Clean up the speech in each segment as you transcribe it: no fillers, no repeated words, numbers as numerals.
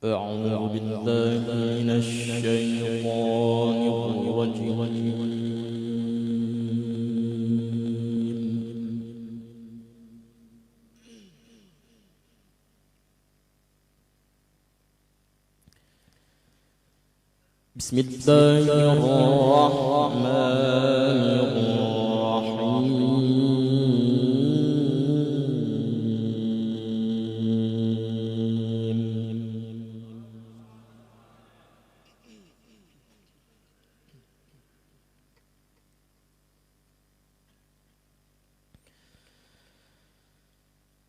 أعوذ بالله من الشيطان الرجيم. بسم الله الرحمن الرحيم.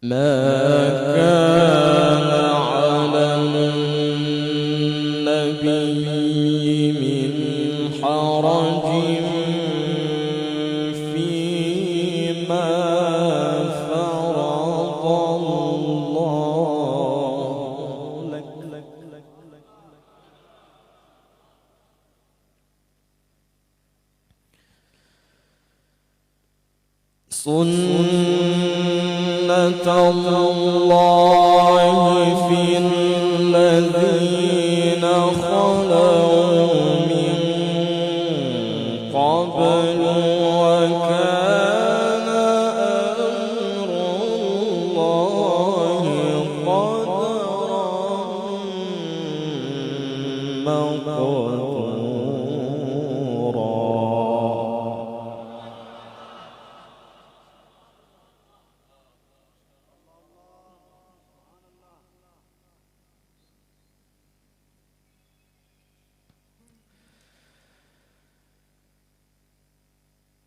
ما كان على النبي من حرج فيما فرض الله لك. سنة الله في الذين خلوا من قبل وكان أمر الله قدرا مقدورا.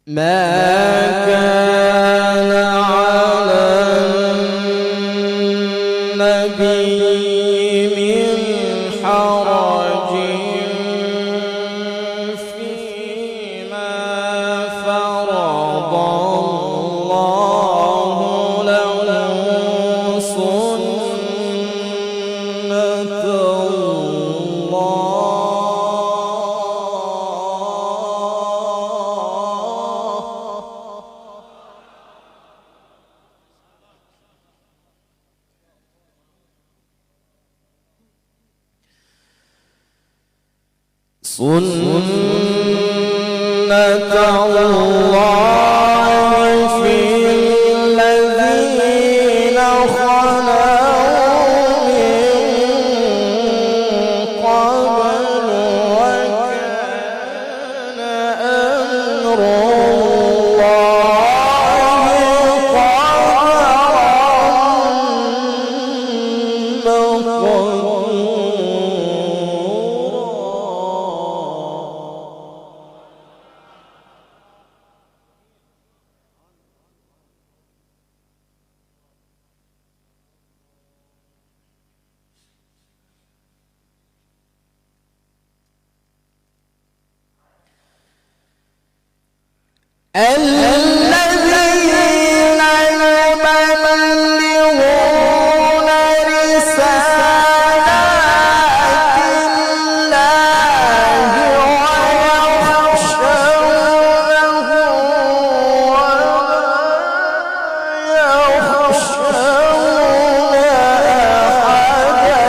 ما كان على النبي من حرج فيما فرض الله له. سنة الله في الذين خلوا من قبل وكان أمر الله قدرا الذين يبلغون رسالات الله ويخشونه ولا يخشون أحدا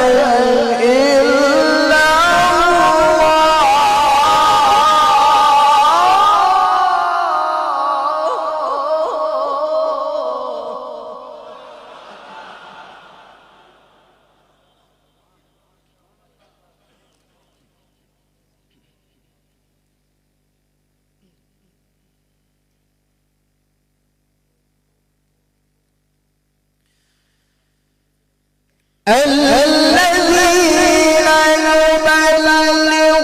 إلا الذين يبلغون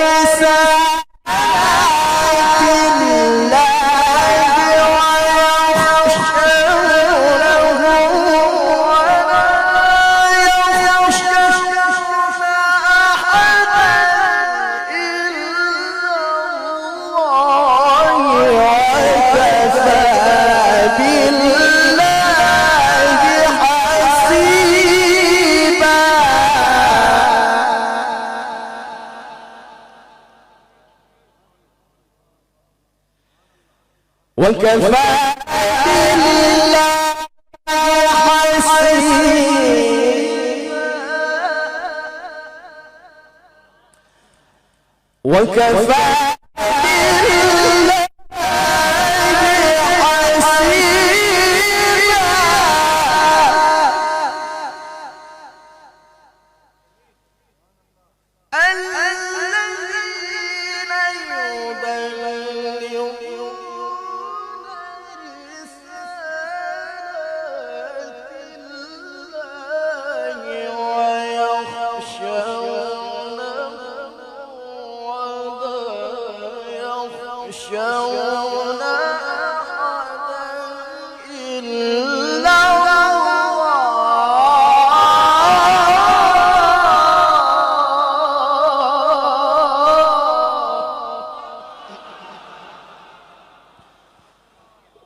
رسالات الله ويخشونه ولا يخشون أحدا إلا الله وكفى بالله وكفى بالله حسيبا. وكفى بالله حسيبا الذين يبلغون رسالات الله ويخشونه ولا يخشون أحدا إلا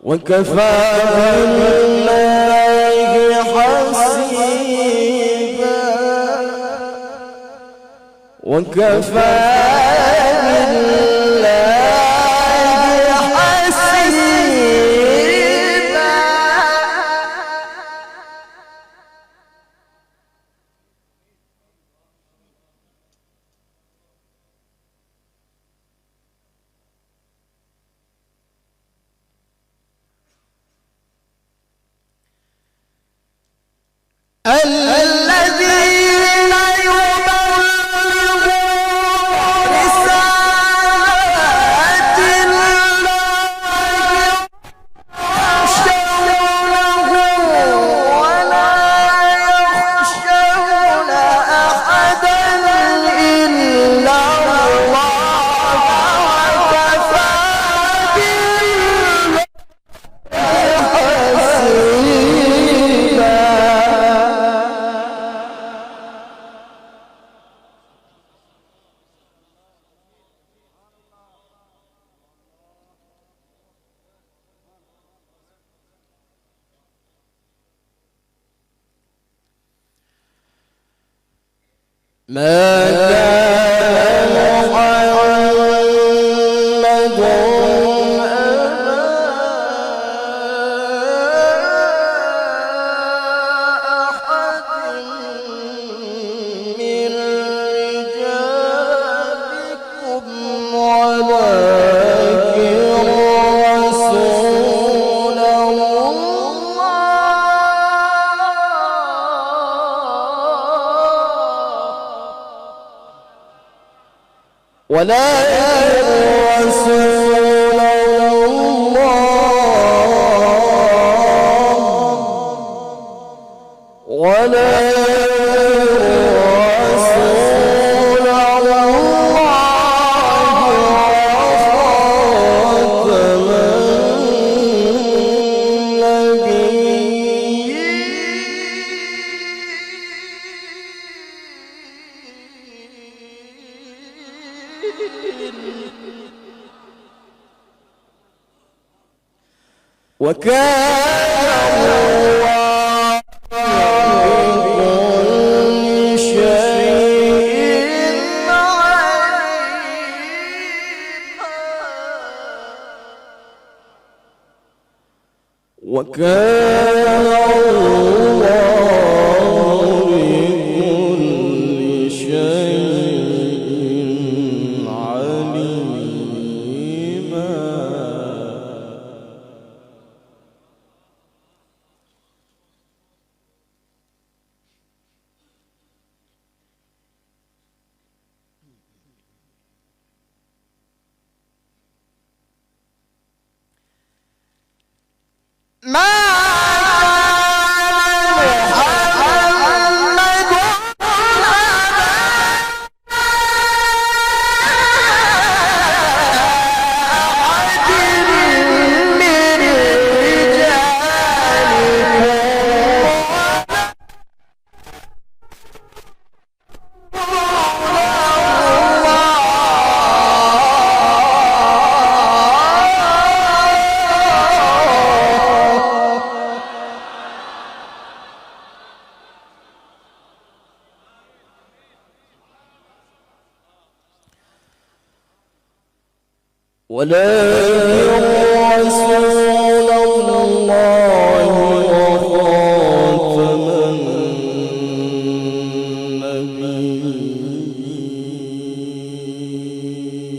وكفى بالله حسيبا وكفى بالله حسيبا الذين يبلغون رسالات الله يخشونه ولا يخشون أحدا إلا الله وكفى بالله حسيبا ما كان محمد أبا أحد من رجالكم ولكن رسول ولكن رسول الله وكان الله بكل شيء عليما وكان الله بكل شيء عليما ما محمد أحد من ولكن رسول الله وخاتم النبيين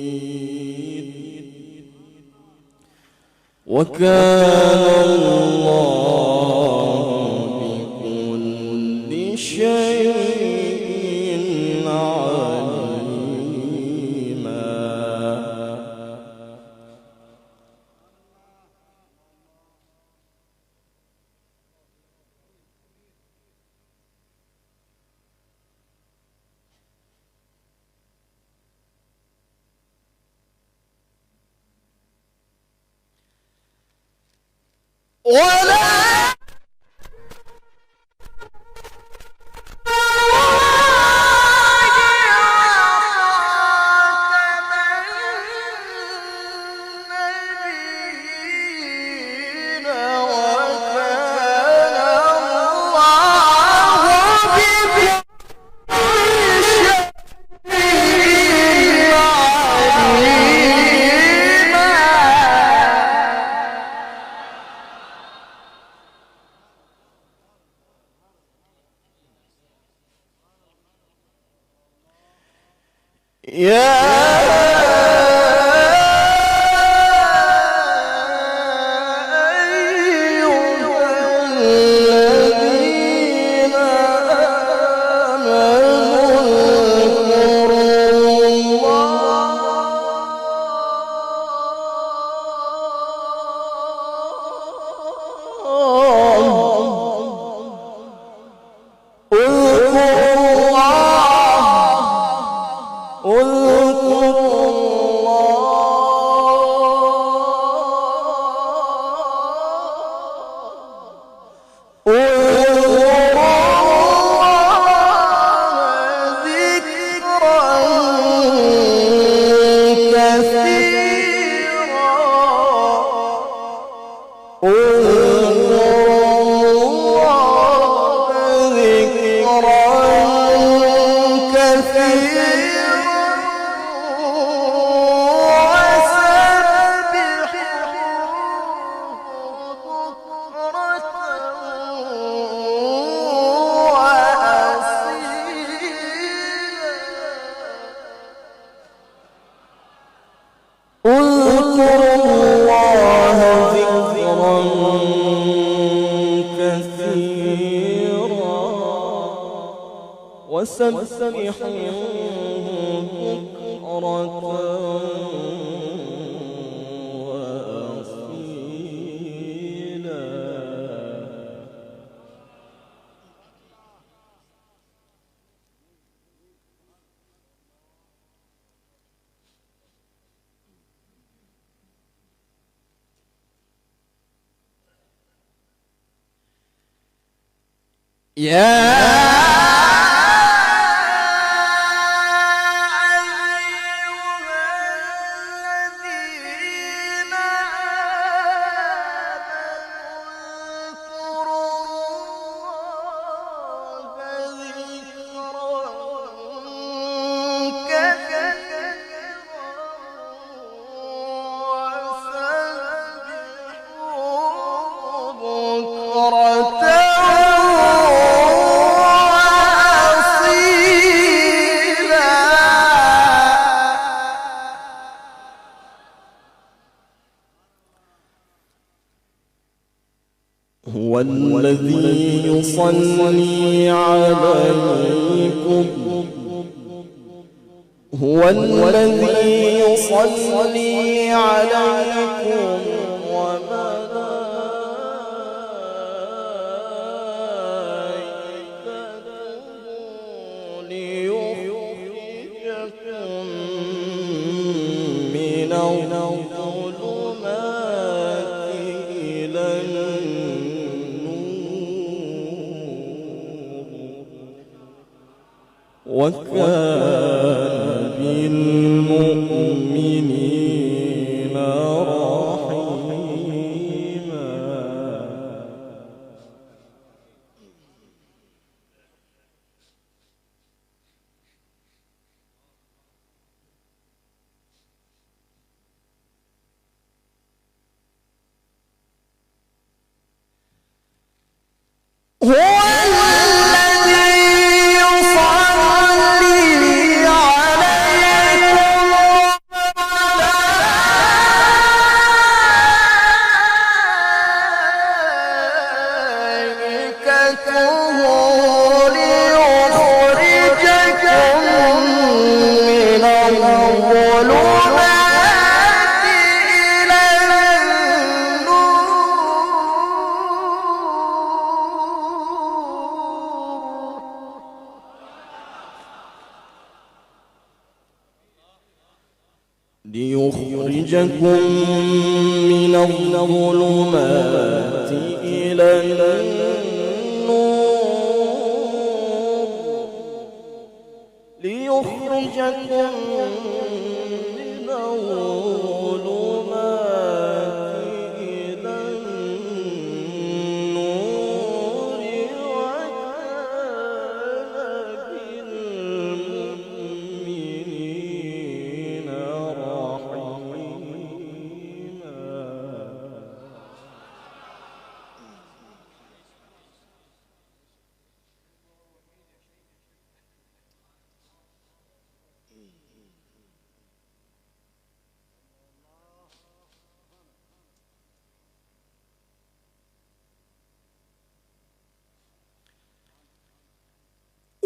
هو الذي يصلي عليكم هو الذي يصلي عليكم ليخرجكم من الظلمات إلى النور وكان بالمؤمنين رحيما. هو الذي يصلي عليكم وملائكته ليخرجكم من الظلمات إلى النور ليخرجكم من الظلمات النور ليخرجكم من الظلمات إلى النور وكان بالمؤمنين رحيما.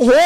هو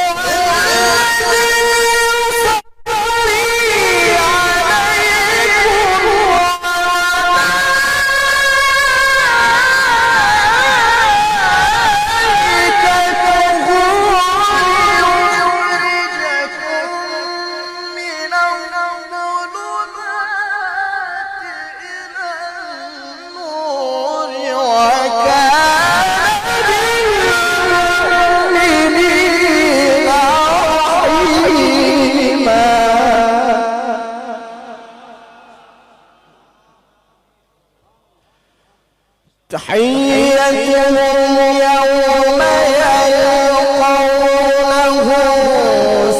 تحيتهم يوم يلقونه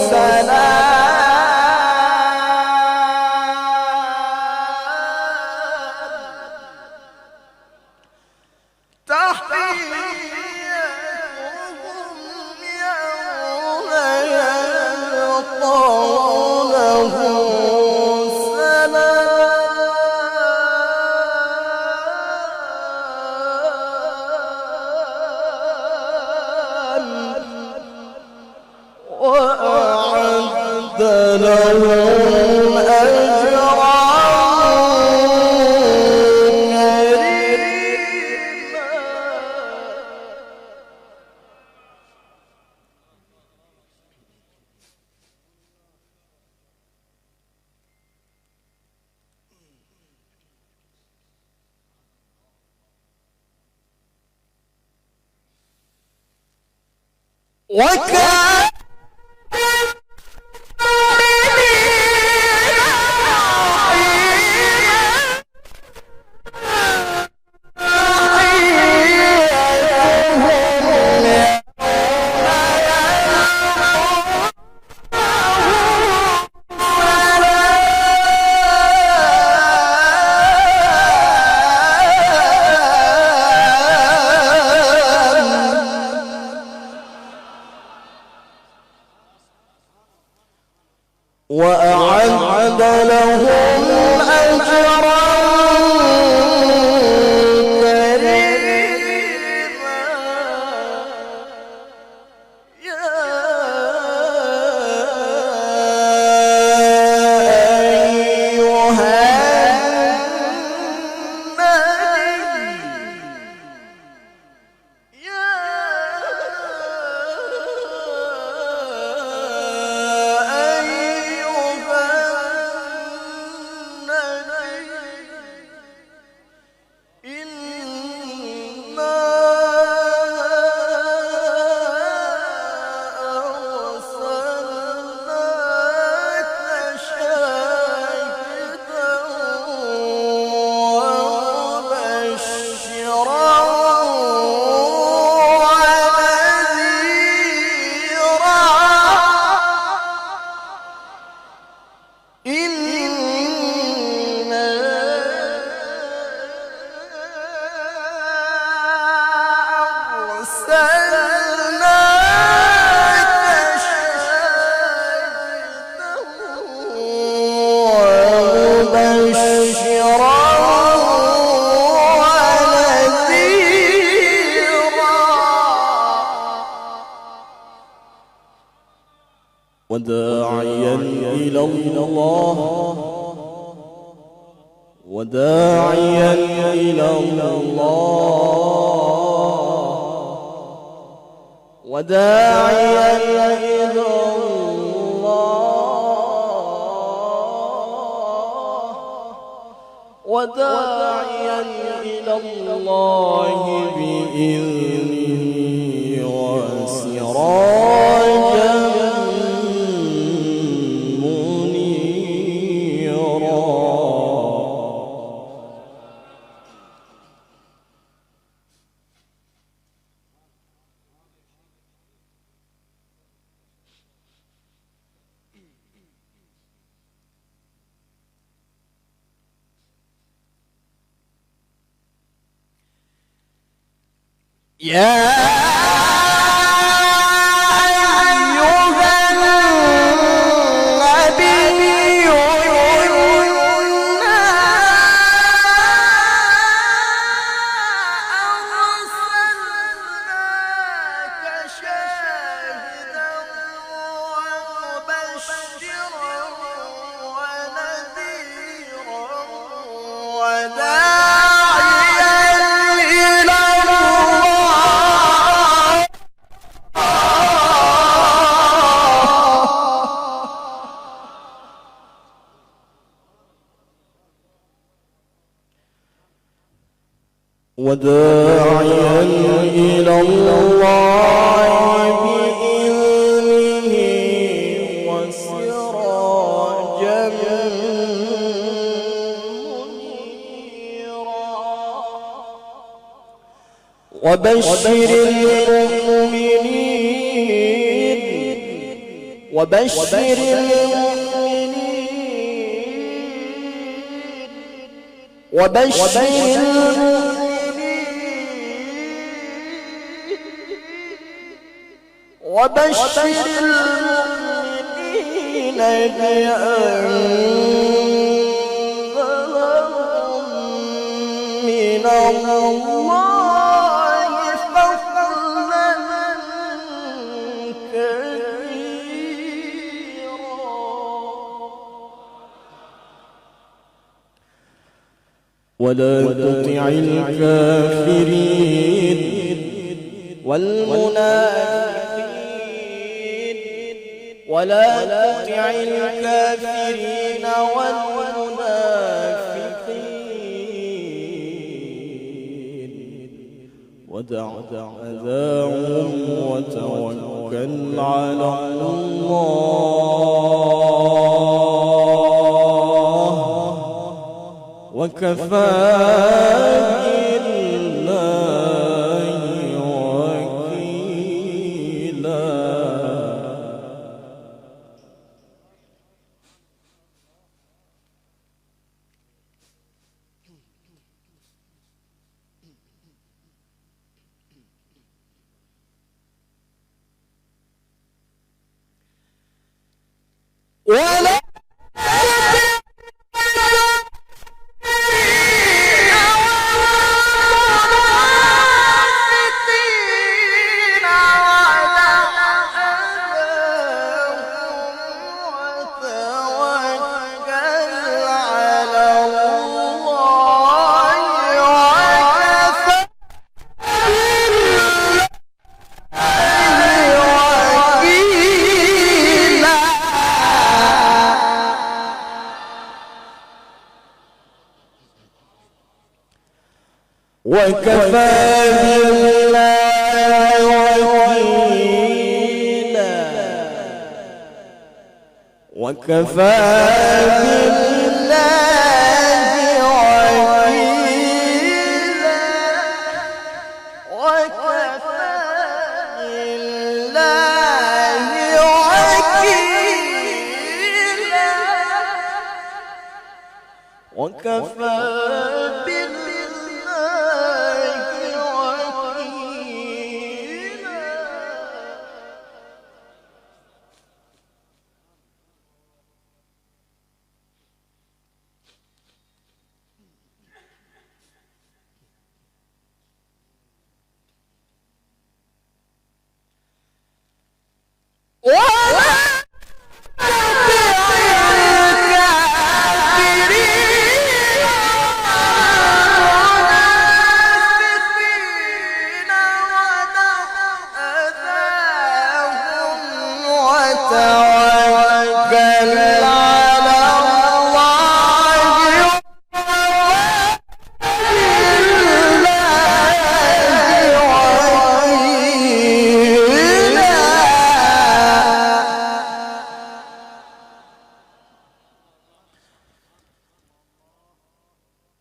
سلام. تحيتهم يوم يلقونه وأعد لهم أجرا كريما. وكان وأعد لهم أجرا كريما. يا أيها وداعيا إلى الله وداعيا إلى الله وداعيا إلى الله وداعيا إلى الله بإذنه بإذنه وسراجا منيرا. يا وداعيا إلى الله بإذنه وسراجا منيرا. وبشر المؤمنين وبشر المؤمنين بأن لهم من الله فضلا كبيرا. ولا تطع الكافرين والمنافقين ولا تطع الكافرين والمنافقين ودع أذاهم وتوكل على الله وكفى بالله وكيلا. ولا وكفى بالله وكيلا. وكفى بالله وكيلا. وكفى بالله وكيلا. وكفى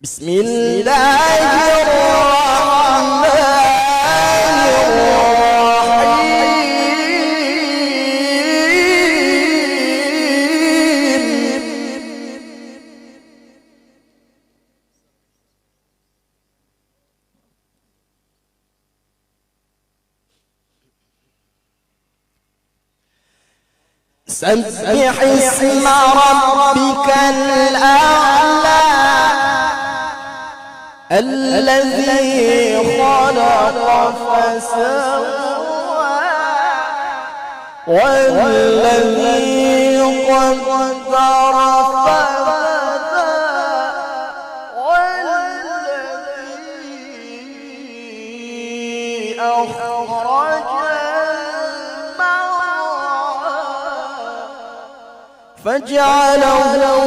بسم الله الرحمن الرحيم. سبح اسم ربك الأعلى الذي خلق فسوى والذي قدر فهدى والذي أخرج فجعله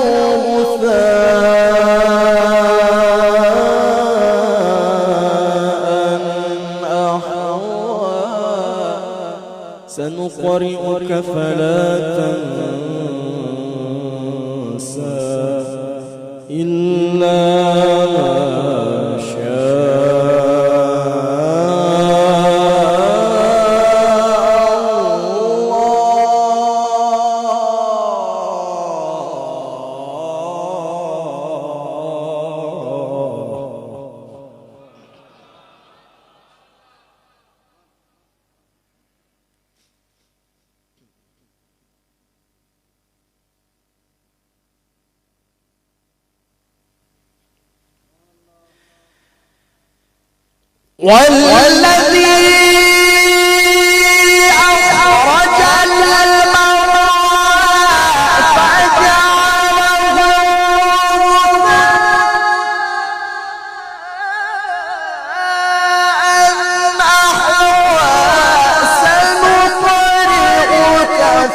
غثاء أحوى سنقرئك فلا تنسى إلا ما والذي أخرج المرعى فجعله غثاء أحوى سنقرئك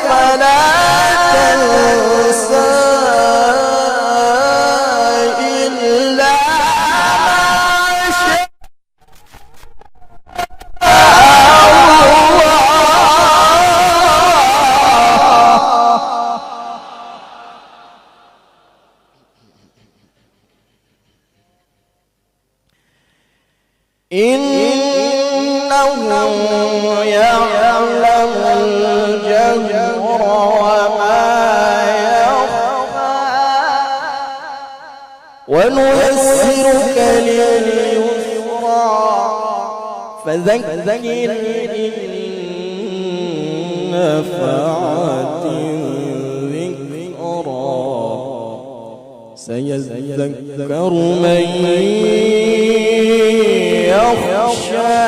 فلا تنسى إلا إنه يعلم الجهر وما يخفى ونيسرك لليسرى فذكر إن نفعت الذكرى سيذكر من يخشى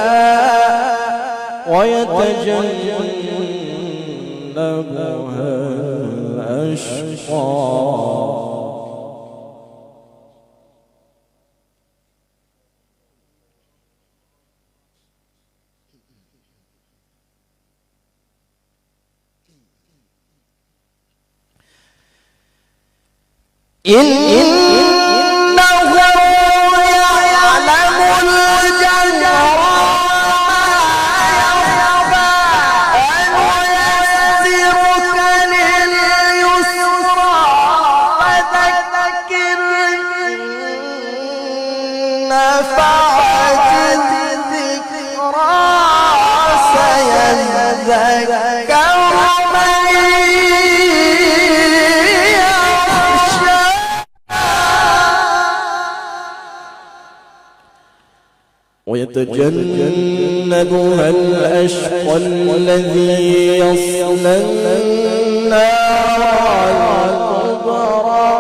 ويتجنبها الأشقى إنه يعلم الجهر وما يخفى ونيسرك لليسرى فذكر إن نفعت الذكرى سيذكر ويتجنبها الأشقى الذي يصلى النار الكبرى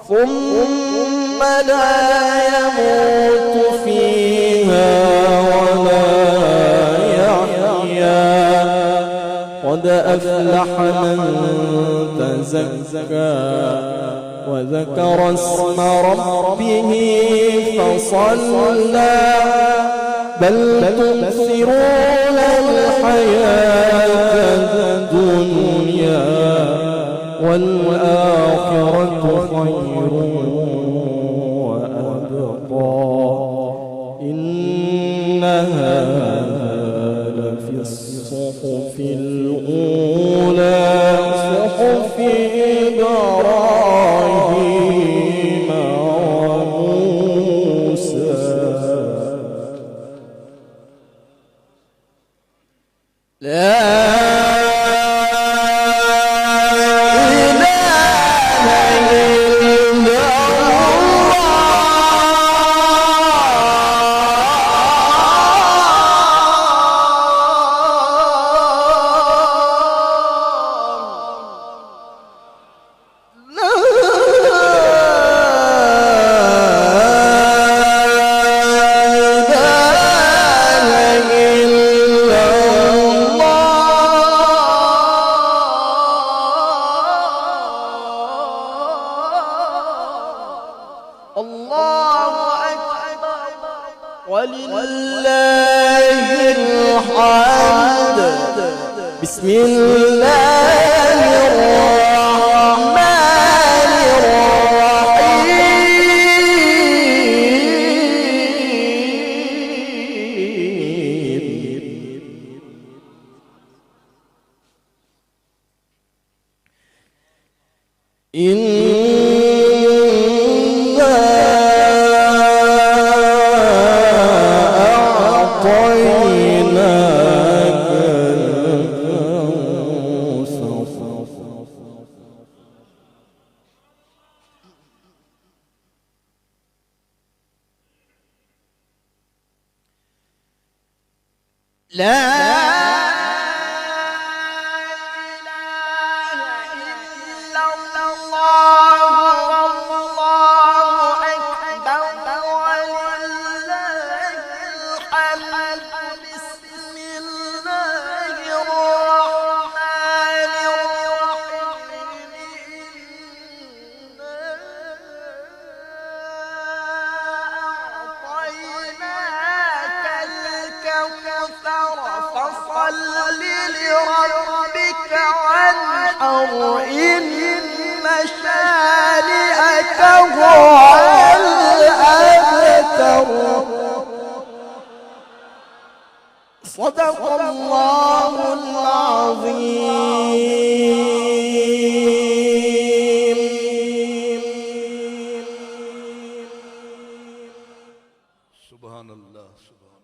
ثم لا يموت فيها ولا يحيا قد أفلح من تزكى وذكر اسم ربه فصلى بل تؤثرون الحياة الدنيا والآخرة خير وأبقى إن هذا لفي الصحف الأولى صحف إبراهيم ولله الحمد. بسم الله الرحمن صدق الله العظيم. सुभान अल्लाह, सुभान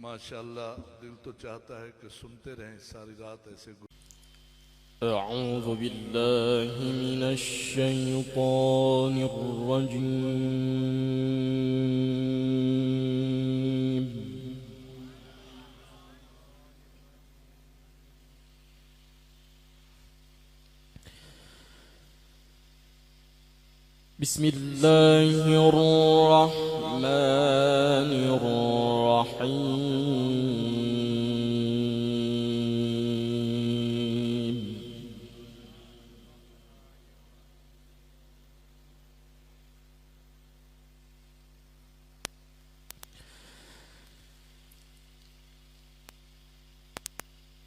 माशाअल्लाह। दिल तो चाहता है कि सुनते रहें सारी रात ऐसे। أعوذ بالله من الشيطان الرجيم. بسم الله الرحمن الرحيم.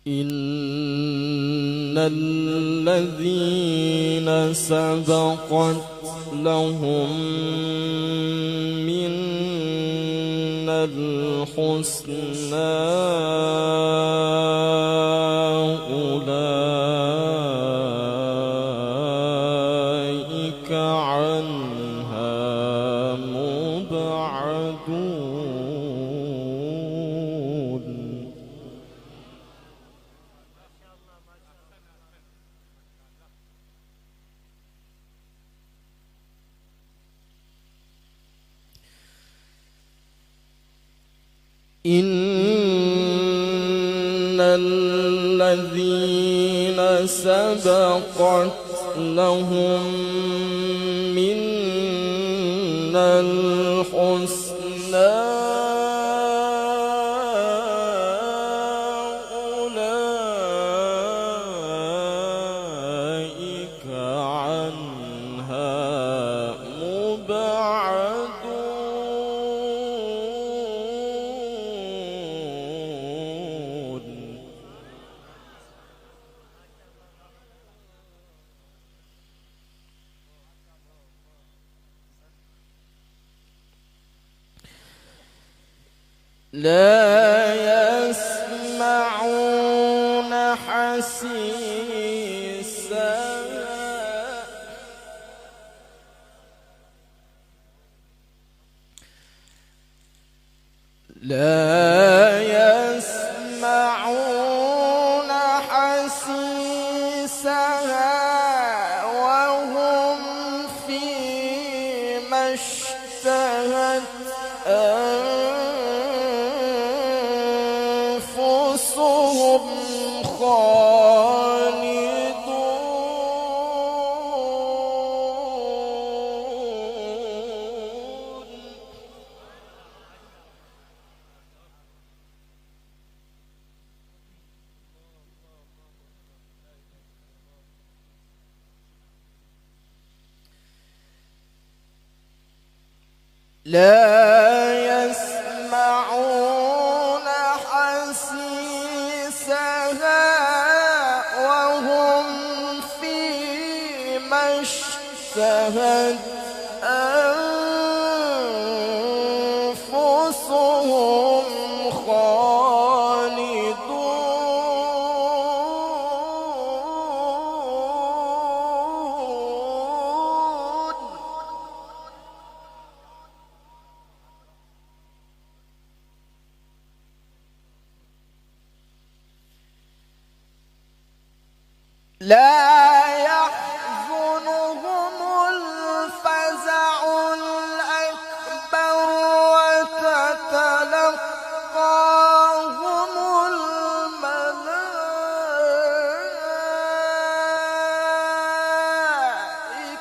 إن الذين سبقت لهم منا الحسنى أولئك عنها مبعدون. إن الذين سبقت لهم منا الحسنى أولئك عنها لا يسمعون حسيسها لا يسمعون لا يسمعون حسيسها وهم فيما اشتهت أنفسهم لا يحزنهم الفزع الأكبر وتتلقاهم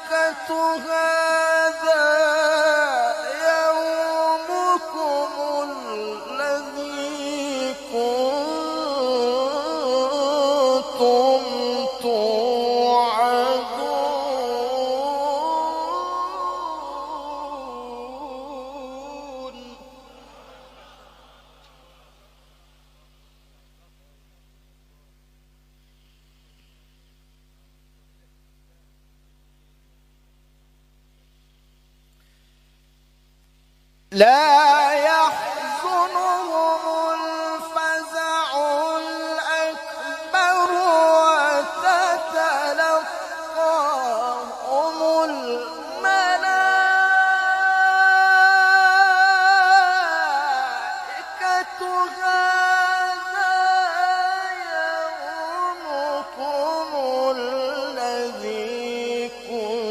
الملائكة هذا يومكم الذي كنتم توعدون. لا يحزنهم الفزع الأكبر وتتلقاهم الملائكة هذا يومكم الذي كنتم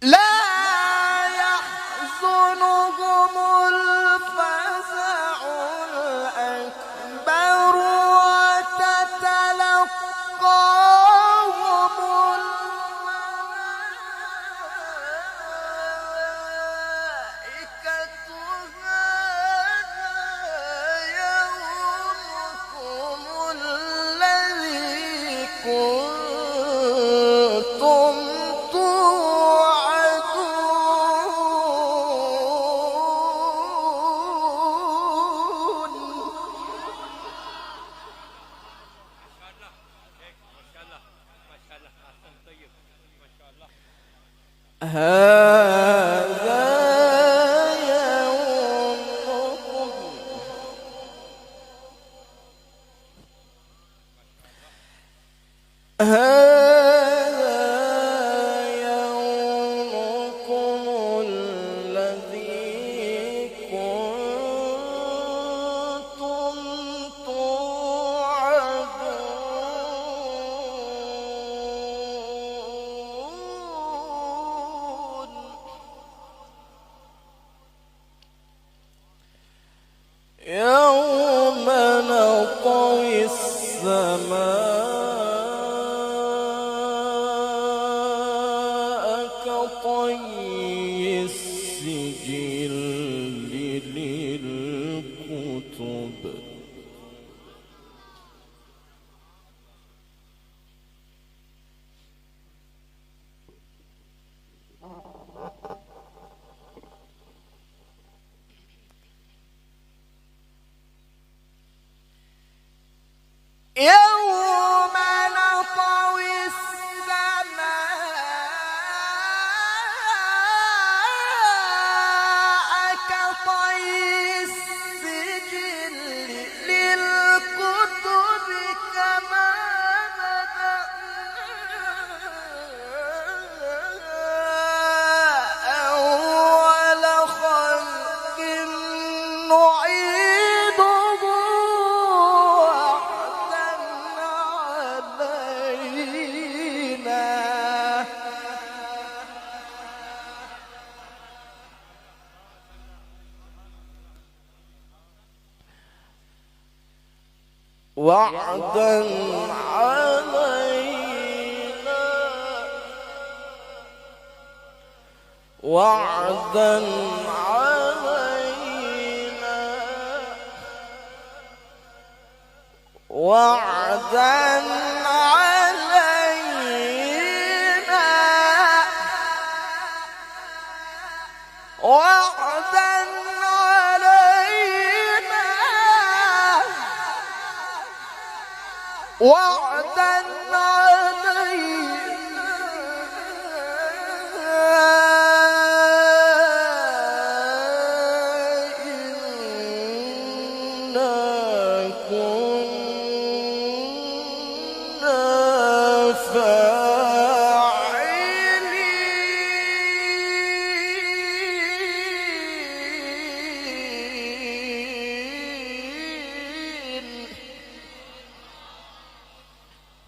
لا يحزنهم الفزع الأكبر وتتلقاهم الملائكة هذا يومكم الذي كنتم هذا يومكم الذي كنتم توعدون. يوم نطوي السماء كطي السجل للكتب يوم وعدا علينا وعدا علينا وعدا علينا وعدا علينا وعدا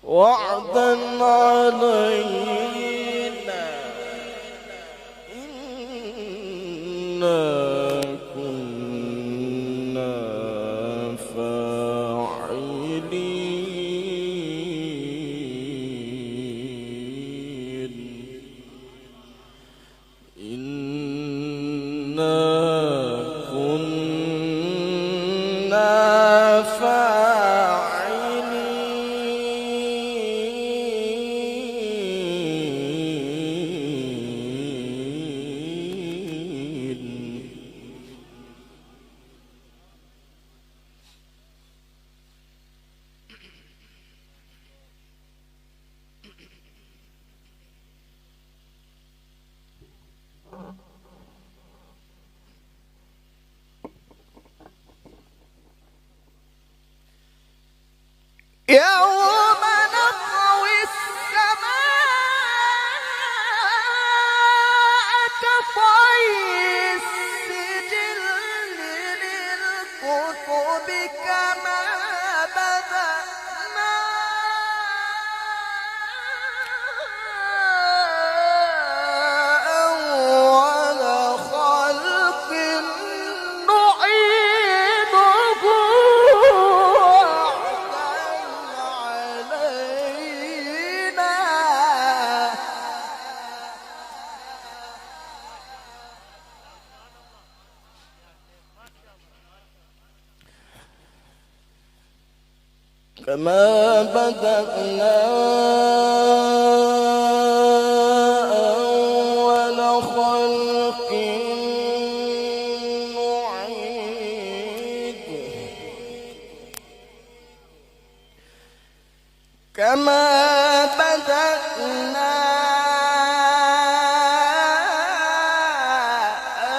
وعدا علينا إنا كنا فاعلين إنا كنا يوم نطوي السماء كطي السجل للكتب كما بدأنا أول خلق نعيده كما بدأنا أول خلق نعيده كما بدأنا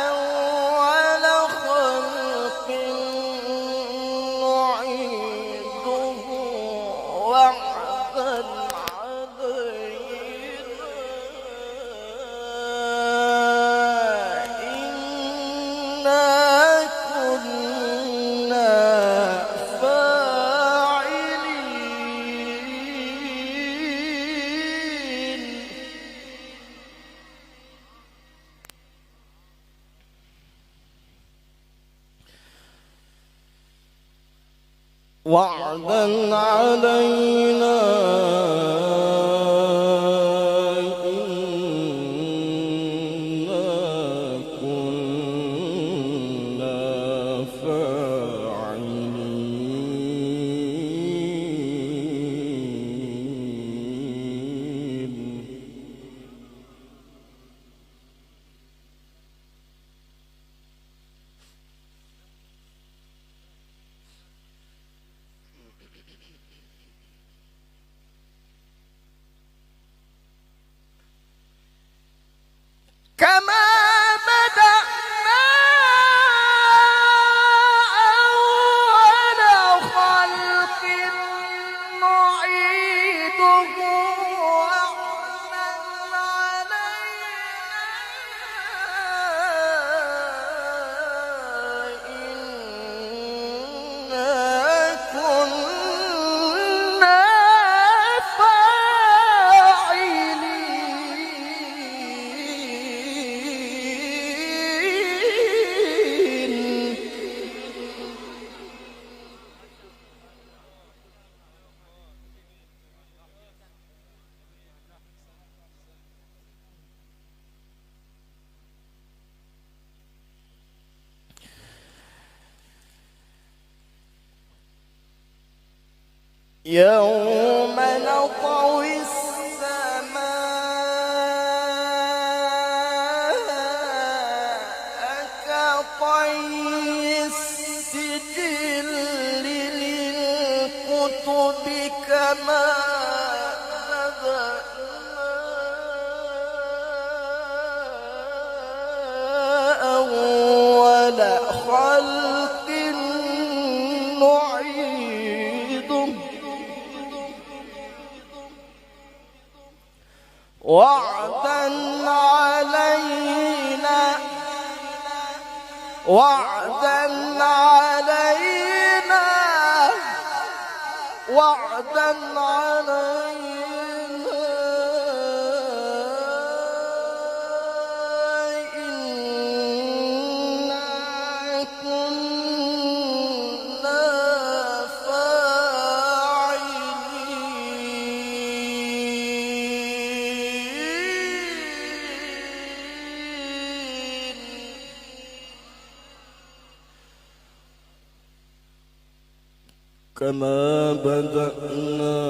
أول خلق نعيده وعدا علينا إنا كنا فاعلين وعدا علينا إنا كنا فاعلين يوم نطوي السماء كطي السجل للكتب كما بدأنا أول خلق نعيده وعدا علينا وعدا علينا وعدا علينا إنا كنا كما بدأنا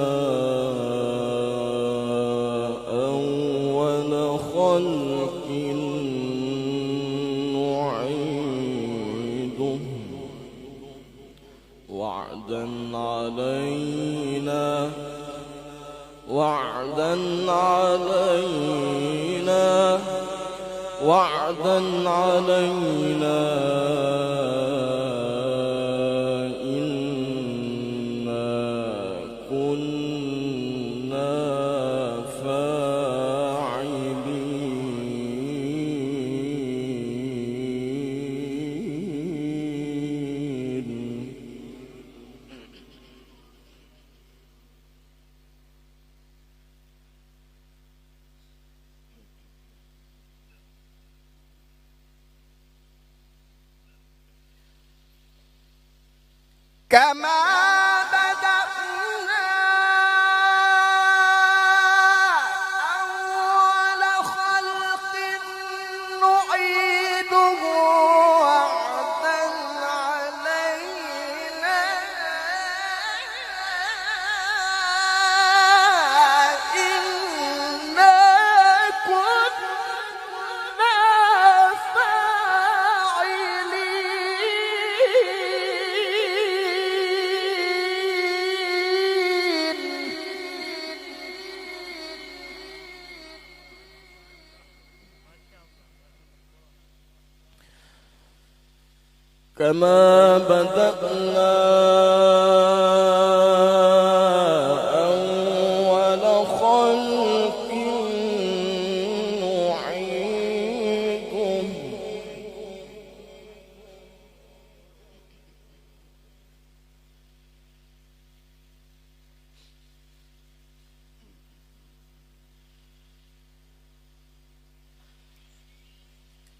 أول خلق نعيده وعدا علينا وعدا علينا وعدا علينا كما بدأنا أول خلق نعيده وعدا علينا إنا كنا كما بدأنا أول خلق نعيده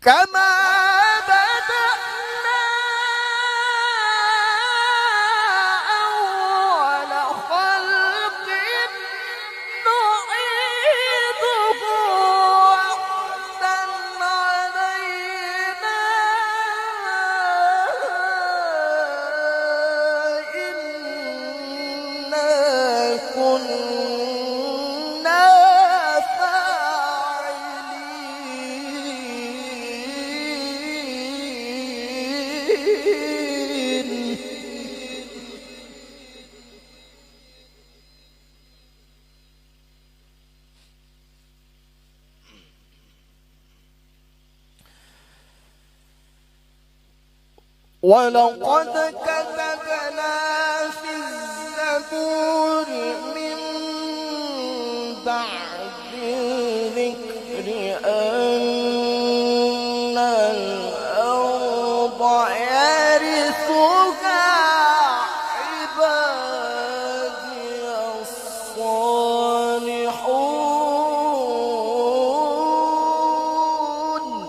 كما ولقد كتبنا في الزبور من بعد الذكر أن الأرض يرثها عبادي الصالحون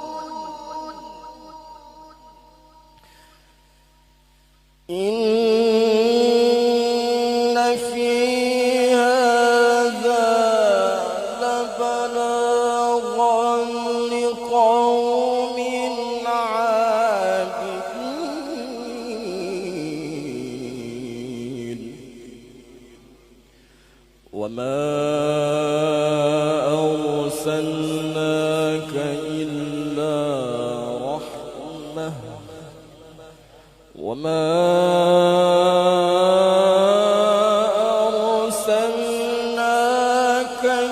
إن في هذا وما أرسلناك إلا رحمة وما أرسلناك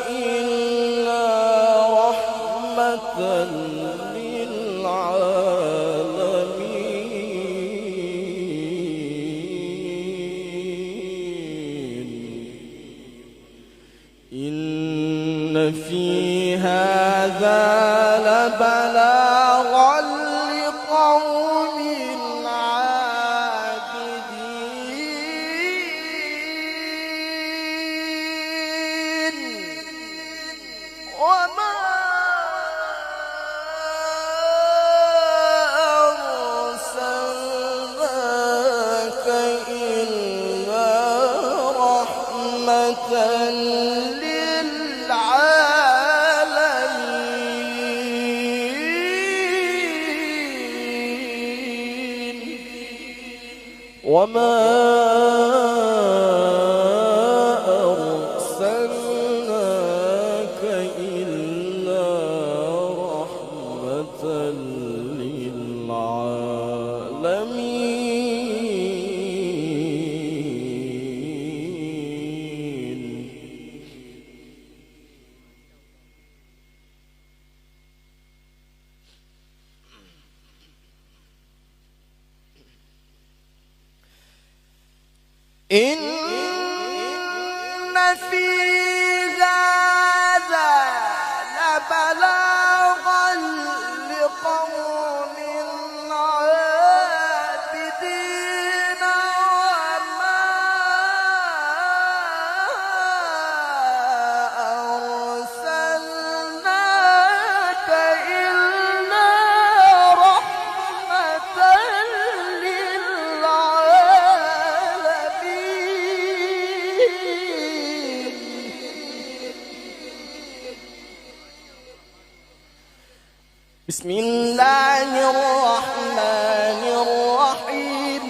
إلا رحمة إن في هذا لبلاغا لقوم عابدين وما أرسلناك إلا رحمة وما أرسلناك إلا رحمة للعالمين. إن في هذا لبلاغا لقوم عابدين وما أرسلناك إلا رحمة بسم الله الرحمن الرحيم.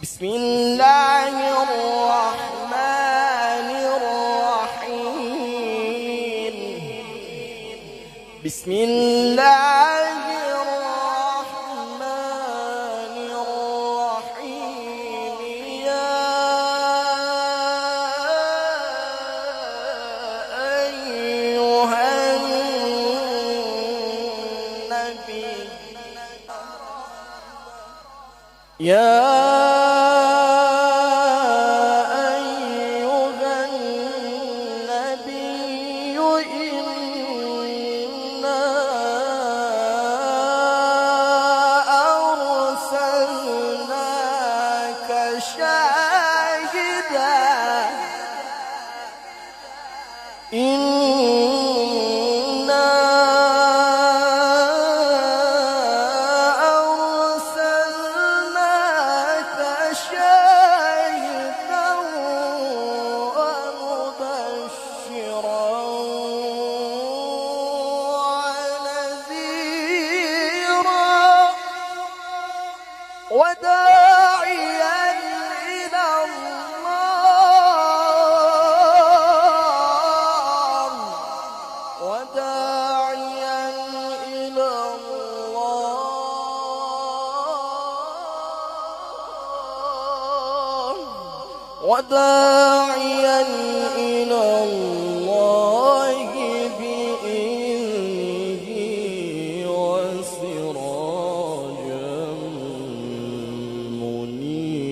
بسم الله الرحمن الرحيم. بسم الله الرحمن الرحيم. يا أيها النبي إنا أرسلناك شاهدا وداعيا إلى الله وداعيا إلى الله وداعيا إلى الله بإذنه وسراجا منيرا.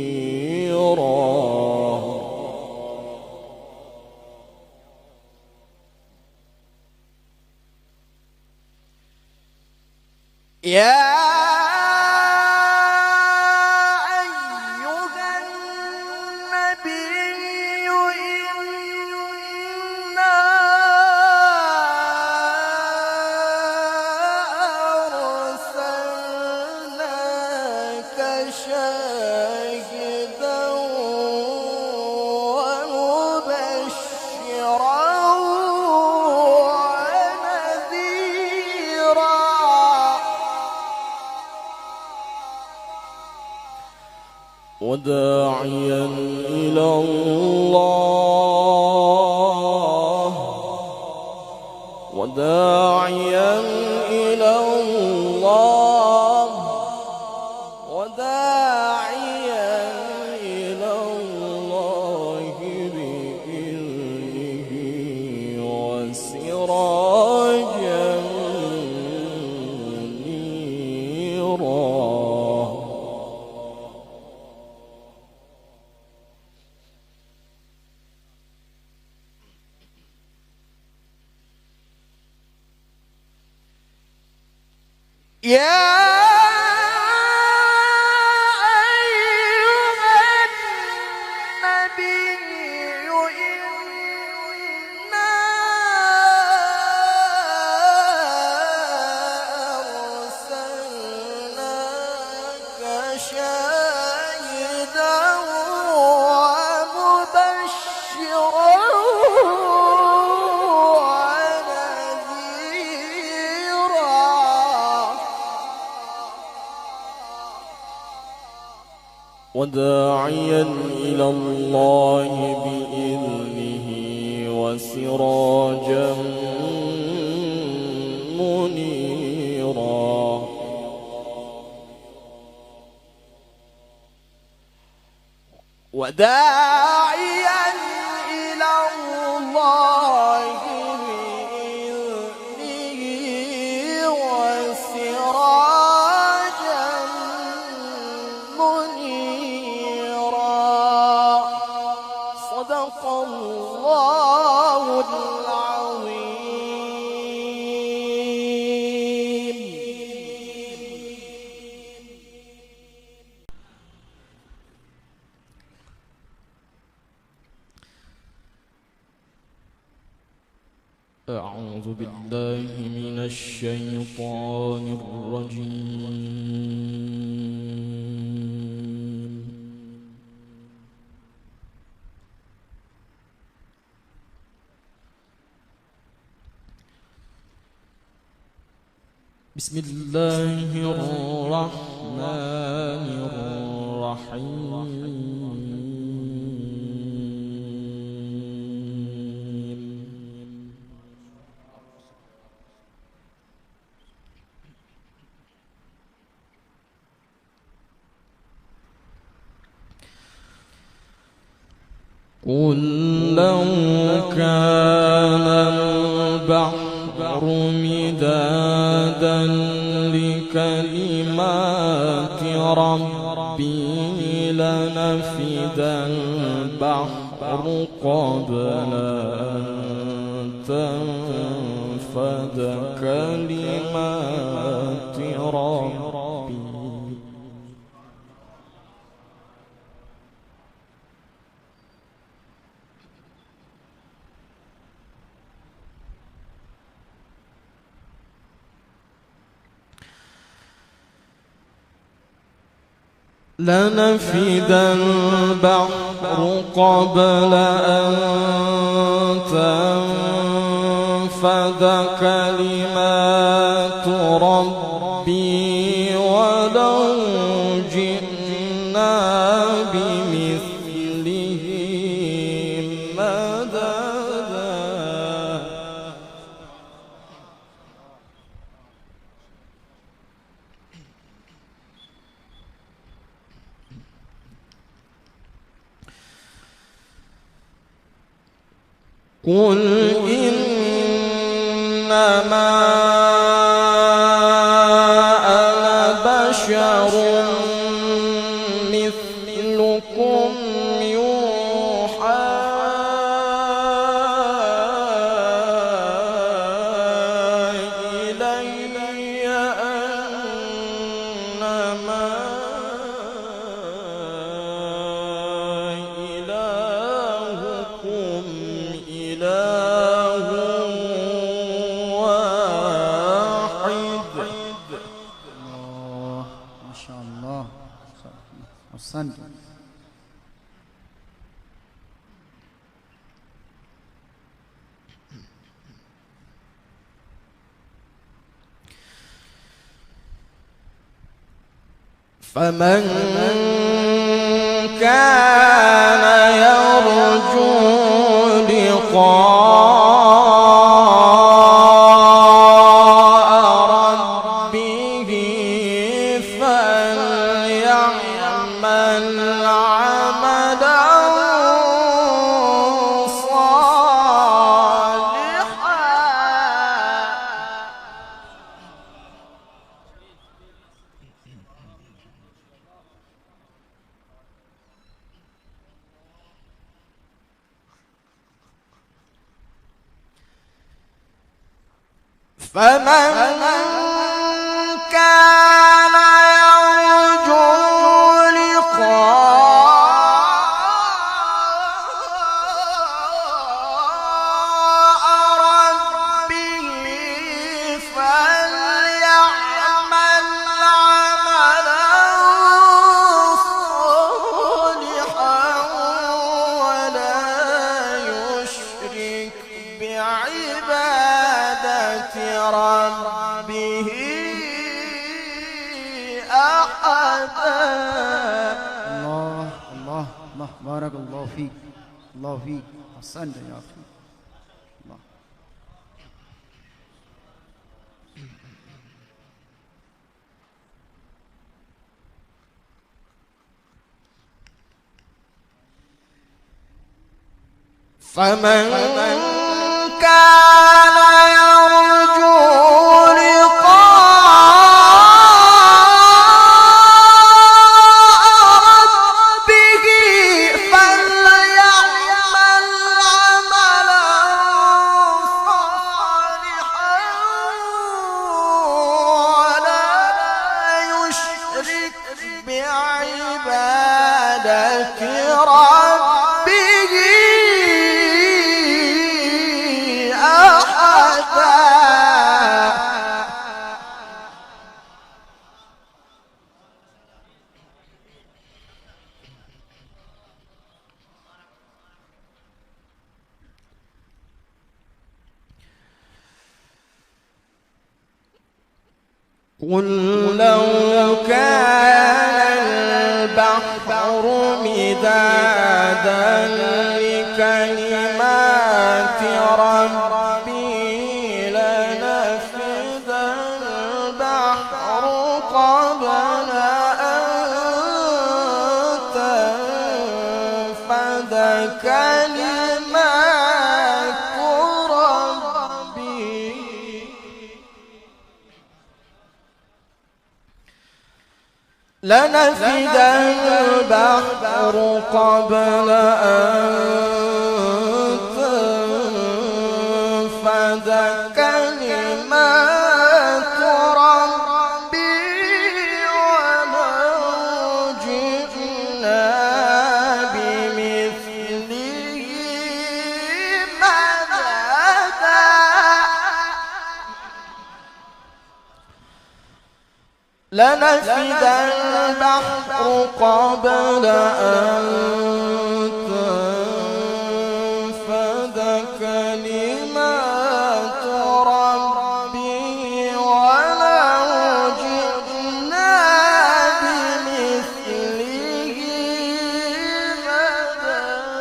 يا أيها النبي إنا وداعيا إلى الله وداعيا إلى الله وداعيا إلى الله بإذنه وسراجا منيرا. يا أيها النبي إنا أرسلناك شاهدا ومبشرا وداعيا إلى الله بإذنه وسراجا منيرا. وداعيا إلى الله بإذنه وسراجا منيرا. صدق الله العظيم. أعوذ بالله من الشيطان الرجيم. بسم الله الرحمن الرحيم. قل لو كان البحر مدادا لكلمات ربي لنفد البحر قبل أن تنفد كلمات ربي. لنفد البحر قبل أن تنفد كلمات ربي ولو جئنا بمثله مددا. قل إنما أنا بشر مثلكم يوحى إلي أنما إلهكم إله واحد. الله ما شاء الله. أحسنت. فمن كان يرجو لقاء ربه فليعمل عملا صالحا. فمن كان يرجو لقاء ربه فليعمل عملا صالحا ولا يشرك بعبادة ربه أحدا. الله الله الله بارك الله فيك، الله فيك، أحسنت يا أخي. الله. فمن كان يرجو لقاء ربه فليعمل عملا صالحا ولا يشرك بعبادة ربه أحدا. قل لو كان البحر مدادا لكلمات ربي لنفد البحر قبل أن تنفد كلمات ربي لنفد البحر قبل أن تنفد كلمات ربي ولو جئنا بمثله مددا. لنفد البحر قبل أن تنفد كلمات ربي ولو جئنا بمثله مددا.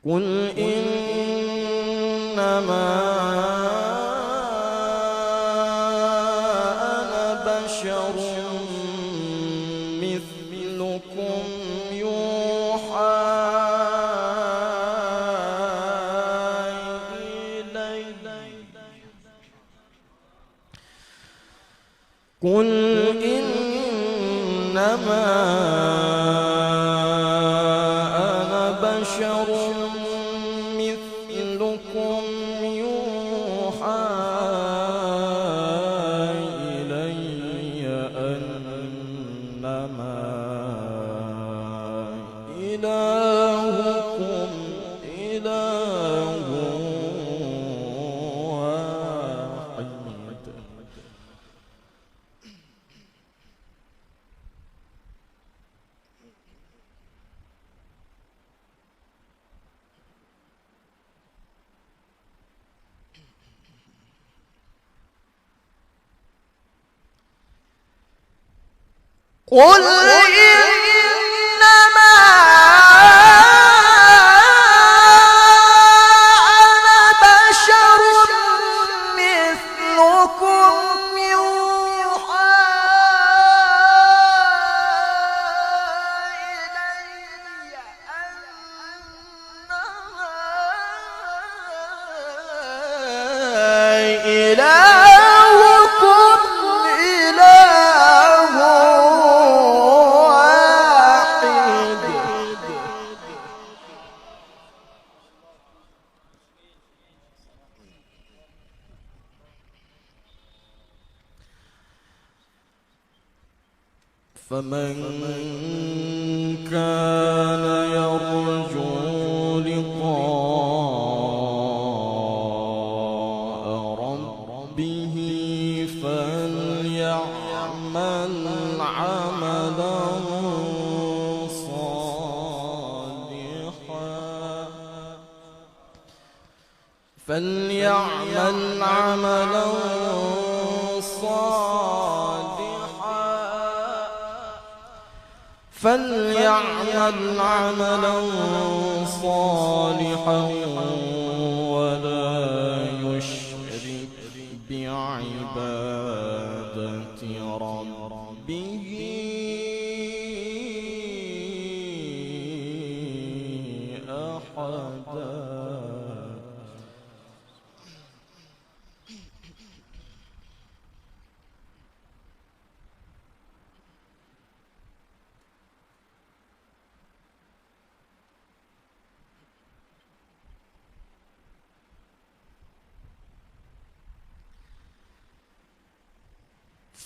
قل إنما أنا بشر مثلكم يوحى إلي. قل إنما أنا بشر مثلكم يوحى إلي أنما إلهكم إله واحد. قل إنما أنا بشر مثلكم يوحى إلي أنما إلهكم إله واحد. فمن كان يرجو لقاء ربه فليعمل عملا صالحا ولا يشرك بعبادة ربه أحدا.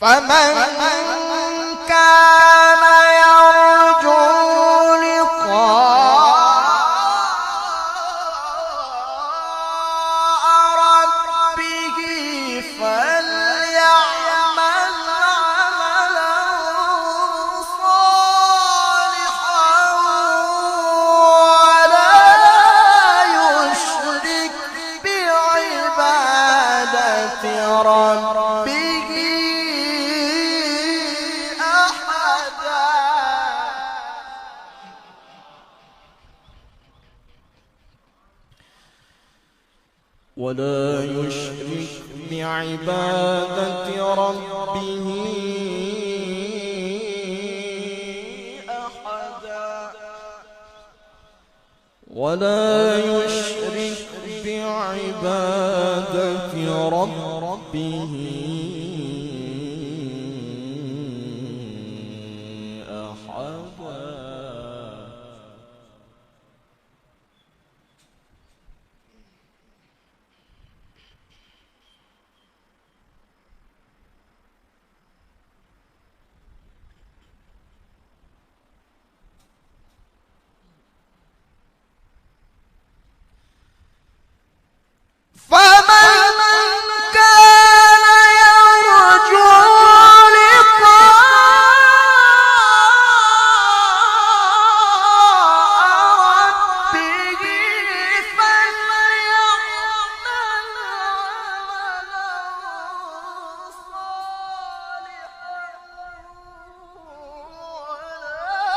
فمن كان يرجو لقاء ربه فليعمل عملا صالحا ولا يشرك بعبادة ربه ولا يشرك بعبادة ربه أحدا. ولا يشرك بعبادة ربه أحدا. فمن كان يرجو لقاء ربه فليعمل عملا صالحا ولا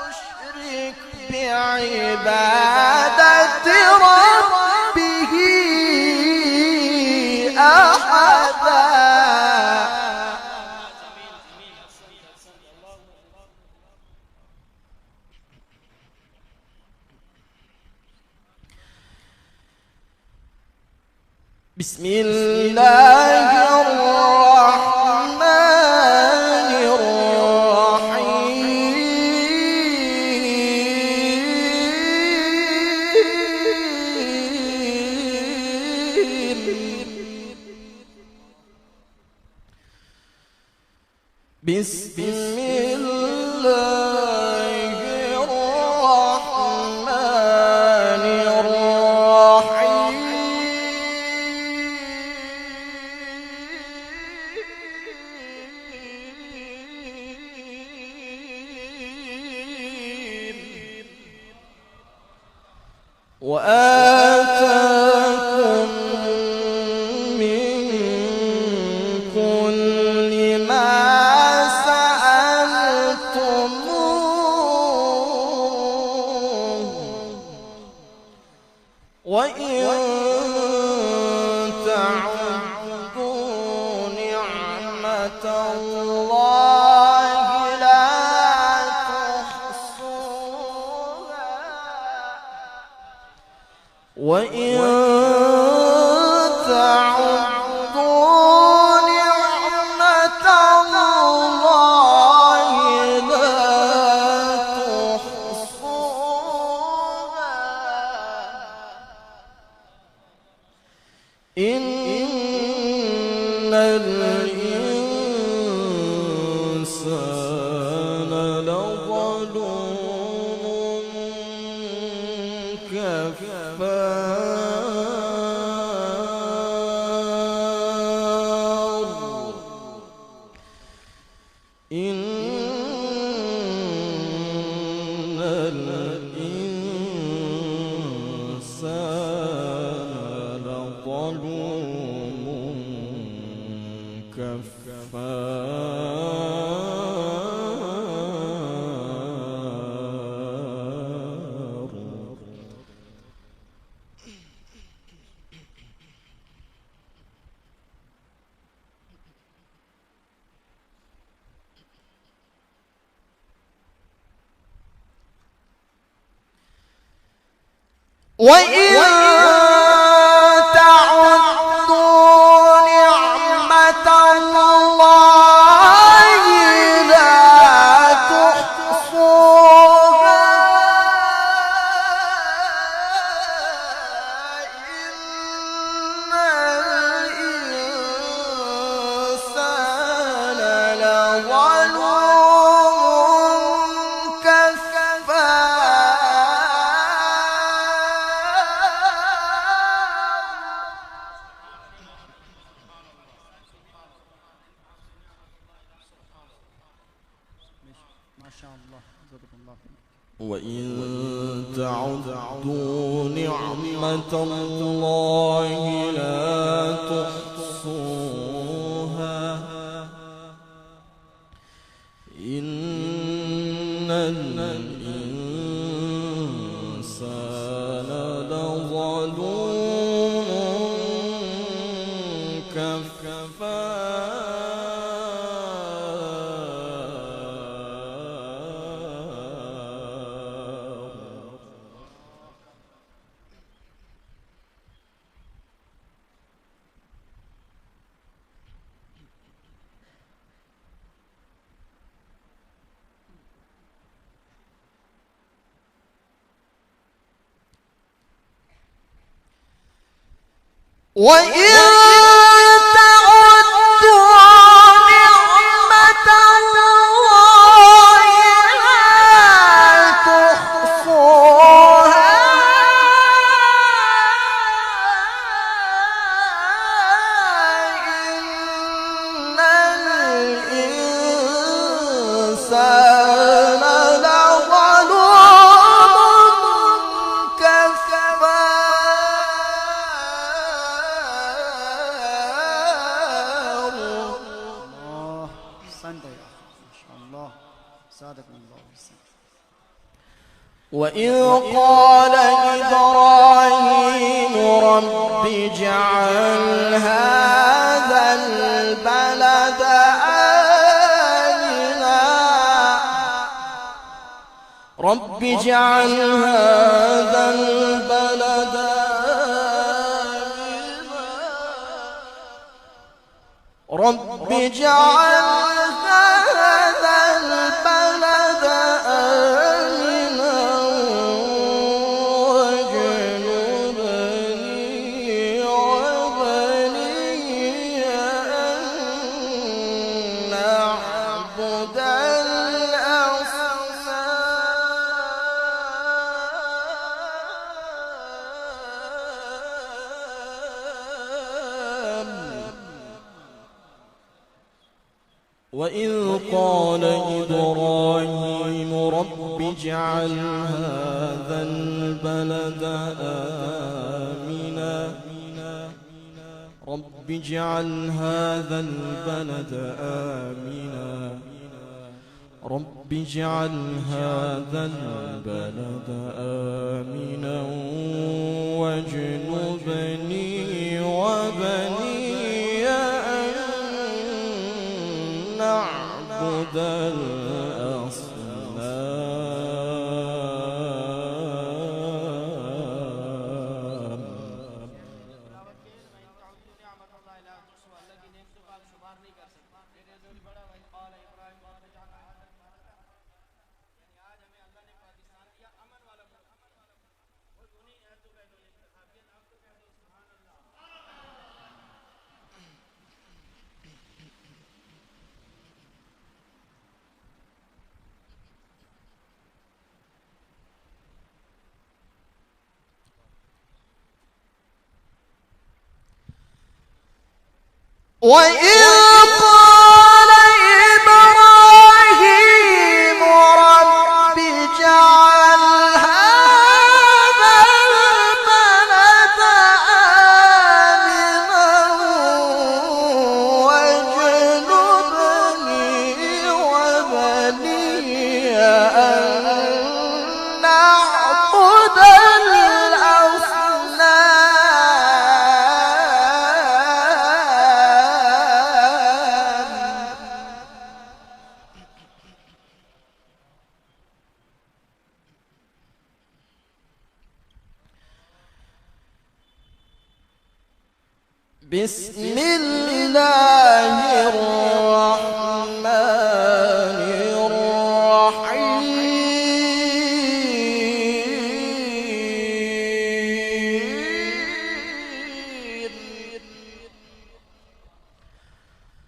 يشرك بعبادة ربه أحدا. بسم الله الرحمن الرحيم. بسم الله الرحمن الرحيم. وآتاكم من كل ما سألتموه الله لا تحصوها وإن تعدوا نعمة الله لا تحصوها إن الإنسان لظلوم كفار إن الإنسان لظلوم كفار وإن تعدوا نعمة الله لا تحصوها إن الإنسان لظلوم كفار ما شاء الله جزاكم الله خير. وإن تعدوا نعمة الله لا تحصوها إن الإنسان لظلوم كفار وإن تعدوا نعمة الله لا تحصوها إن الإنسان لظلوم كفار الله أحسنت يا أخي ما شاء الله زادكم الله حسنا. وإذ قال إبراهيم رب اجعل هذا البلد آمنا رب اجعل هذا البلد آمنا رب اجعل هذا البلد آمنا واجنبني وبني أن نعبد الأصنام وإذ قال إبراهيم رب اجعل هذا البلد آمنا رب اجعل هذا البلد آمنا رب اجعل هذا البلد آمنا واجنبني وبني أن نعبد نعبد الأصنام. وإذ قال إبراهيم رب اجعل هذا البلد آمنا واجنبني وبني أن نعبد بسم الله الرحمن الرحيم.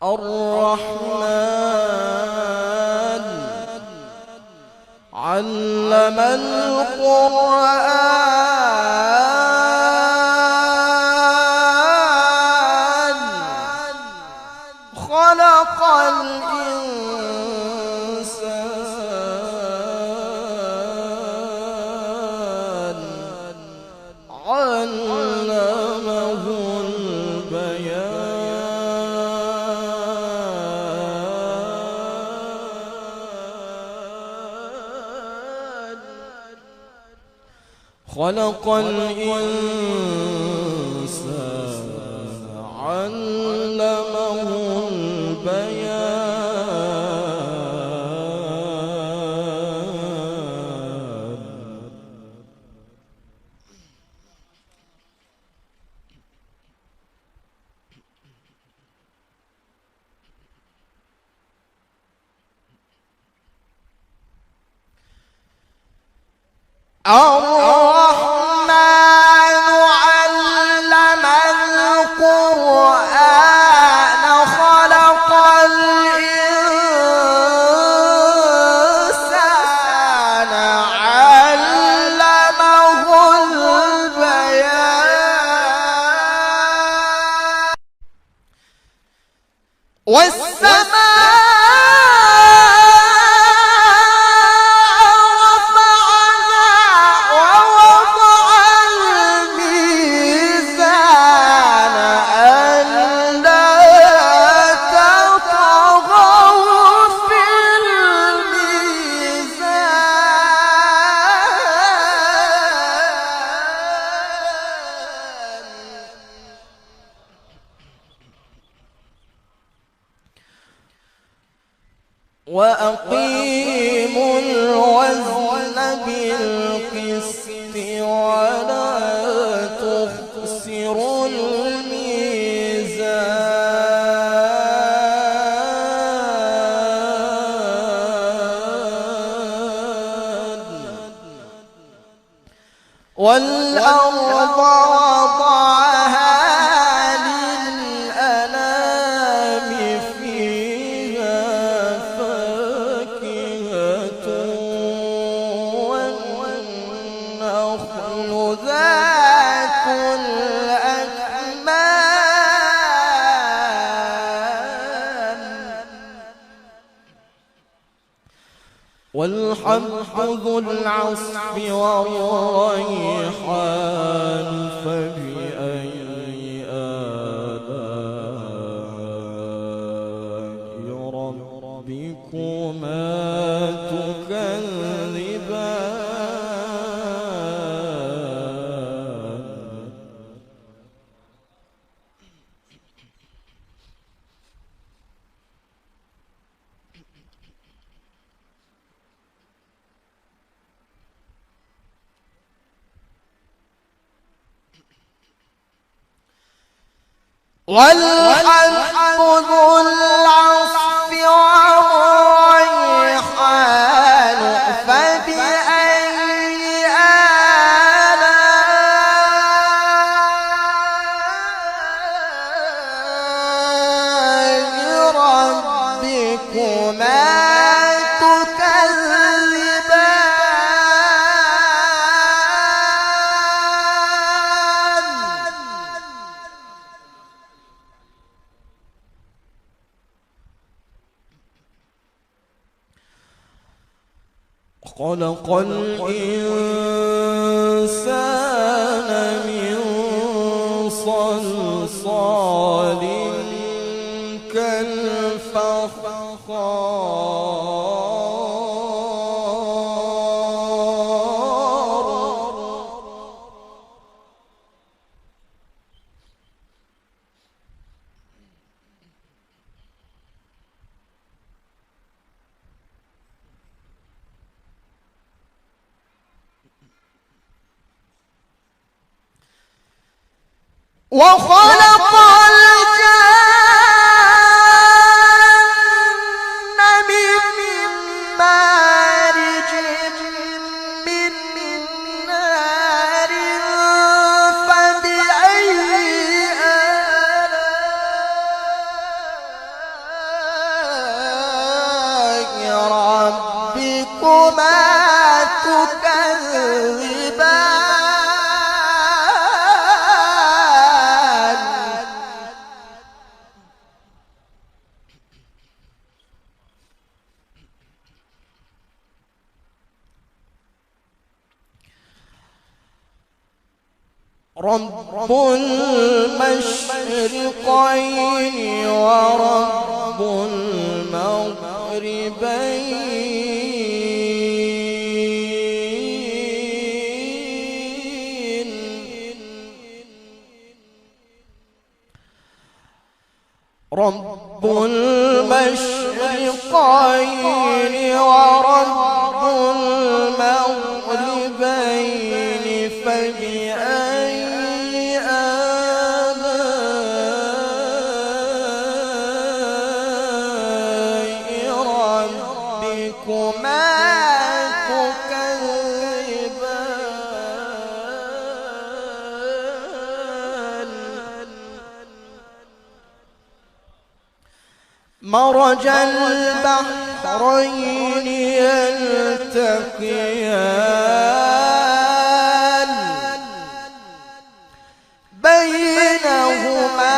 الرحمن علم القرآن خلق الإنسان علمه البيان خلق الإنسان علمه البيان. الرحمن علم القرآن خلق الإنسان علمه البيان. والسماء وأقيموا الوزن بالقسط ولا تخسروا الميزان والأرض وضعها للأنام فيها فاكهة والنخل ذات الأكمام والحب ذو العصف والريحان فبأي آلاء ربكما تكذبان. والحب ذو العصف والريحان فبأي آلاء ربكما خلق الإنسان من صلصال كالفخار وخلق الجن من مارج من نار فبأي آلاء ربكما تكذبان رب المشرقين ورب المغربين رب المشرقين ورب المغربين فبأي آلاء ربكما تكذبان مرج البحرين يلتقيان بينهما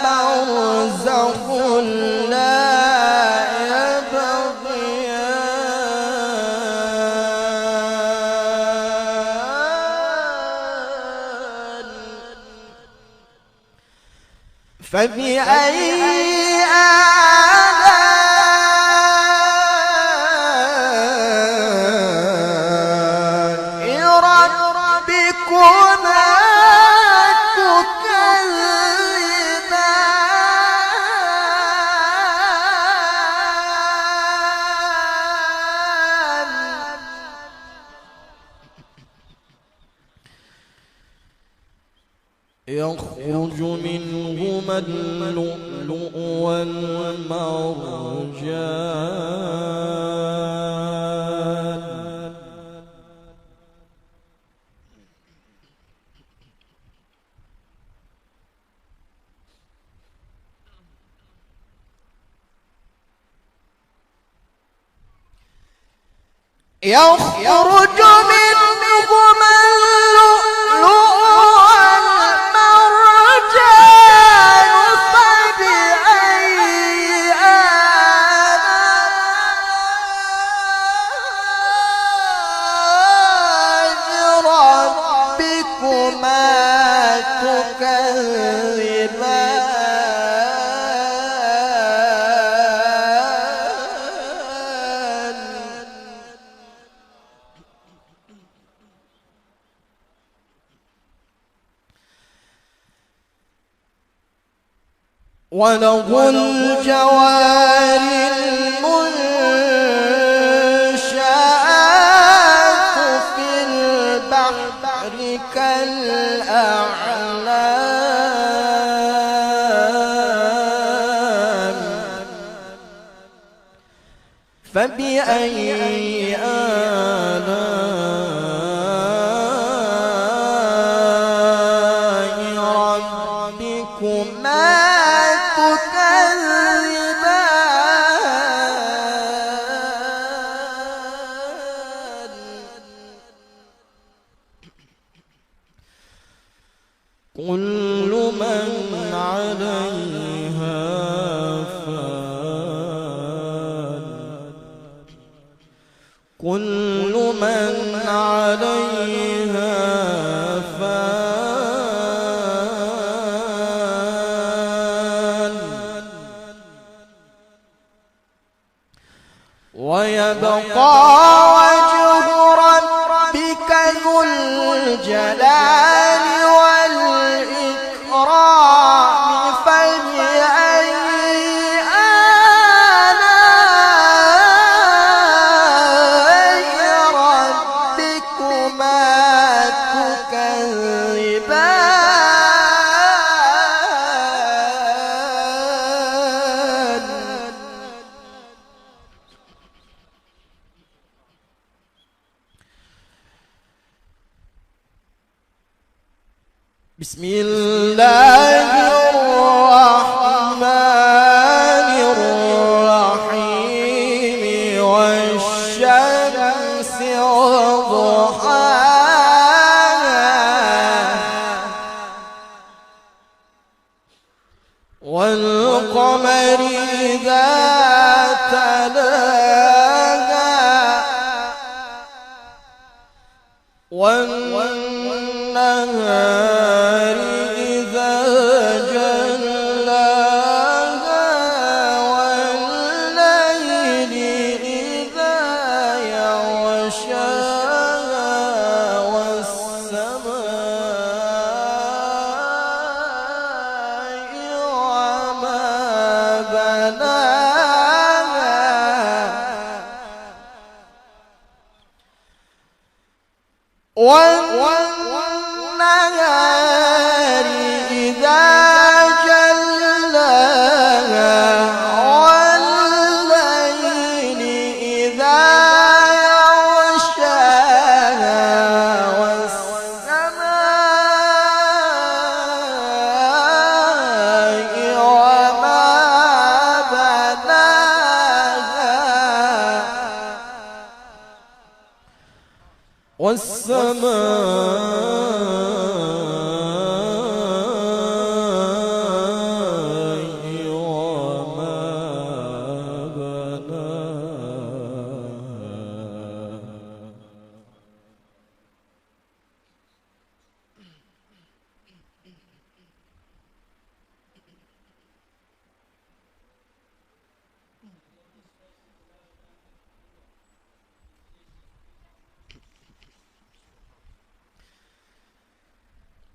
برزخ لا يبغيان فبأي آلاء ربكما تكذبان يخرج منهما اللؤلؤ والمرجان يخرج منهما اللؤلؤ والمرجان فبأي آلاء ربكما تكذبان وله الجوار المنشآت في البحر كالأعلام فبأي آلاء ربكما تكذبان كل من عليها فان كل من عليها فان ويبقى وجه ربك ذو الجلال والإكرام فبأي آلاء ربكما تكذبان بسم الله الرحمن الرحيم والشمس وضحاها والقمر إذا تلاها والنهار إذا جلاها والليل إذا يغشاها والسماء وما بناها والنهار إذا جلاها والليل إذا يغشاها والسماء وما بناها والسماء وما بناها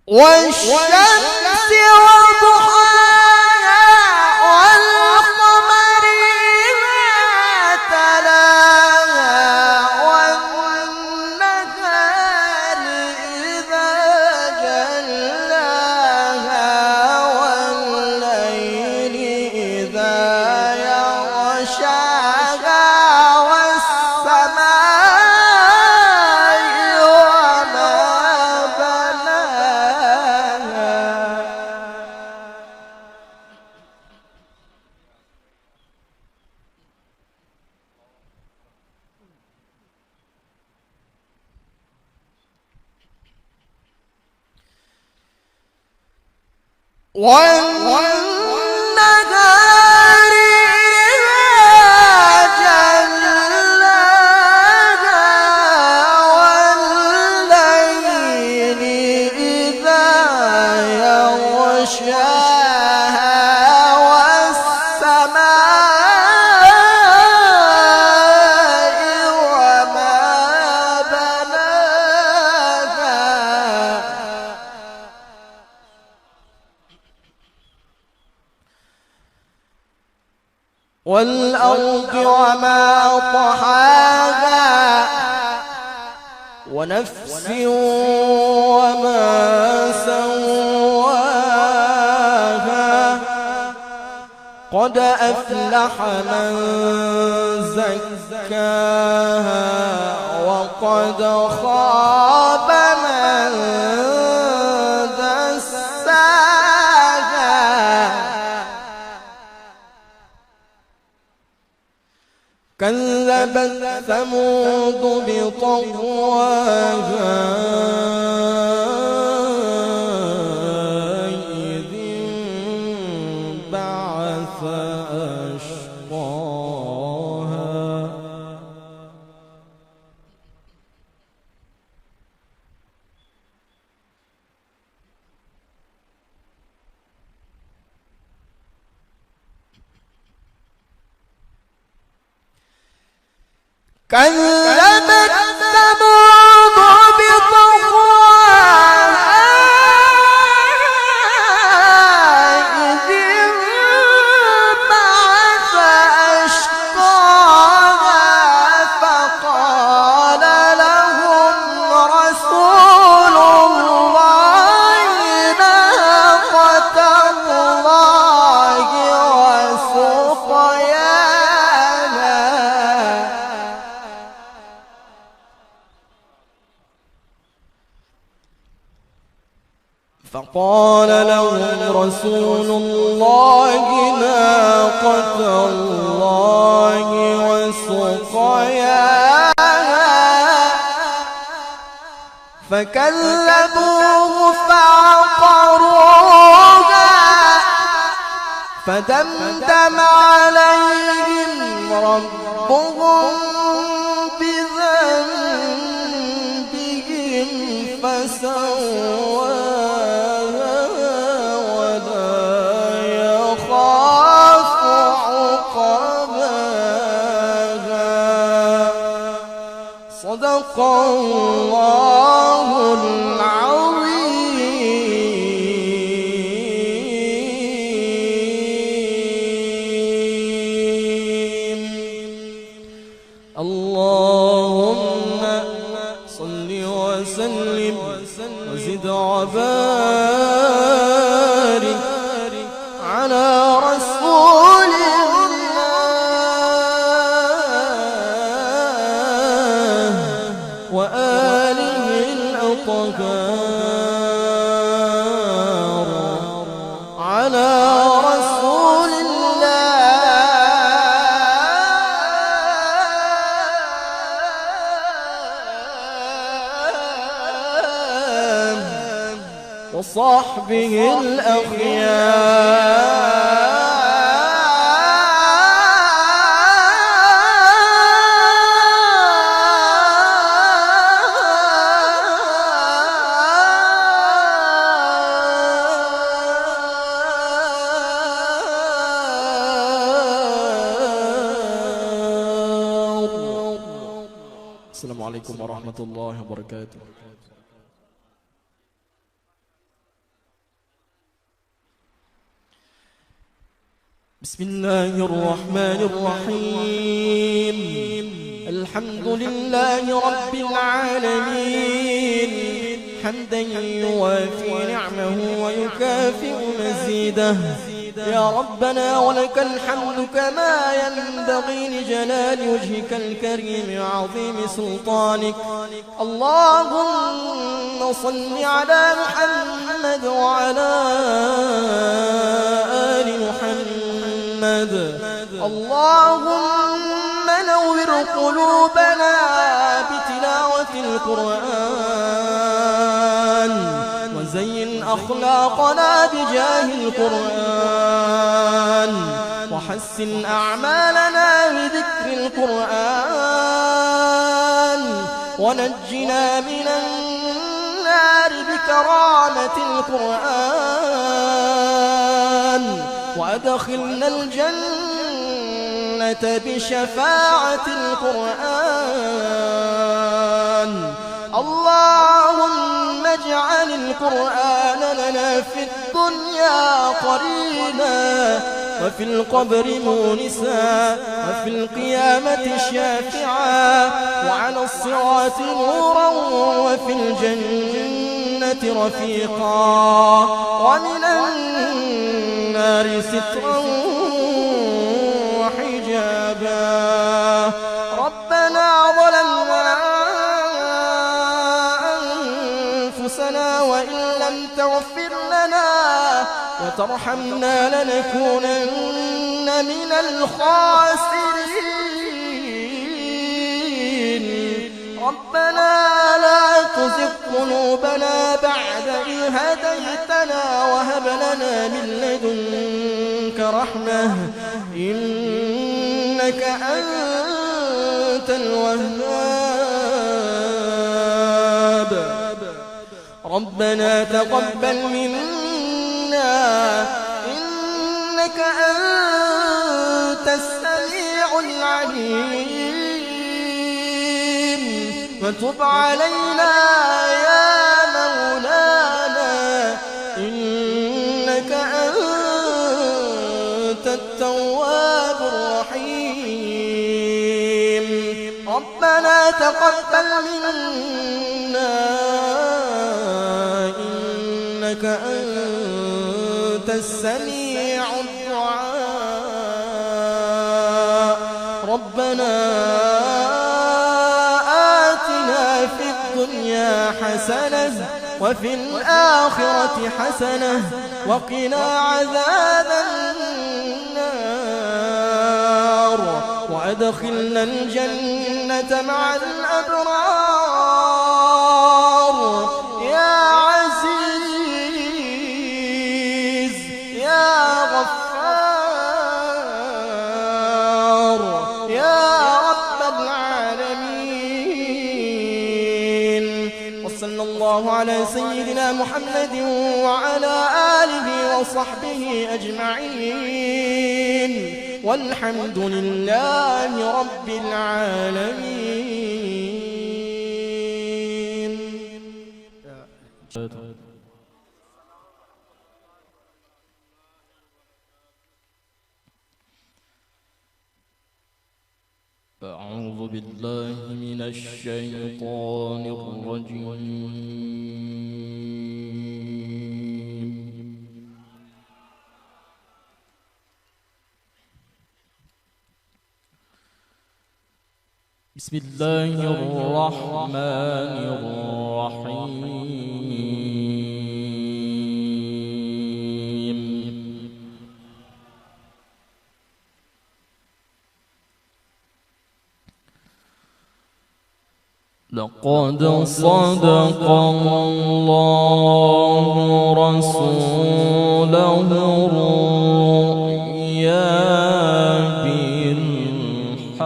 والشمس وضحاها والقمر إذا تلاها والنهار إذا جلاها والليل إذا يغشاها والسماء وما بناها والنهار إذا جلاها والليل إذا يغشاها والسماء وما بناها والأرض وما طحاها ونفس وما سواها قد أفلح من زكاها وقد خاب من دساها كذبت ثمود بطغواها إذ انبعث أشقاها كذبت ثمود بطغواها إذ انبعث أشقاها فقال لهم رسول الله ناقة الله وسقياها فقال لهم رسول الله ناقة الله وسقياها فكذبوه فعقروها فدمدم عليهم ربهم بذنبهم فسواها ولا يخاف عقباها صدق الله العظيم. اللهم صل وسلم وزد وبارك على رسول الله وآله الأطهار على رسول وصحبه الأخيار. السلام عليكم ورحمة الله وبركاته. بسم الله الرحمن الرحيم. الحمد لله رب العالمين حمدا يوافي نعمه ويكافئ مزيده. يا ربنا ولك الحمد كما ينبغي لجلال وجهك الكريم وعظيم سلطانك. اللهم صل على محمد وعلى آل محمد. اللهم نور قلوبنا بتلاوة القرآن وزين أخلاقنا بجاه القرآن وحسن أعمالنا بذكر القرآن ونجنا من النار بكرامة القرآن وأدخلنا الجنة بشفاعة القرآن. اللهم اجعل القرآن لنا في الدنيا قرينا وفي القبر مونسا وفي القيامة شافعا وعلى الصراط نورا وفي الجنة رفيقا ومن النار سترا تغفر لنا وترحمنا لنكونن من الخاسرين. ربنا لا تزغ قلوبنا بعد إذ هديتنا وهب لنا من لدنك رحمة إنك أنت الوهاب. ربنا تقبل منا إنك أنت السميع العليم وتب علينا يا مولانا إنك أنت التواب الرحيم. ربنا تقبل منا إنك أنت السميع الدعاء. ربنا آتنا في الدنيا حسنة وفي الآخرة حسنة وقنا عذاب النار وأدخلنا الجنة مع الأبرار. يا عزيز يا غفار يا رب العالمين. وصلى الله على سيدنا محمد وعلى آله وصحبه أجمعين والحمد لله رب العالمين. أعوذ بالله من الشيطان الرجيم. بسم الله الرحمن الرحيم. لقد صدق الله رسوله الرؤيا بالحق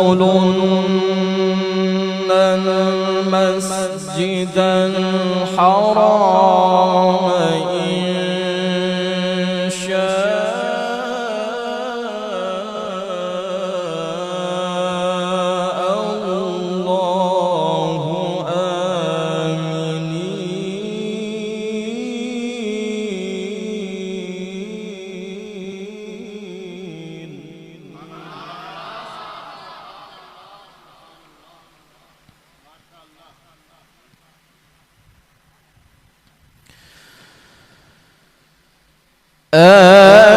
لتدخلن المسجد الحرام إن شاء الله آمنين.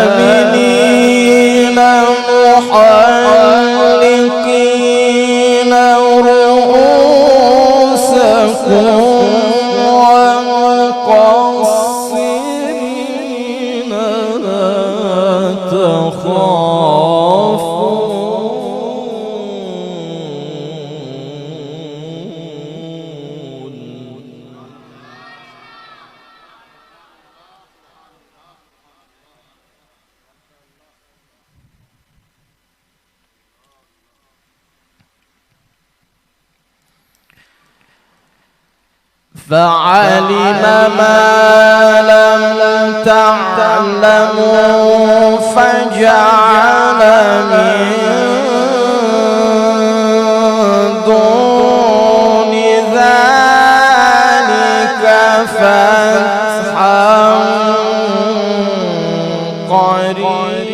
آمنين محلقين رؤوسكم ومقصرين لا تخافون. فعلم ما لم تعلموا فجعل من دون ذلك فتحا قريبا.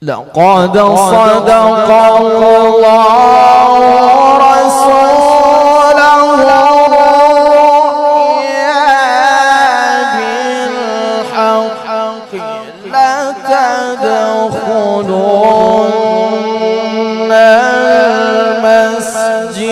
لقد صدق الله رسوله بالحق لتدخلن المسجد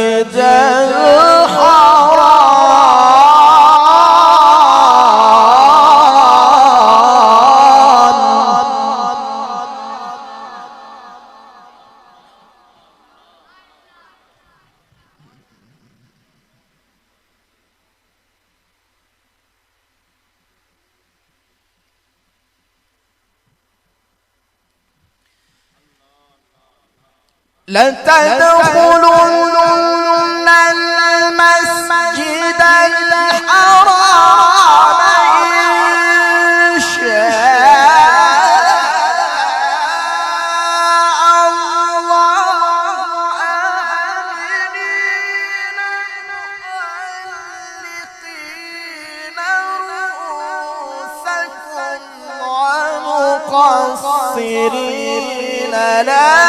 لتدخلن المسجد الحرام إن شاء الله آمنين محلقين رؤوسكم ومقصرين لا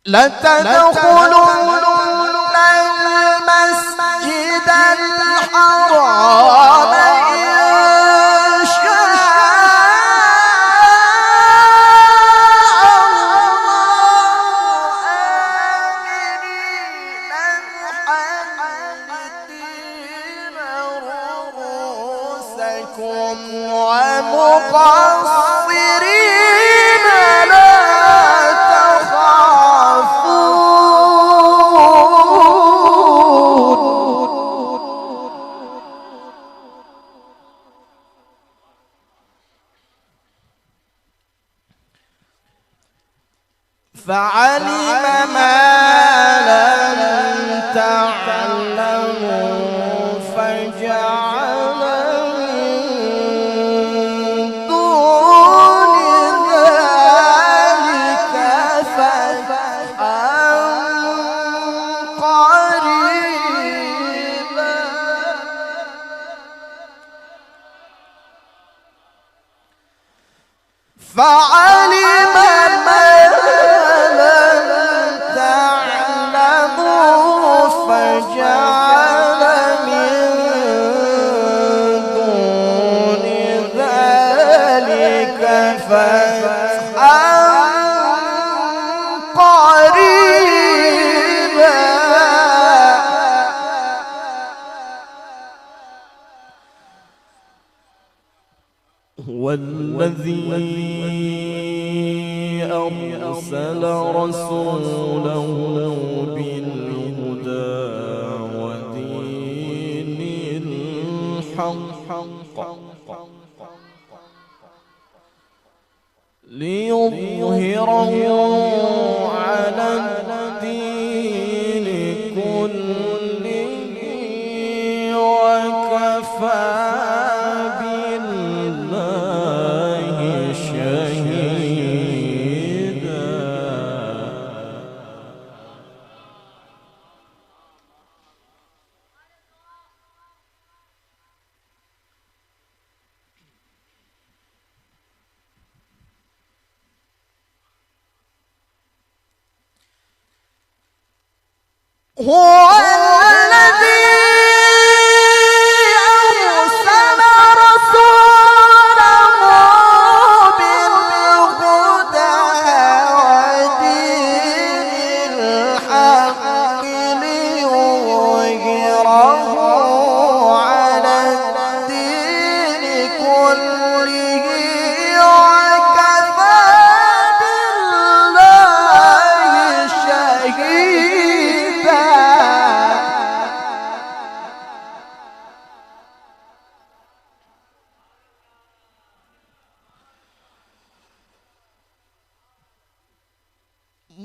لتدخلن المسجد الحرام إن شاء الله آمنين محلقين رؤوسكم ومقصرين لا فعلم ما لم تعلموا فجعل من دون ذلك فتحا قريبا فعلم ما فجعل من دون ذلك فتحا قريبا هو الذي أرسل رسوله بالهدى ودين الحق ليظهره على الدين كله وكفى بالله شهيدا. هو الذي أرسل رسوله بالهدى ودين الحق ليظهره على الدين كله وكفى بالله شهيدا.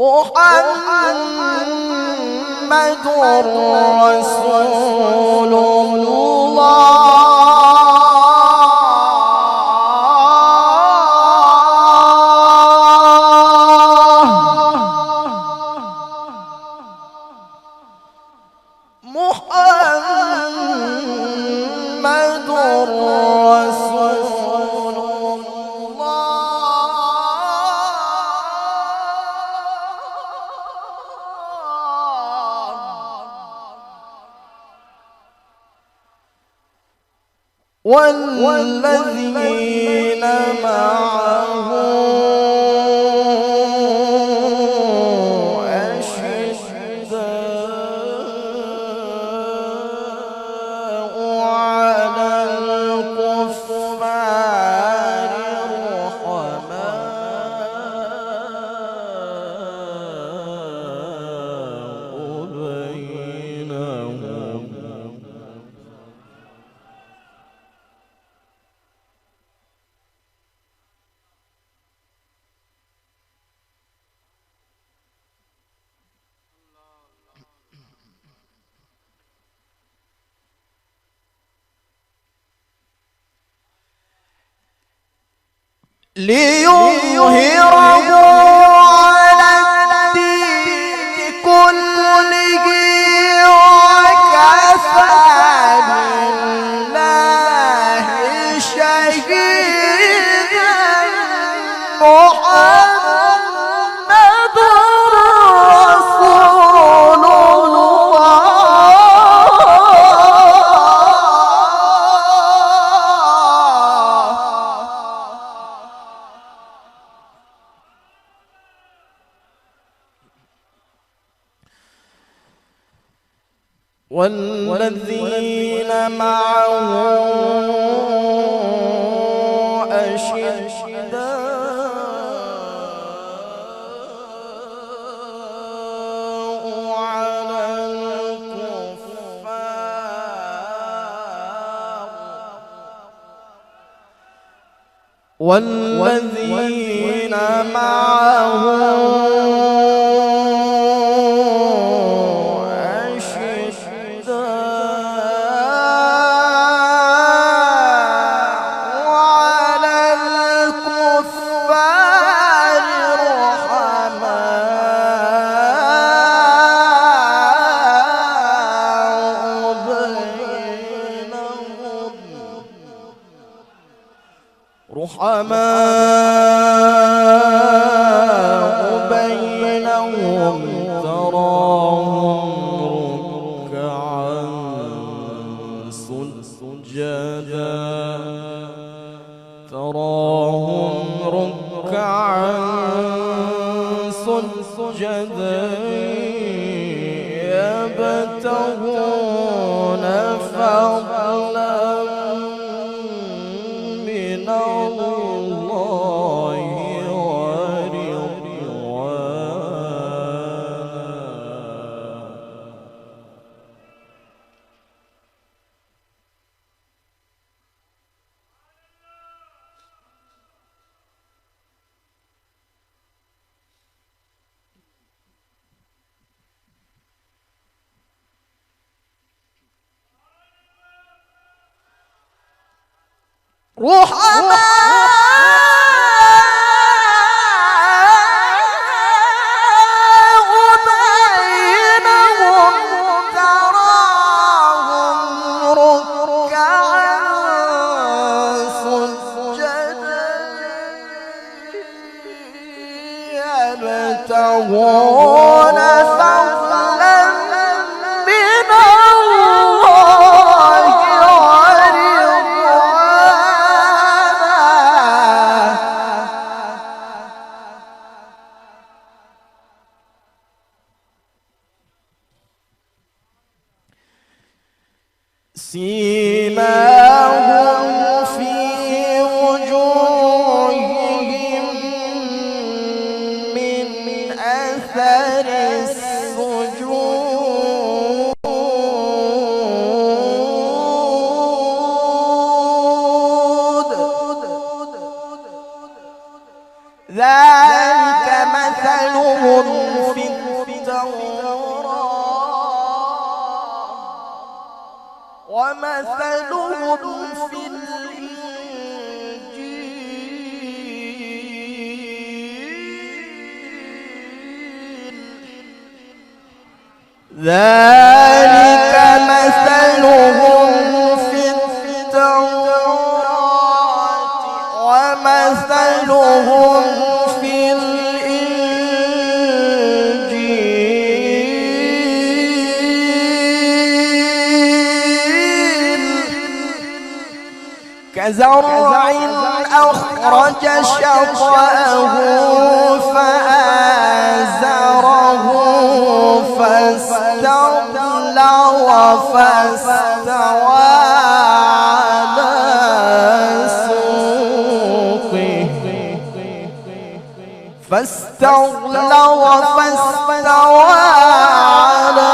محمد رسول محمد رسول والذين معه أشداء على الكفار رحماء بينهم ليظهره على الدين كله وكفى بالله شهيدا محمد رسول والذين معه أشداء على الكفار والذين معه رحماء بينهم تراهم ركعا سجدا يبتغون فضلا من الله رحماء بينهم تراهم ركعا سجدا يبتغون فضلا من الله سيماهم في وجوههم من أثر السجود ذلك مثلهم مثلهم في ذلك مثلهم في التوراة ومثلهم في الإنجيل كزرع أخرج شطأه فآزره فاستوى على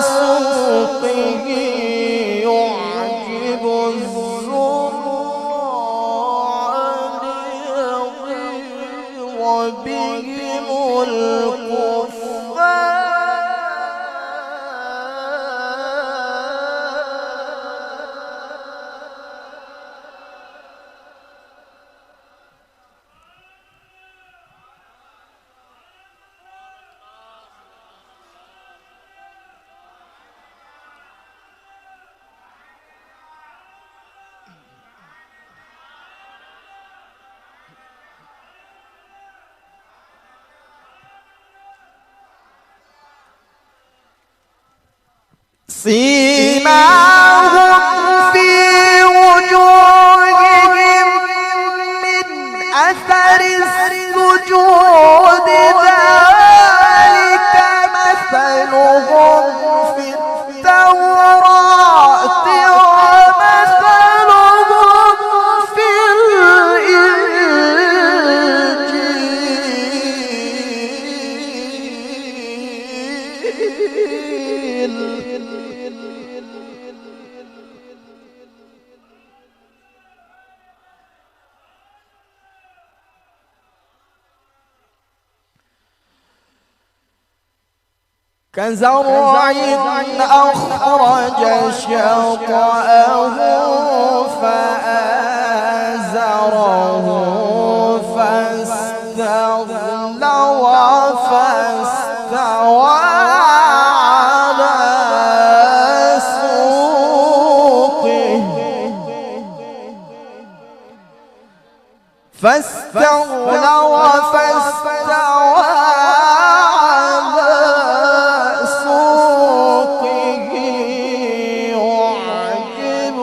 سوقه يعجب الزراع ليغيظ بهم الكفار سيماهم في وجوههم من أثر السجود ذلك مثلهم في التوراة ومثلهم في الإنجيل كزرع أخرج شطأه فآزره فاستوى على سوقه يعجب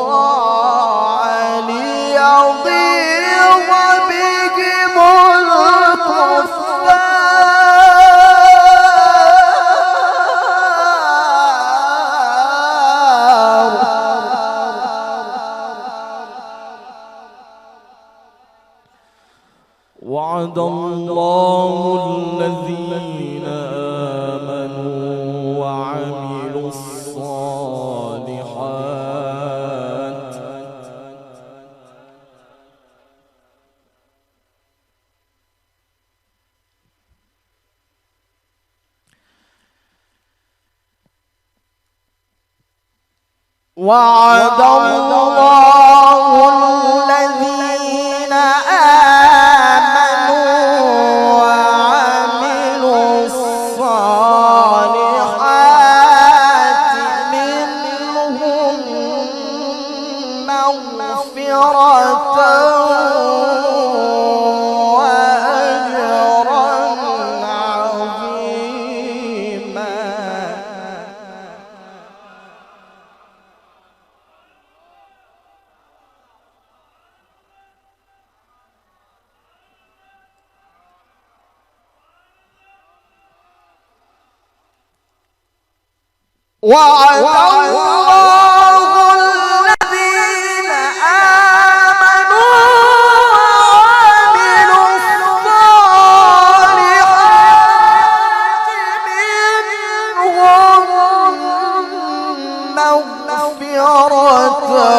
الزراع ليغيظ بهم وعد الله الذين آمنوا وعملوا الصالحات وعد الله الذين آمنوا وعملوا الصالحات منهم مغفرة وأجرا عظيما وعد الله الذين آمنوا وعملوا الصالحات منهم مغفرة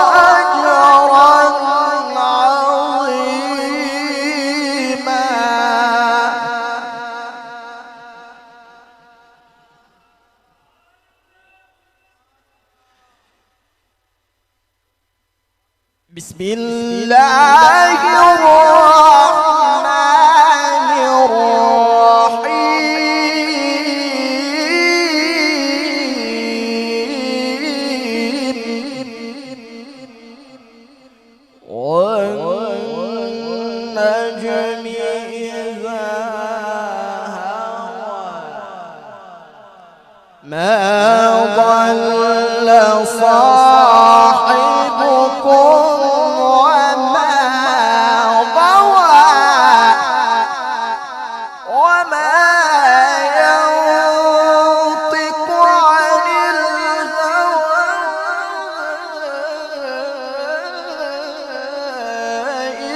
وأجرا عظيما بسم الله الرحمن الرحيم والنجم إذا هوى ما ضل صاحبكم وما غوى وما ينطق عن الهوى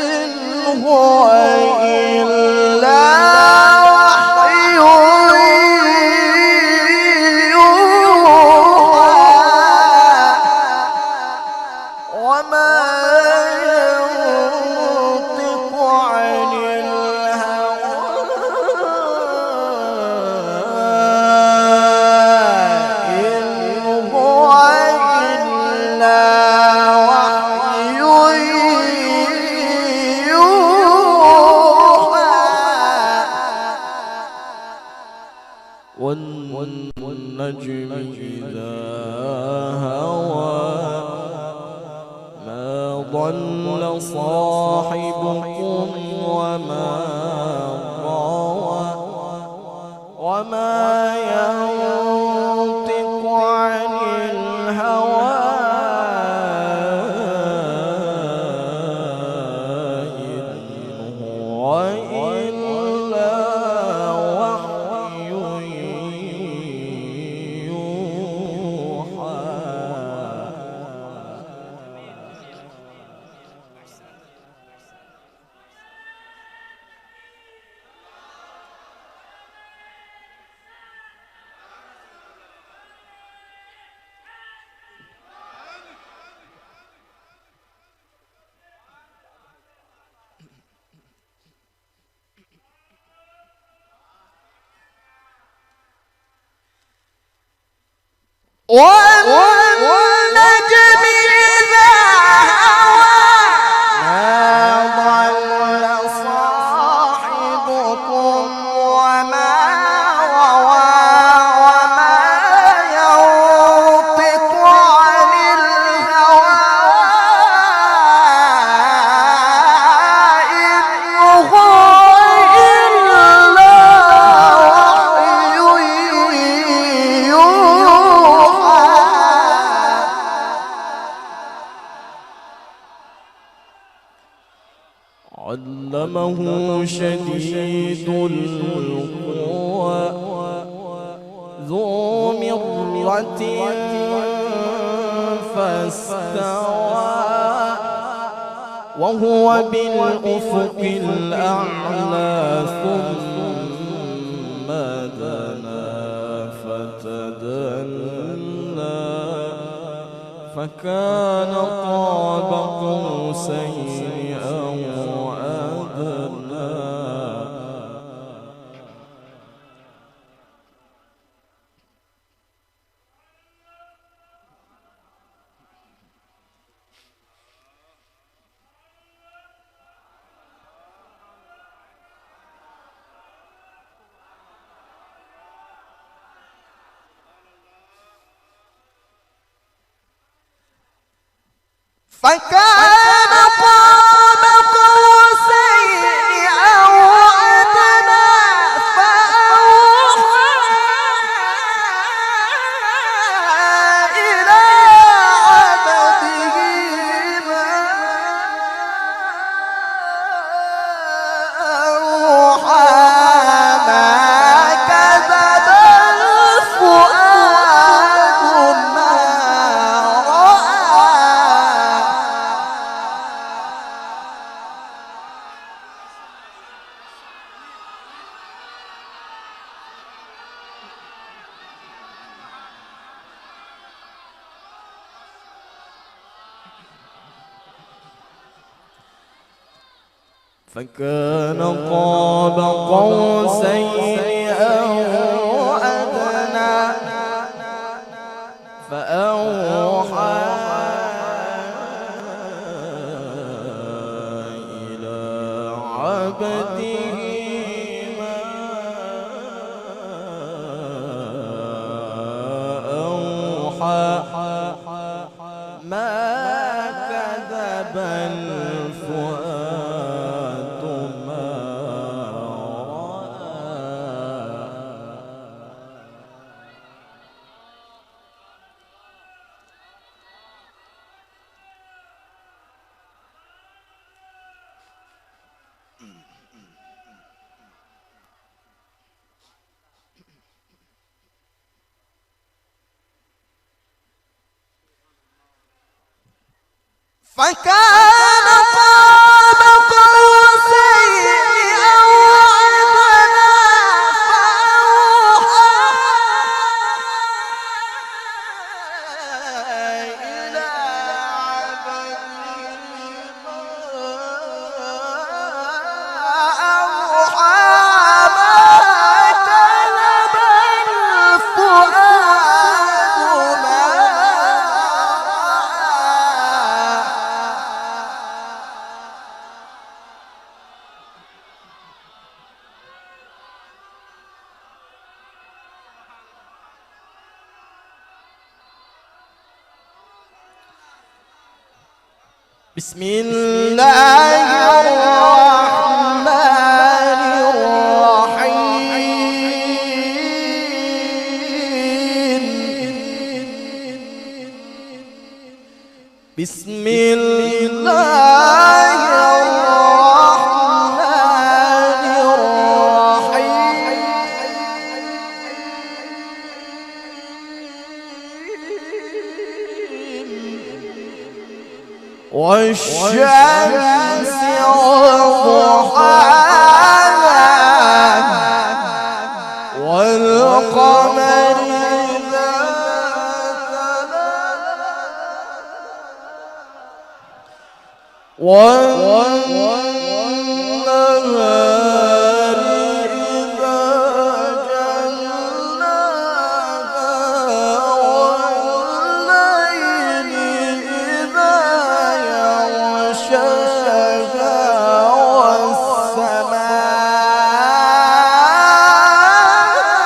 إن هو إلا وحي وما ينطق عن الهوى إن هو إلا وحي يوحى والنجم إذا هوى ما ضل صاحبكم وما غوى وما ينطق عن الهوى إن هو إلا وحي يوحى والنجم إذا هوى ما ضل صاحبكم وما غوى وما ينطق عن الهوى إن هو إلا وحي يوحى علمه شديد القوى ذو مرة فاستوى وهو بالأفق الأعلى ثم دنا فتدلى فكان قاب قوسين أو أدنى فكان قاب قوسين أو أدنى فأوحى إلى عبده ما أوحى ما كذب الفؤاد ما رأى فكان قاب قوسين أو أدنى فأوحى فكان قاب قوسين أو أدنى فأوحى إلى عبده ما أوحى ما كذب الفؤاد ما بسم الله الرحمن الرحيم بسم الله الرحمن الرحيم والشمس وضحاها والقمر إذا تلاها والنهار إذا جلاها والليل إذا يغشاها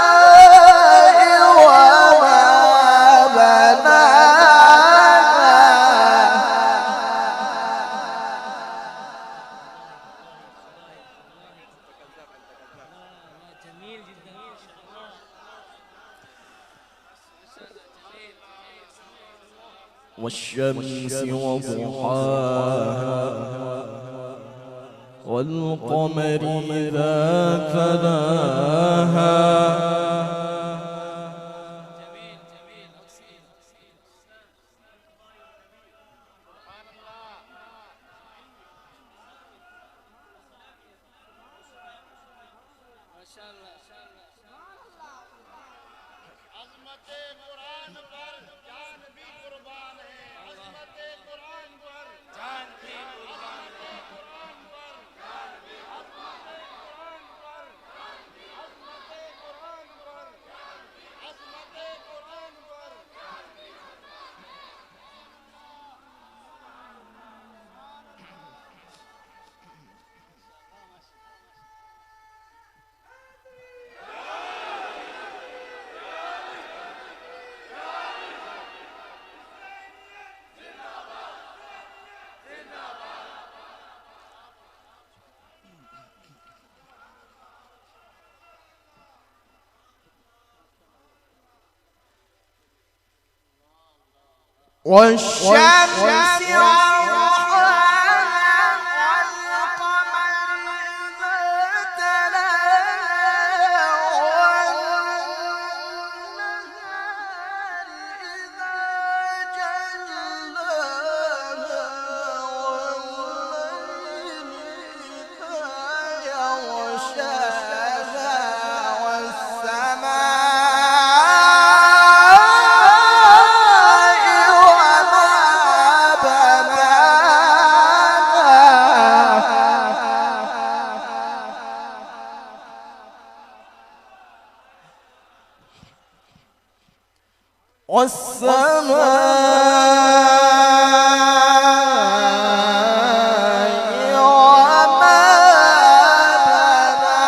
والسماء وما بناها والشمس وضحاها والقمر إذا تلاها والشمس وضحاها والقمر إذا تلاها والنهار إذا جلاها والليل إذا يغشاها والسماء والسماء وما بناها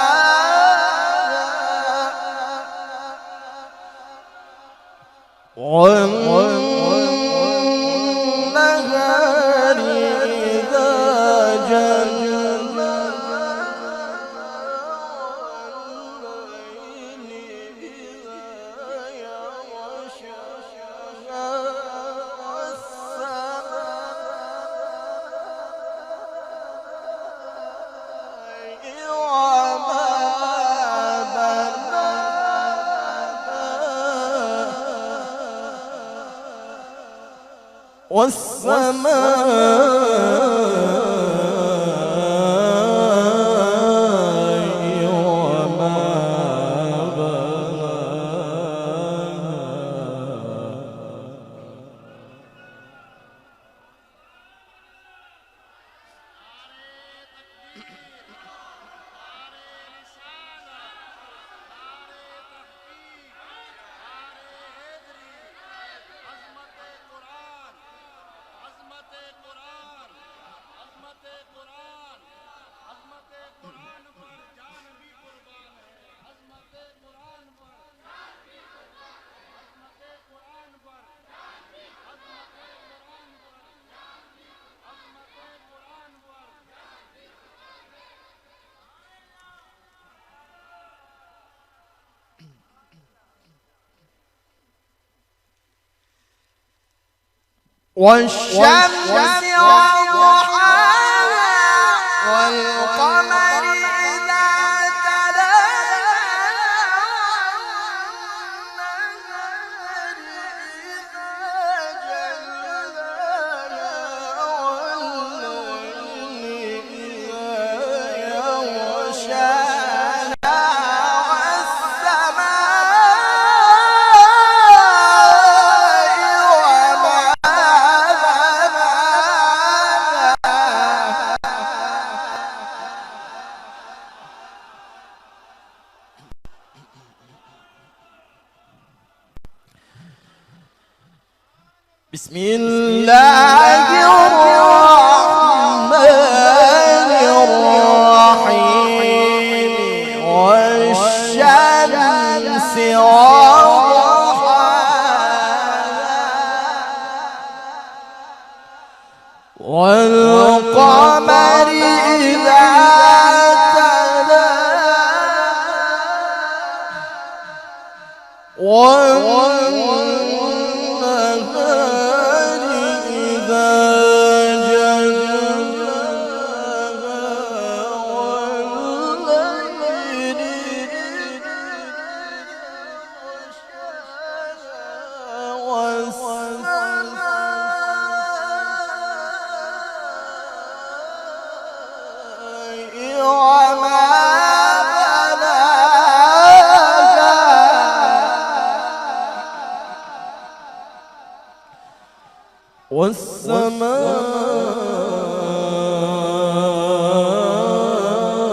والنهار إذا جلاها والليل إذا يغشاها والسماء والشمس وضحاها والقمر إذا بسم الله الرحمن الرحيم والشمس وضحاها والقمر إذا تلاها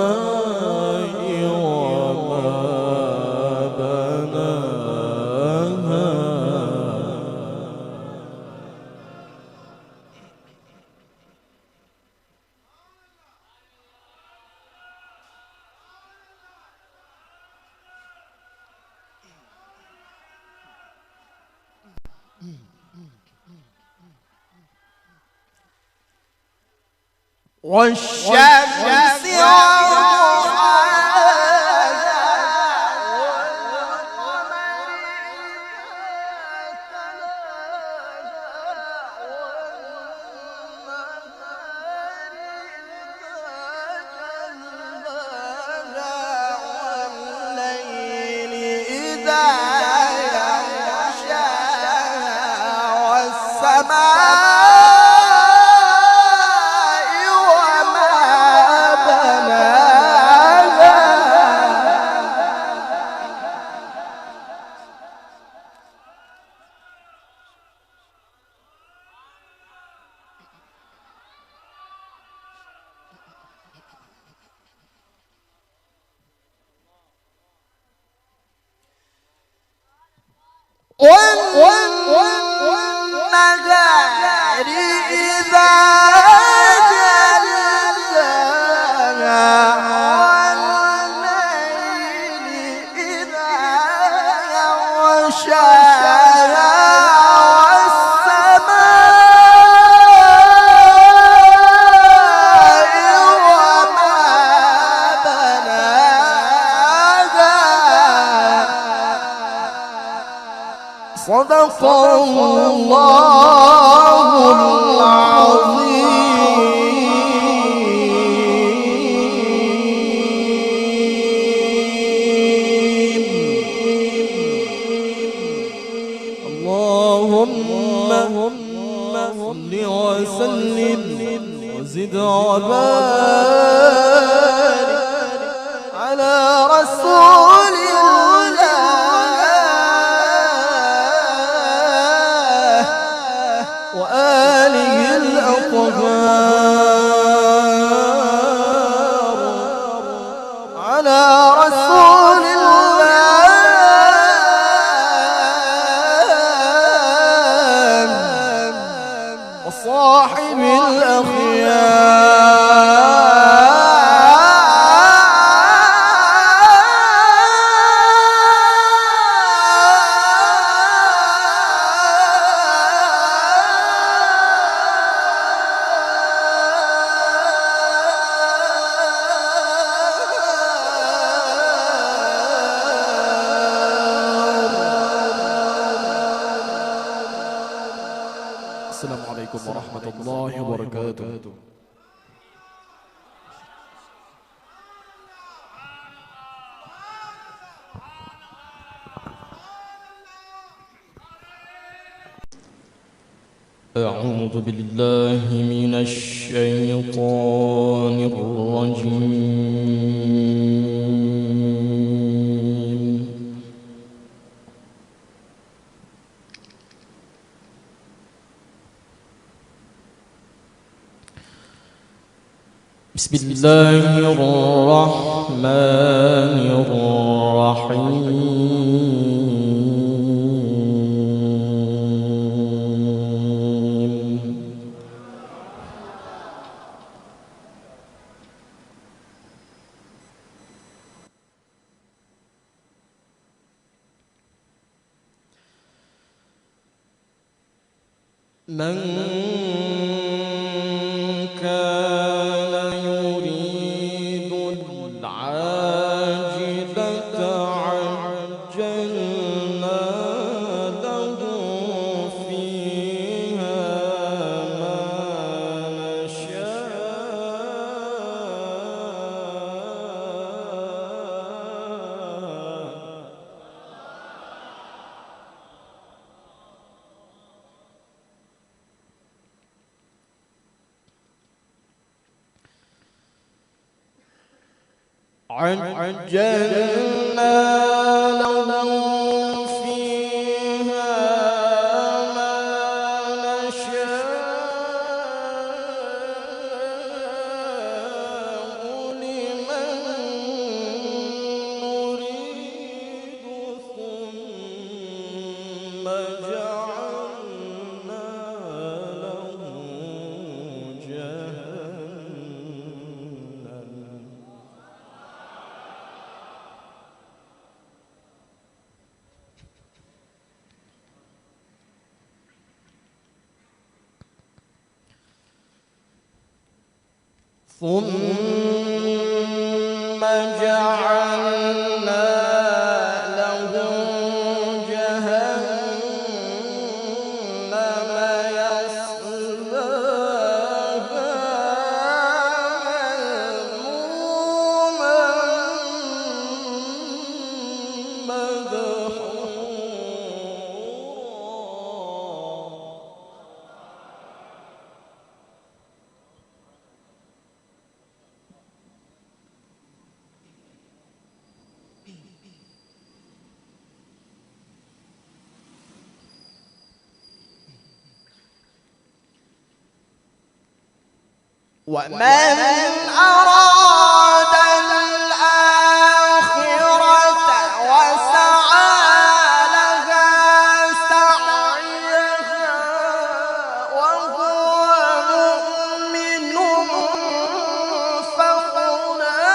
والسماء وما بناها والشمس والنهار إذا جلاها والليل إذا يغشاها والسماء وما بناها صدق الله العظيم. اللهم صل وسلم وزد وبارك على رسول الله وآله الأطهار على رسول الله وصاحب الأخيار السلام عليكم ورحمة الله وبركاته. أعوذ بالله من الشيطان الرجيم. بسم الله الرحمن الرحيم. من كان يريد العاجلة عجلنا له فيها ما نشاء عجلنا له فيها ما نشاء لمن نريد ثم جعلنا له جهنم ثم جعلنا له جهنم يصلاها مذموما مدحورا ومن أراد الآخرة وسعى لها سعيها وهو مؤمن فأولئك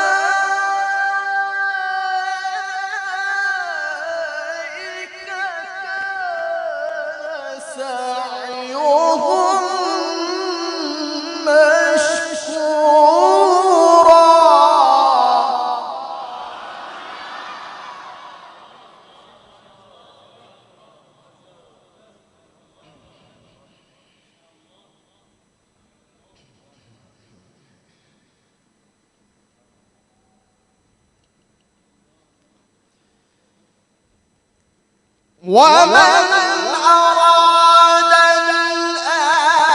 كان سعيهم مشكورا. ومن أراد الآخرة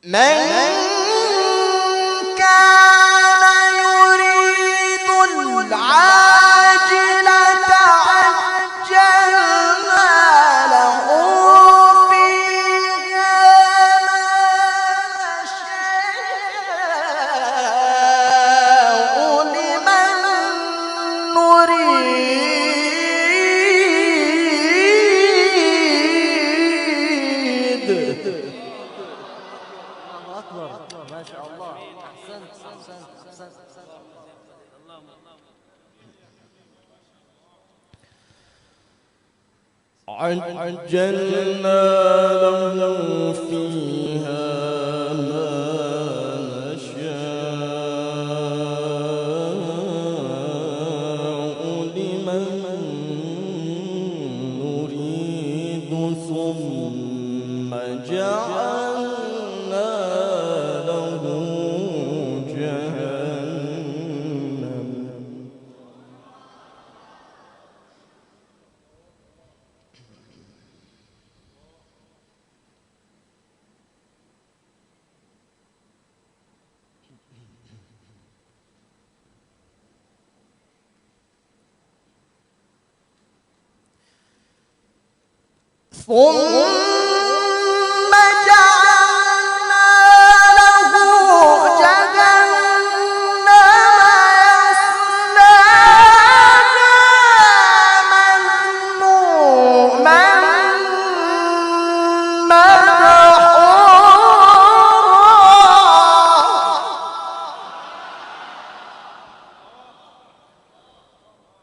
من كان يريد العاجلة عجلنا له فيها ما نشاء لمن نريد. ما شاء الله أحسنت أحسنت أحسنت. عجلنا له فيها ما نشاء لمن نريد ثم جعلنا له جهنم ثم جعلنا له جهنم يصلاها مذموما مدحورا.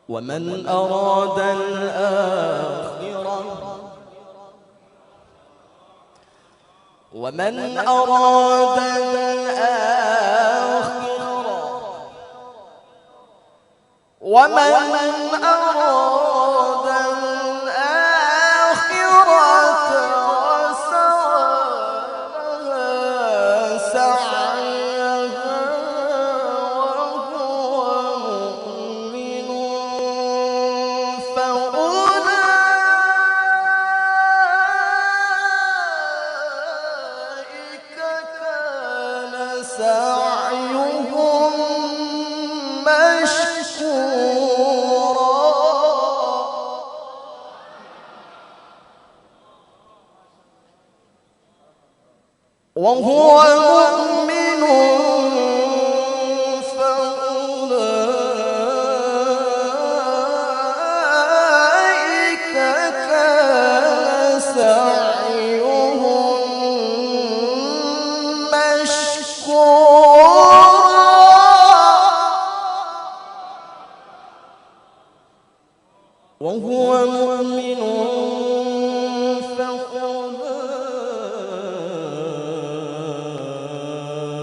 ومن أراد الآخرة وسعى سعيها وهو مؤمن فأولئك كان سعيهم مشكورا. وهو مؤمن فأولئك كان سعيهم مشكورا. وهو مؤمن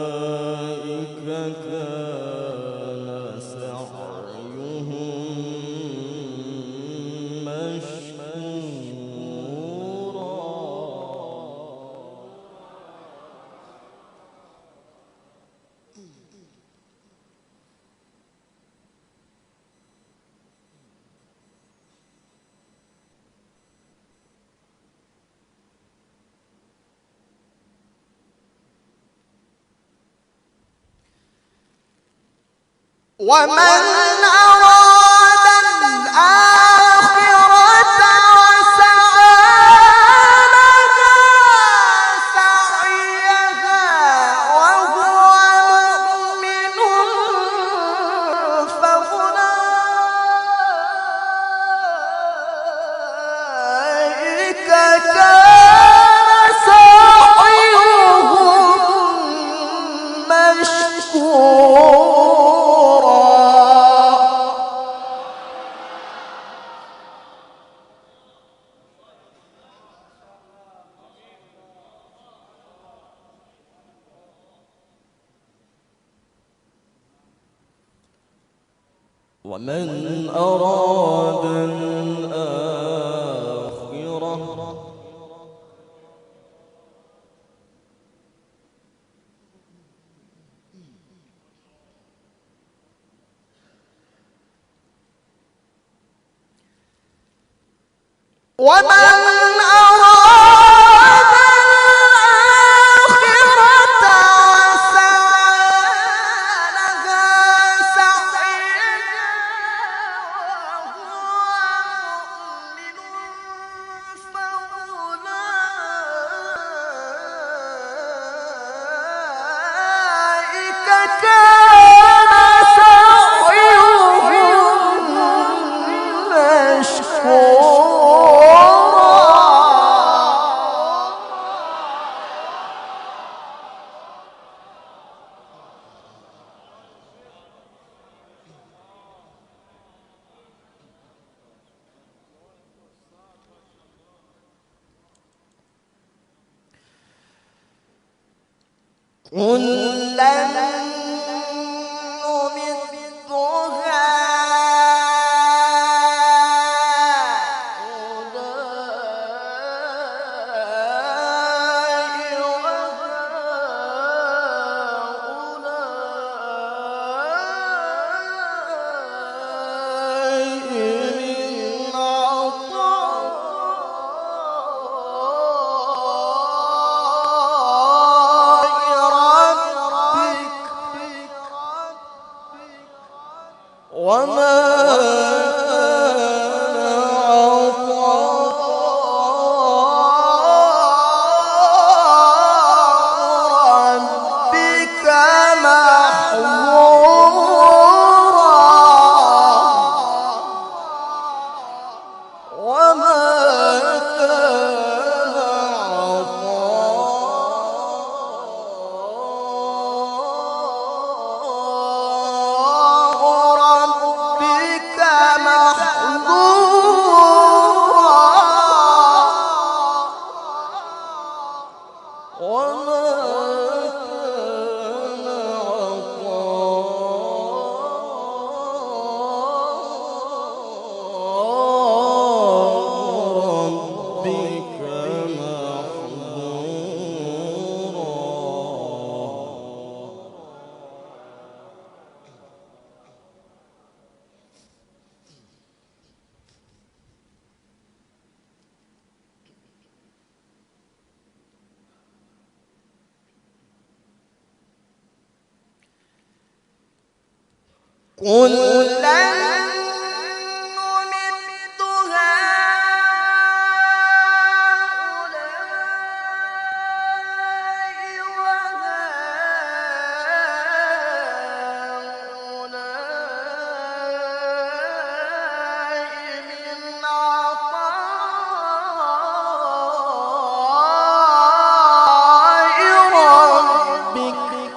فأولئك كان سعيهم ومن أراد الآخرة وسعى لها سعيها وهو مؤمن فأولئك كان سعيهم مشكورا. ومن أراد الآخرة ومن أراد الآخرة كلا نمد كلا نمد هؤلاء وهؤلاء من عطاء ربك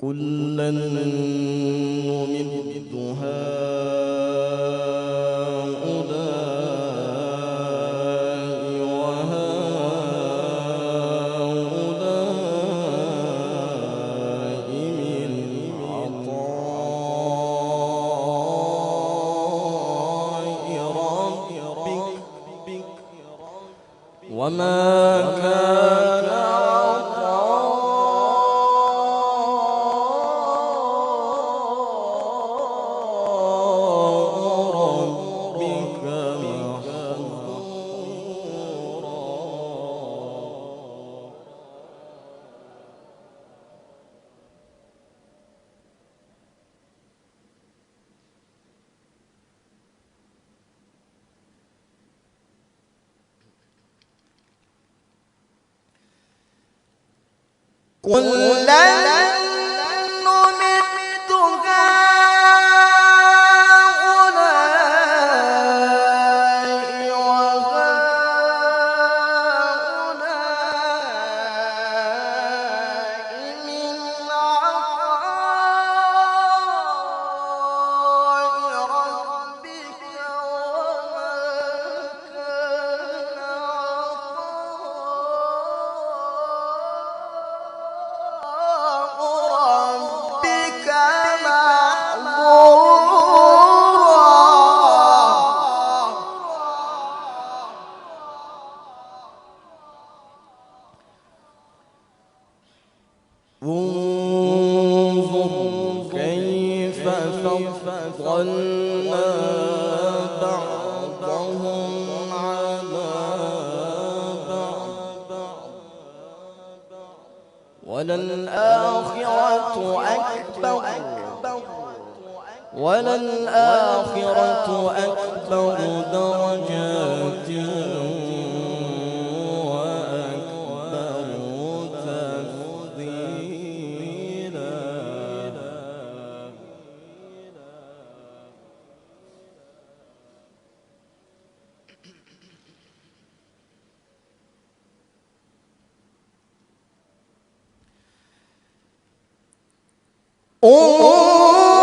كلا نمد هؤلاء وهؤلاء من عطاء ربك وما كان كلا نمد هؤلاء وهؤلاء من عطاء ربك انظر كيف فضلنا بعضهم على بعض وللآخرة أكبر درجات وأكبر تفضيلا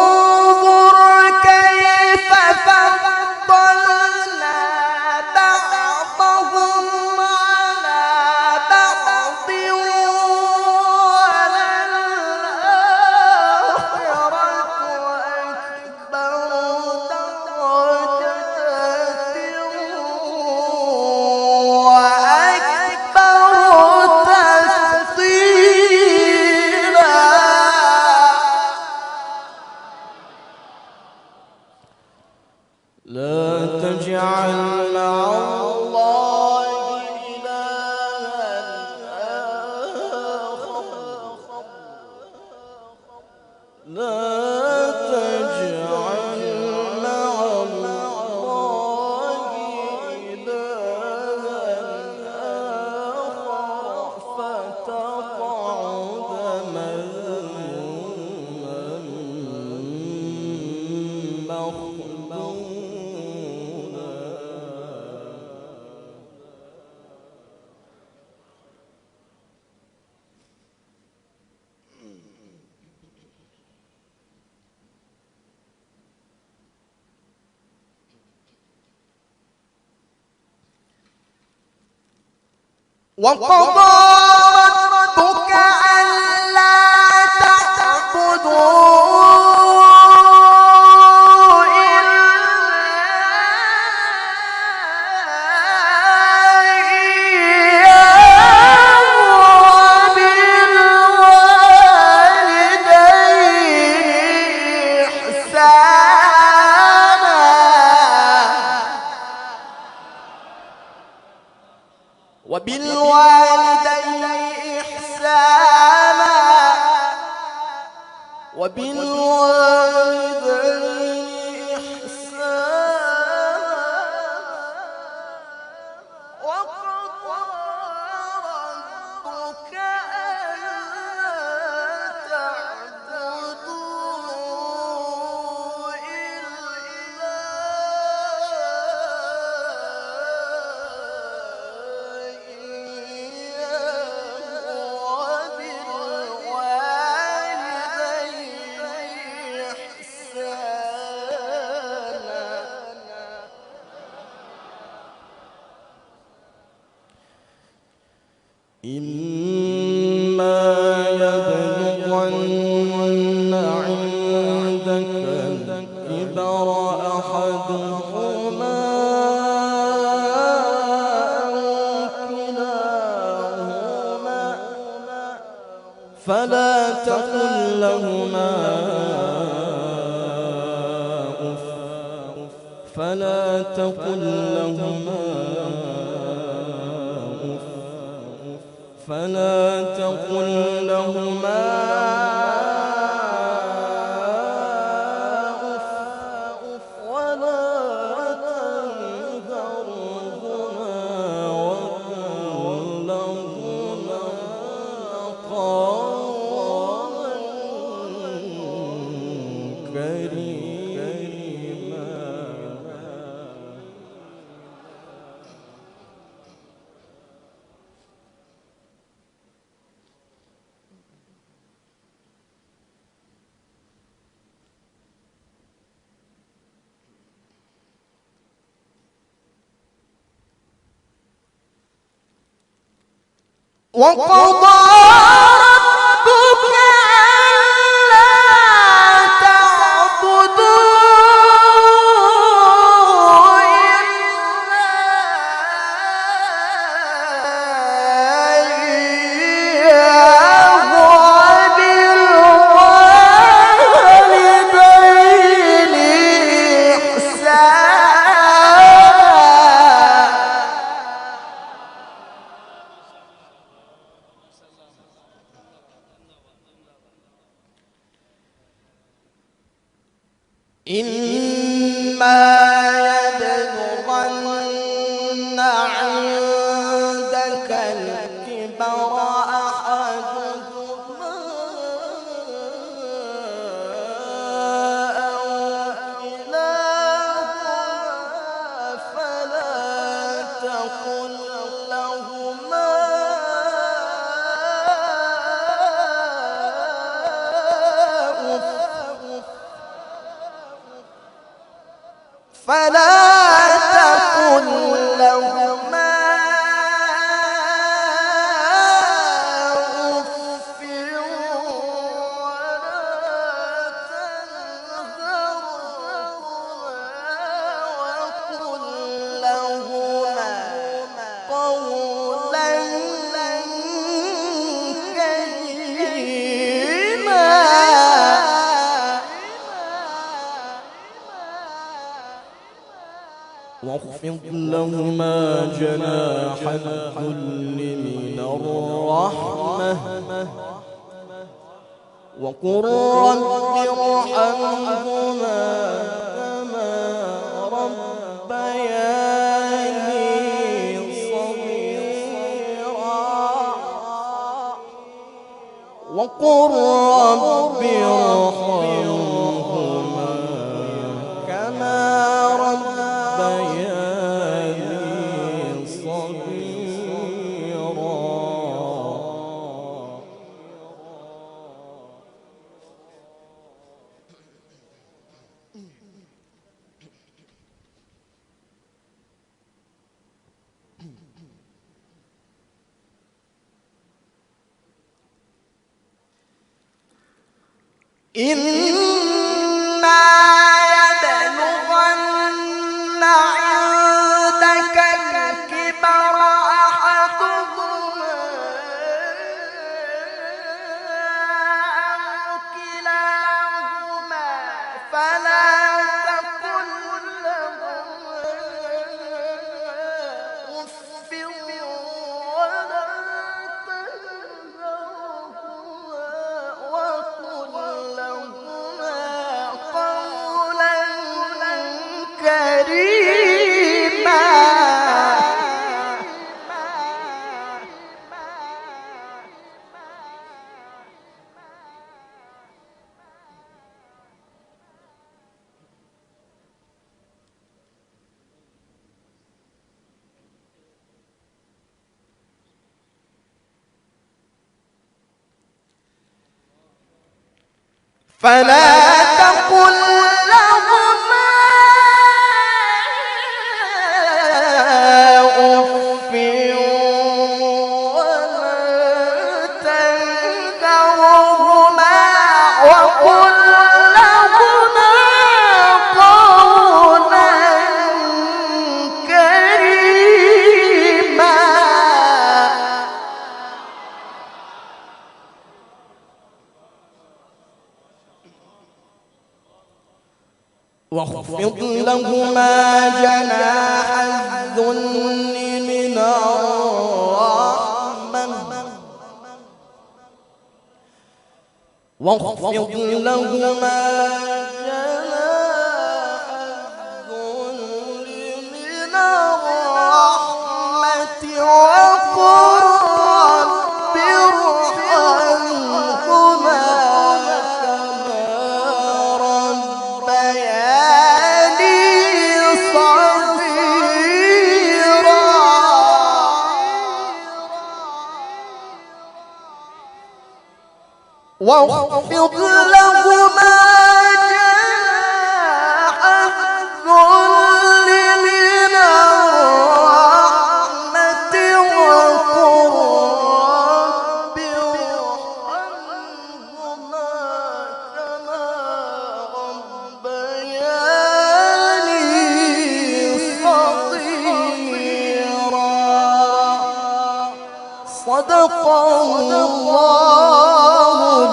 انظر كيف فضلنا بعضهم تجعل مع الله إلها آخر لا تجعل مع الله إلها آخر فتقعد مذموما مخذولا. وقضى ربك ألا تعبدوا إلا إياه وبالوالدين إحسانا وبالوالدين إحسانا وقضى ربك ألا تعبدوا إلا إما يبلغن عندك الكبر أحدهما أو كلاهما فلا تقل لهما أف فلا تقل لهما فلا تقل لهما أف ولا تنهرهما وقل لهما قولا كريما. وقضى ربك ألا تعبدوا إلا إياه وبالوالدين إما يبلغن عندك الكبر أحدهما أو كلاهما فلا تقل لهما فلا تقل لهما أف ولا تنهرهما وقل لهما قولا كريما. واخفض لهما جناح الذل من الرحمة وقل رب ارحمهما كما ربياني صغيرا وقل رب ارحمهما كما ربياني صغيرا. إما يبلغن عندك الكبر أحدهما أو كلاهما فلا تقل لهما أف ولا تنهرهما وقل لهما قولا كريما. فلا تقل لهما أف ولا تنهرهما وقل لهما قولا كريما. واخفض لهما جناح الذل من الرحمة واخفض لهما جناح الذل من الرحمة وقل رب ارحمهما كما ربياني صغيرا. واخفض لهما جناح الذل من الرحمة وقل رب ارحمهما كما ربياني صغيرا. صدق الله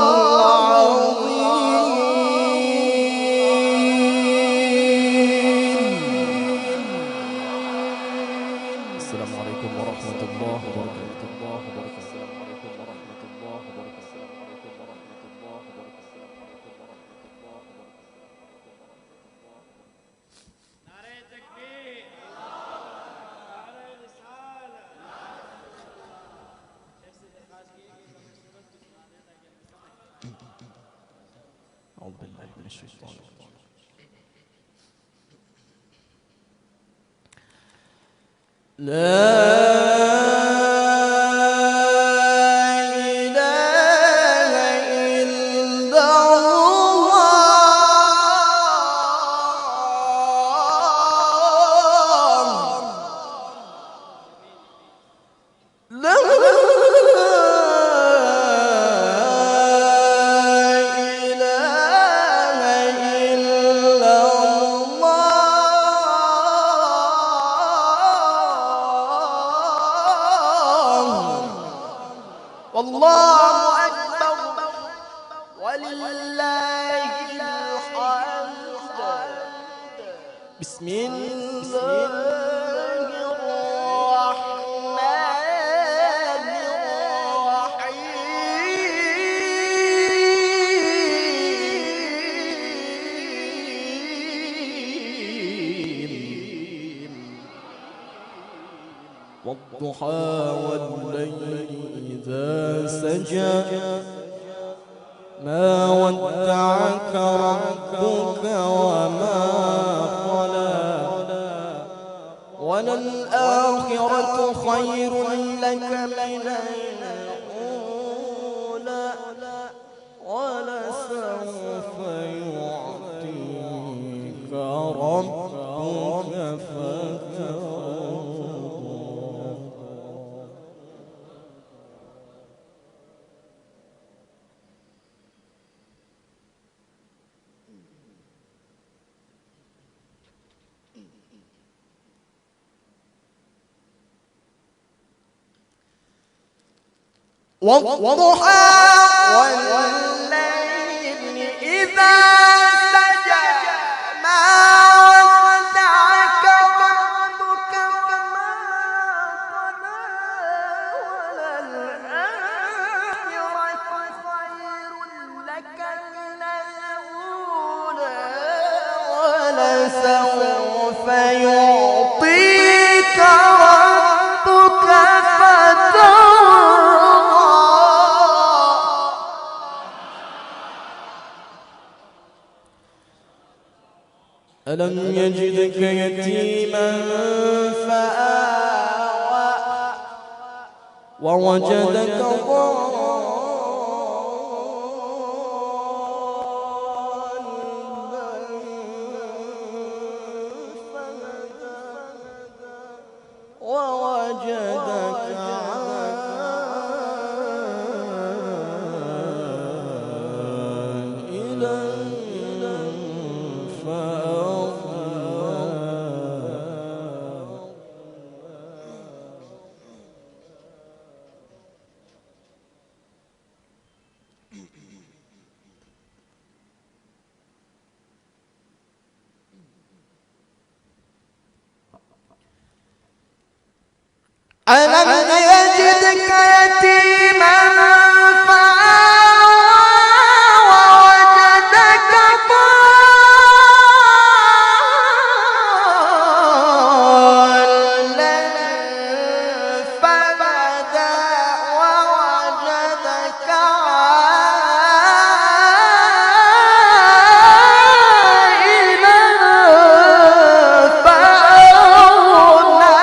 العظيم. السلام عليكم ورحمة الله وبركاته. السلام عليكم ورحمة الله وبركاته. أعوذ بالله من الشيطان الرجيم. والله أكبر ولله الحمد. بسم الله الرحمن الرحيم والضحى والليل إذا سجى ما ودعك ربك وما قلى وللآخرة خير لك من الأولى ولسوف يعطيك ربك فترضى. والضحى والليل إذا سجى ما ودعك ربك وما قلى وللآخرة خير لك من الأولى ولسوف يعطيك ربك فترضى. ألم يجدك يتيما فآوى ووجدك ضالا فهدى ووجدك عائلا ألم يجدك يتيما فآوى ووجدك ضالا فهدى ووجدك عائلا فأغنى.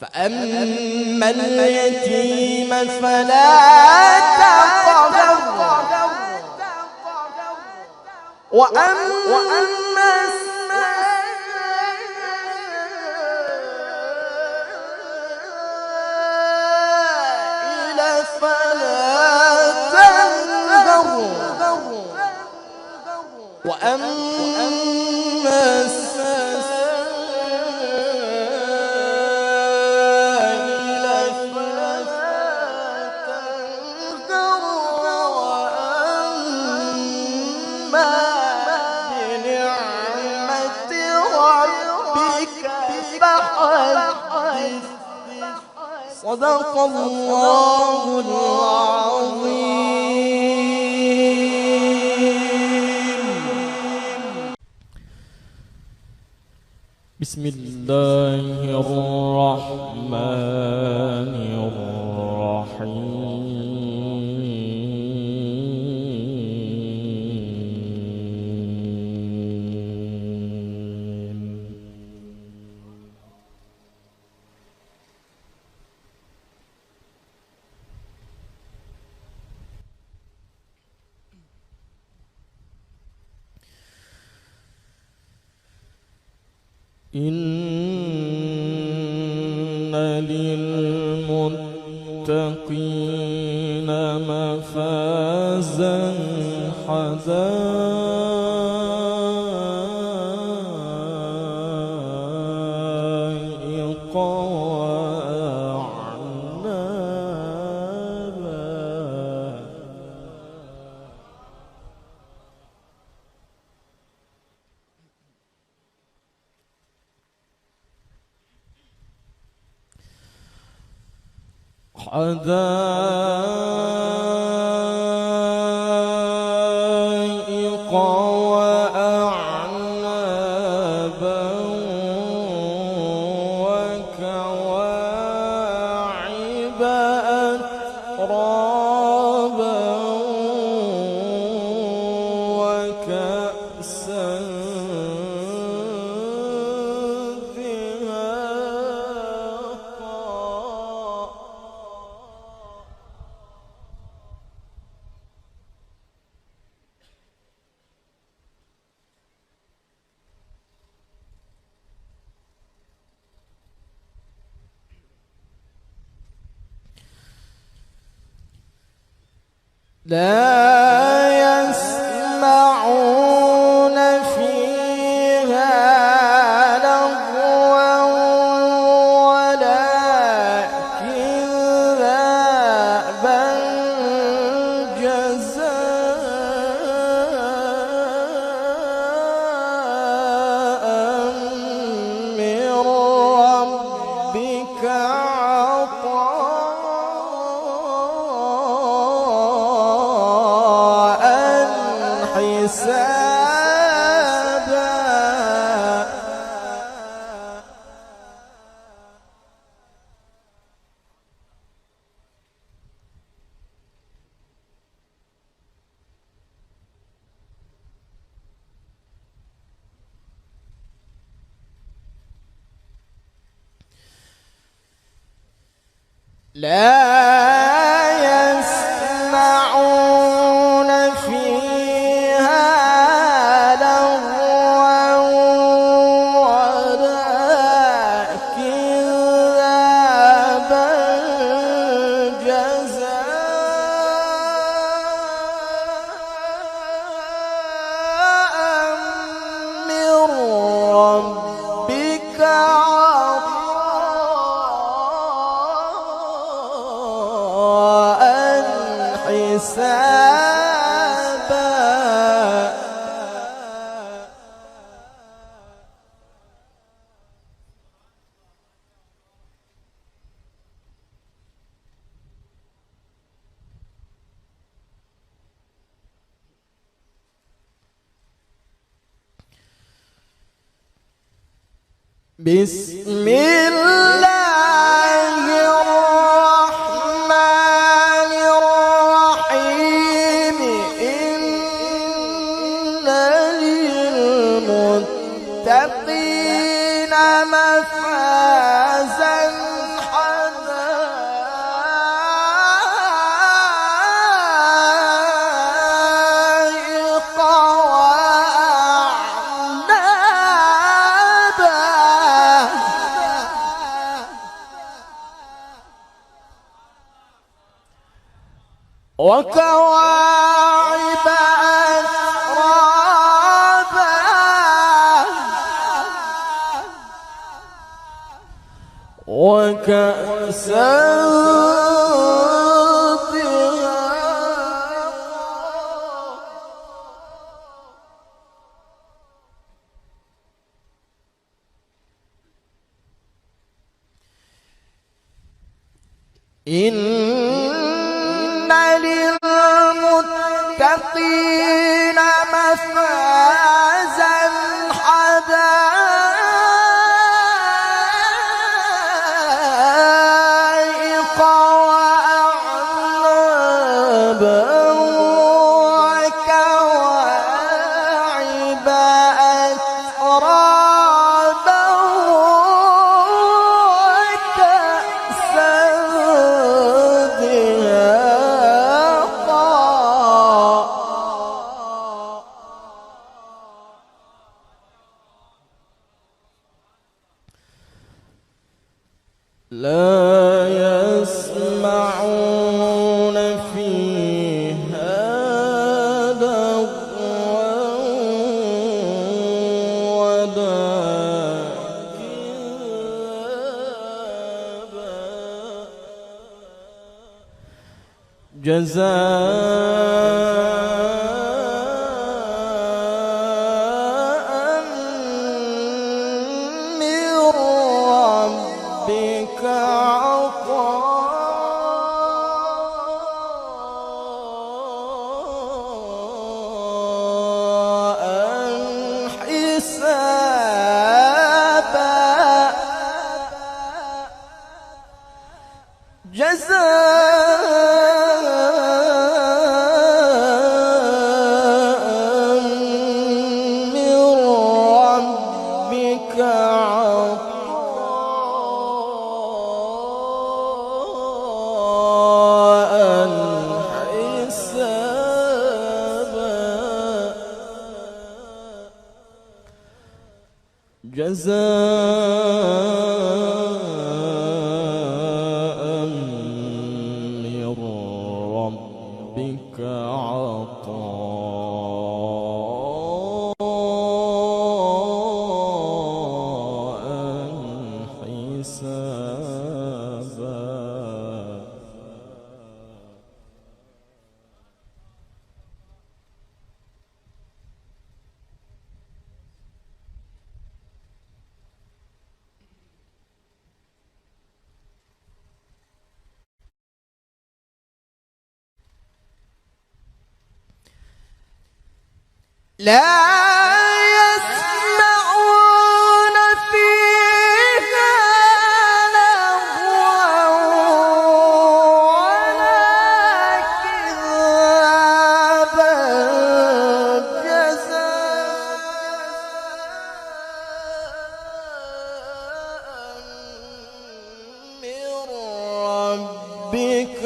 فأما اليتيم فلا تقهر وأما السائل فلا تنهر وأما صدق الله العظيم. بسم الله الرحمن الرحيم. إن للمتقين مفازا حدائق وأعنابا حدائق وأعنابا وكواعب أترابا وكأسا لا يسمعون فيها لغوا ولا كذابا جزاء من ربك حسابا. لا يسمعون فيها لغوا ولا كذابا جزاء من ربك حسابا. بسم الله الرحمن الرحيم. إن للمتقين مفازا حدائق وكواعب أترابا وكأسا دهاقا. إن للمتقين مفازا حدائق وأعنابا وكواعب أترابا وكأسا لا يسمعون فيها لغوا ولا كذابا جزاء من ربك عطاء جزاء من ربك عطاء حسابا جزاء من ربك عطاء حسابا لا يسمعون فيها لغوا ولا كذابا جزاء من ربك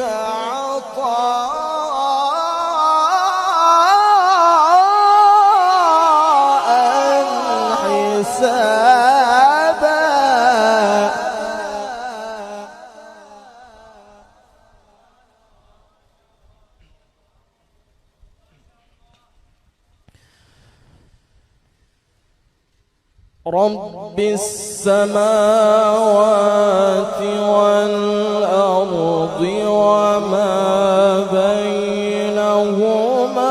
رب السماوات والأرض وما بينهما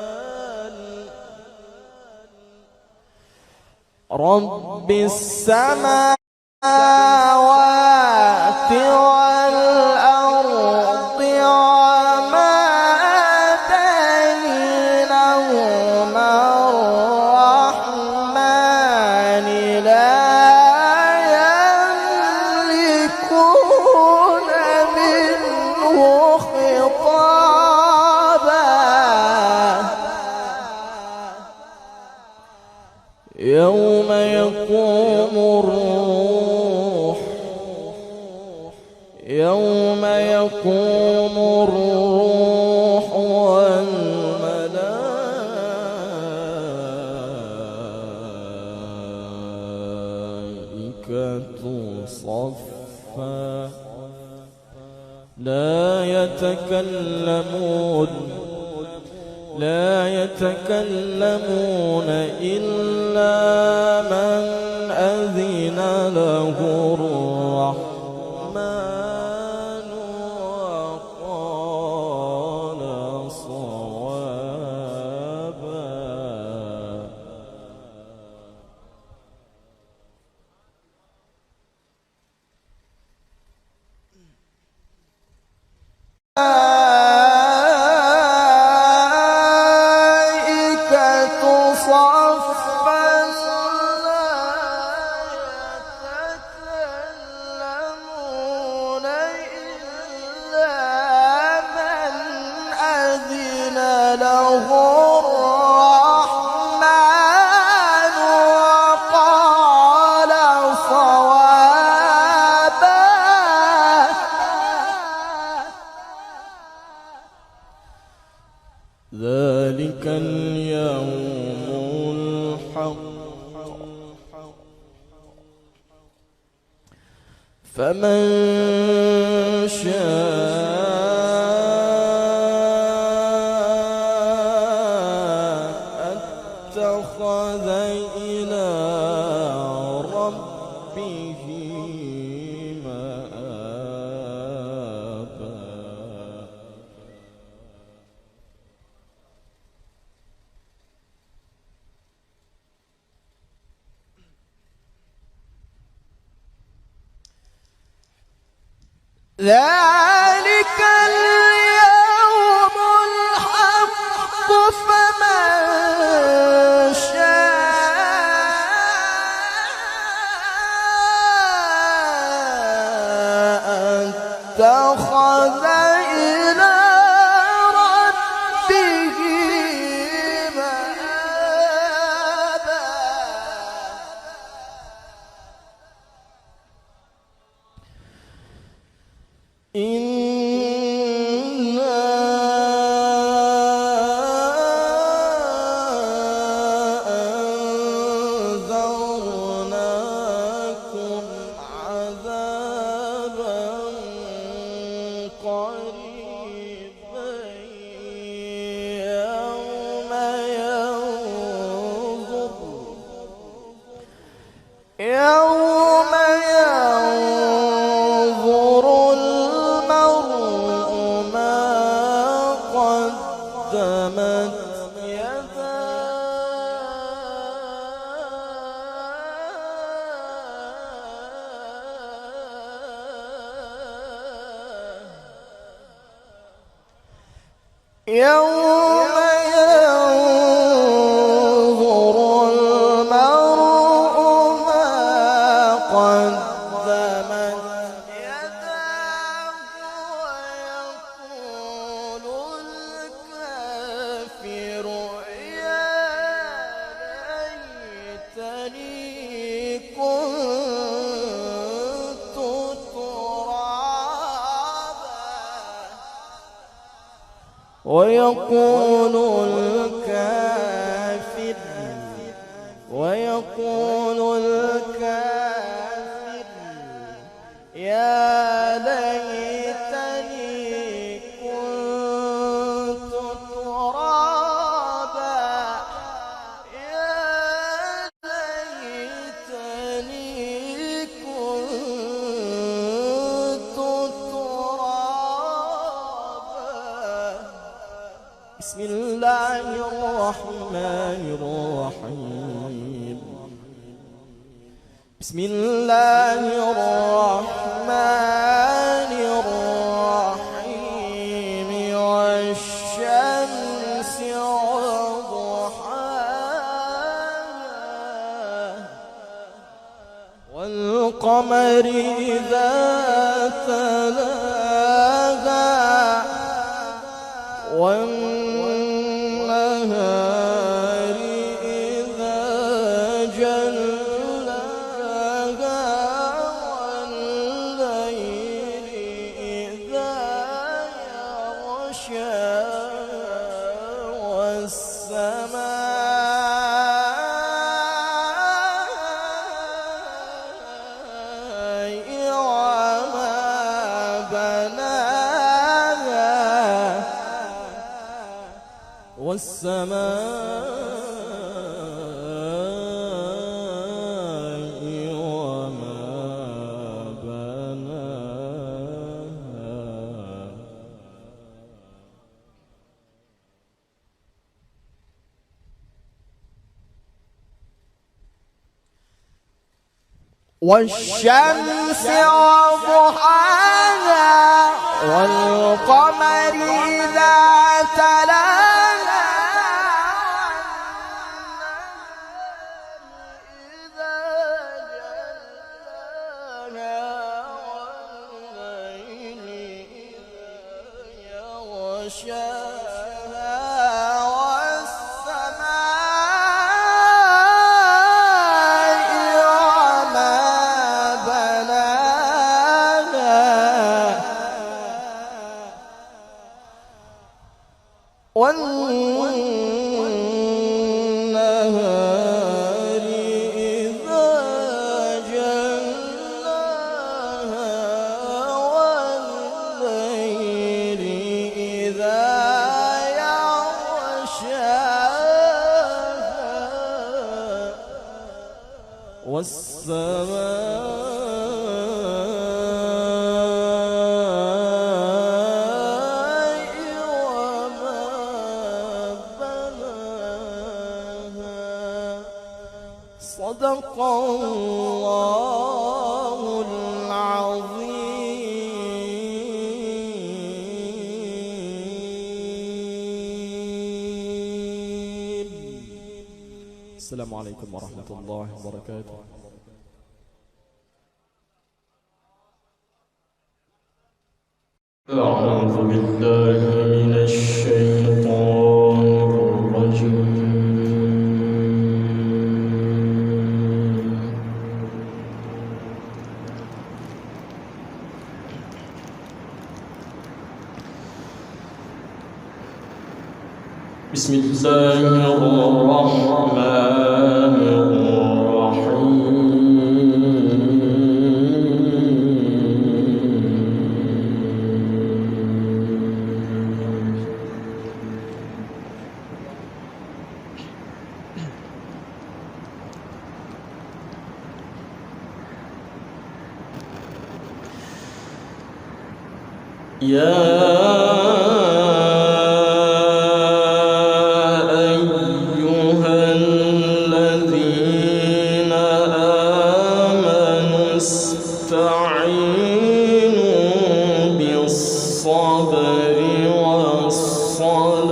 الرحمن رب السماوات والأرض وما بينهما الرحمن لا يملكون منه خطابا يوم يقوم الروح والملائكة صفا لا يتكلمون إلا من أذن له الرحمن وقال صوابا ذلك اليوم الحق فمن شاء اتخذ إلى ربه مآبا ذلك اليوم الحق فمن شاء يوم ينظر المرء ما قدمت يداه ويقول الكافر يا ليتني كنت ترابا ويقول الكافر يا ليتني كنت ترابا يا ليتني كنت ترابا. بسم الله الرحمن الرحيم. بسم الله الرحمن الرحيم. والشمس وضحاها والقمر إذا تلاها والنهار إذا جلاها والليل إذا يغشاها والسماء وما بناها والسماء وما بناها والشمس وضحاها والقمر إذا تلاها والليل إذا يغشاها والسماء وما بناها والنهار إذا جلاها والليل إذا يغشاها والسماء وما بناها. صدق الله العظيم. السلام عليكم ورحمة الله وبركاته. أعوذ بالله من الشيطان الرجيم. بسم الله الرحمن أيها الذين آمنوا استعينوا بالصبر والصلاة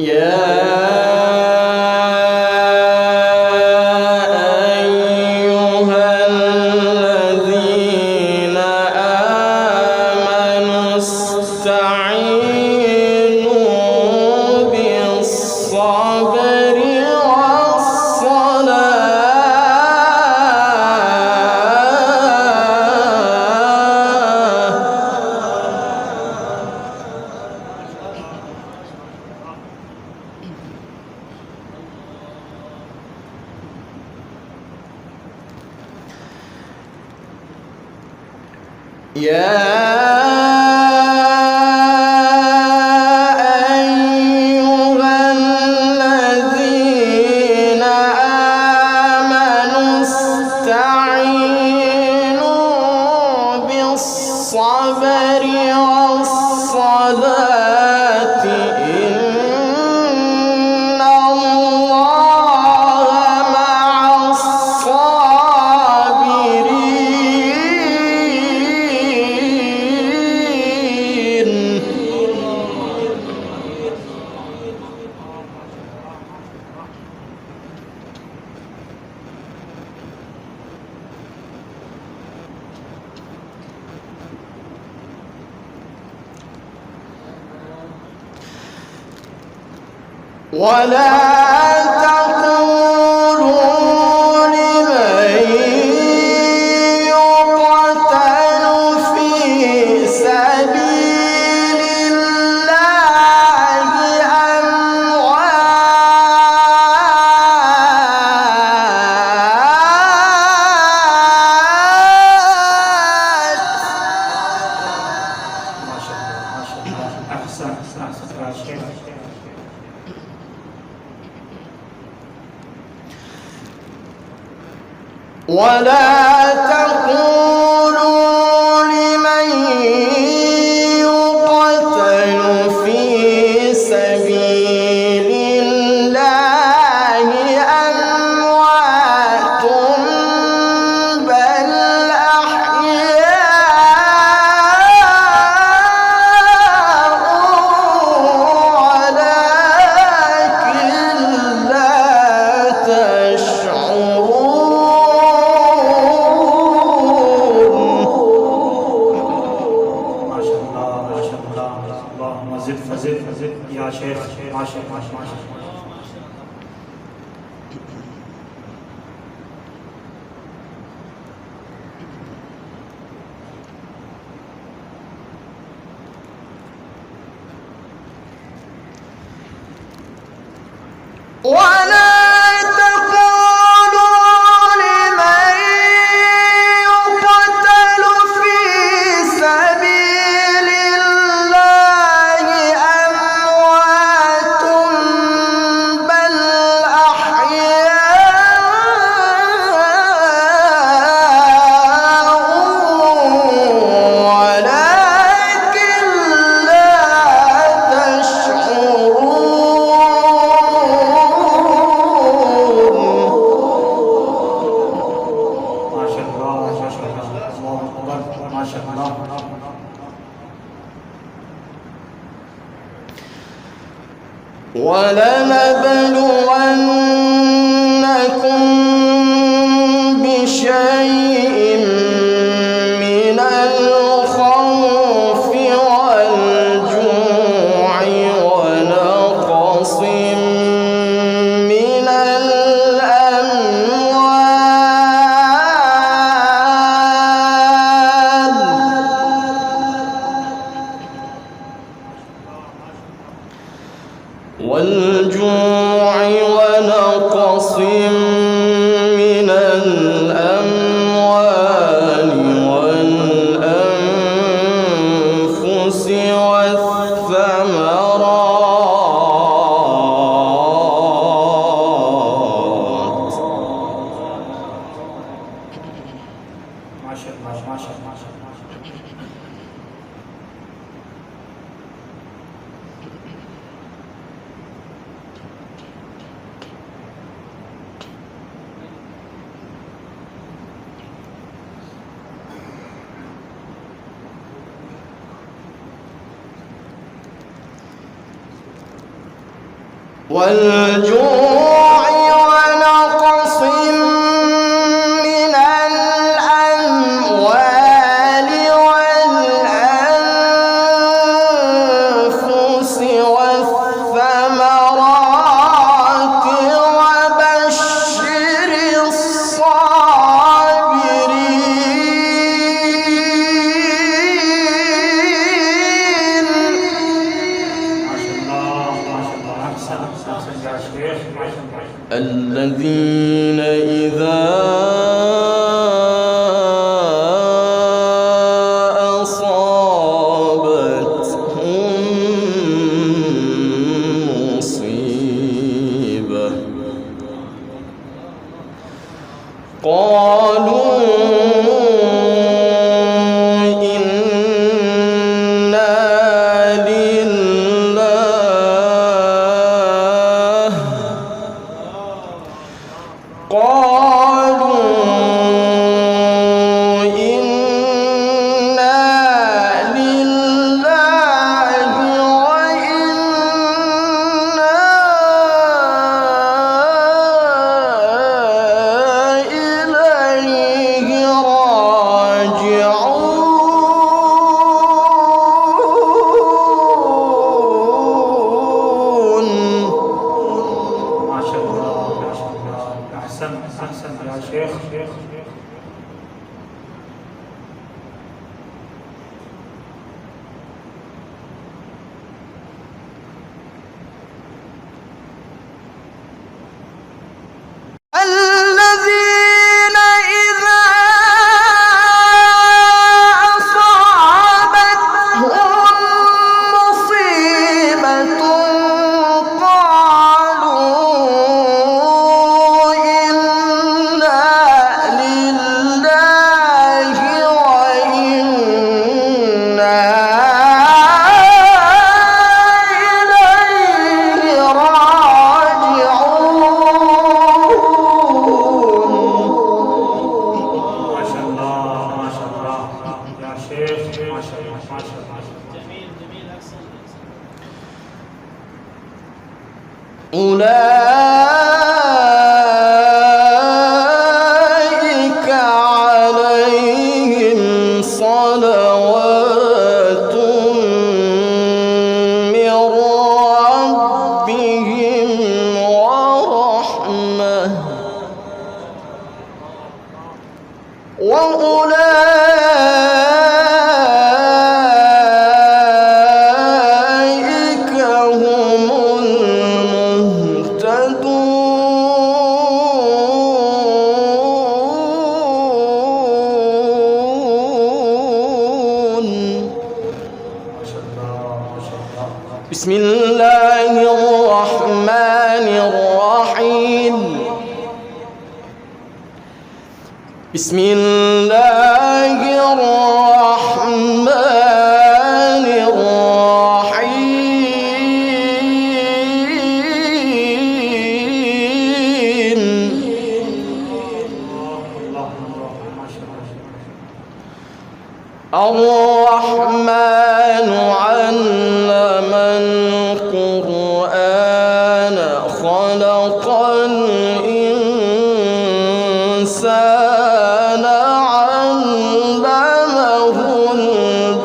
أحياء والجوع ونقص من الأموال والأنفس والثمرات وبشر الصابرين. الذين إذا أصابتهم مصيبة قالوا إنا لله الذين إذا أصابتهم مصيبة قالوا إنا لله وإنا إليه راجعون. أولئك عليهم صلوات من ربهم ورحمة وأولئك هم المهتدون. بسم الله الرحمن الرحيم. بسم الله الرحمن الرحيم. الرحمن علم القرآن خلق الإنسان علمه البيان.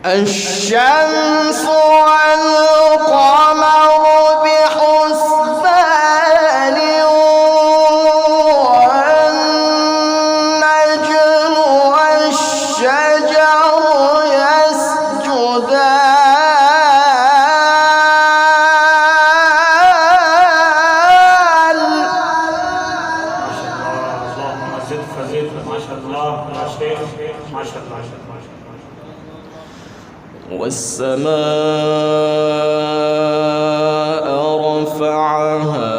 الشمس والقمر بحسبان والنجم والشجر يسجدان. اللهم زد فزد. ما شاء الله يا شيخ. ما شاء الله. والسماء رفعها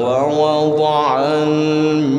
ووضع الميزان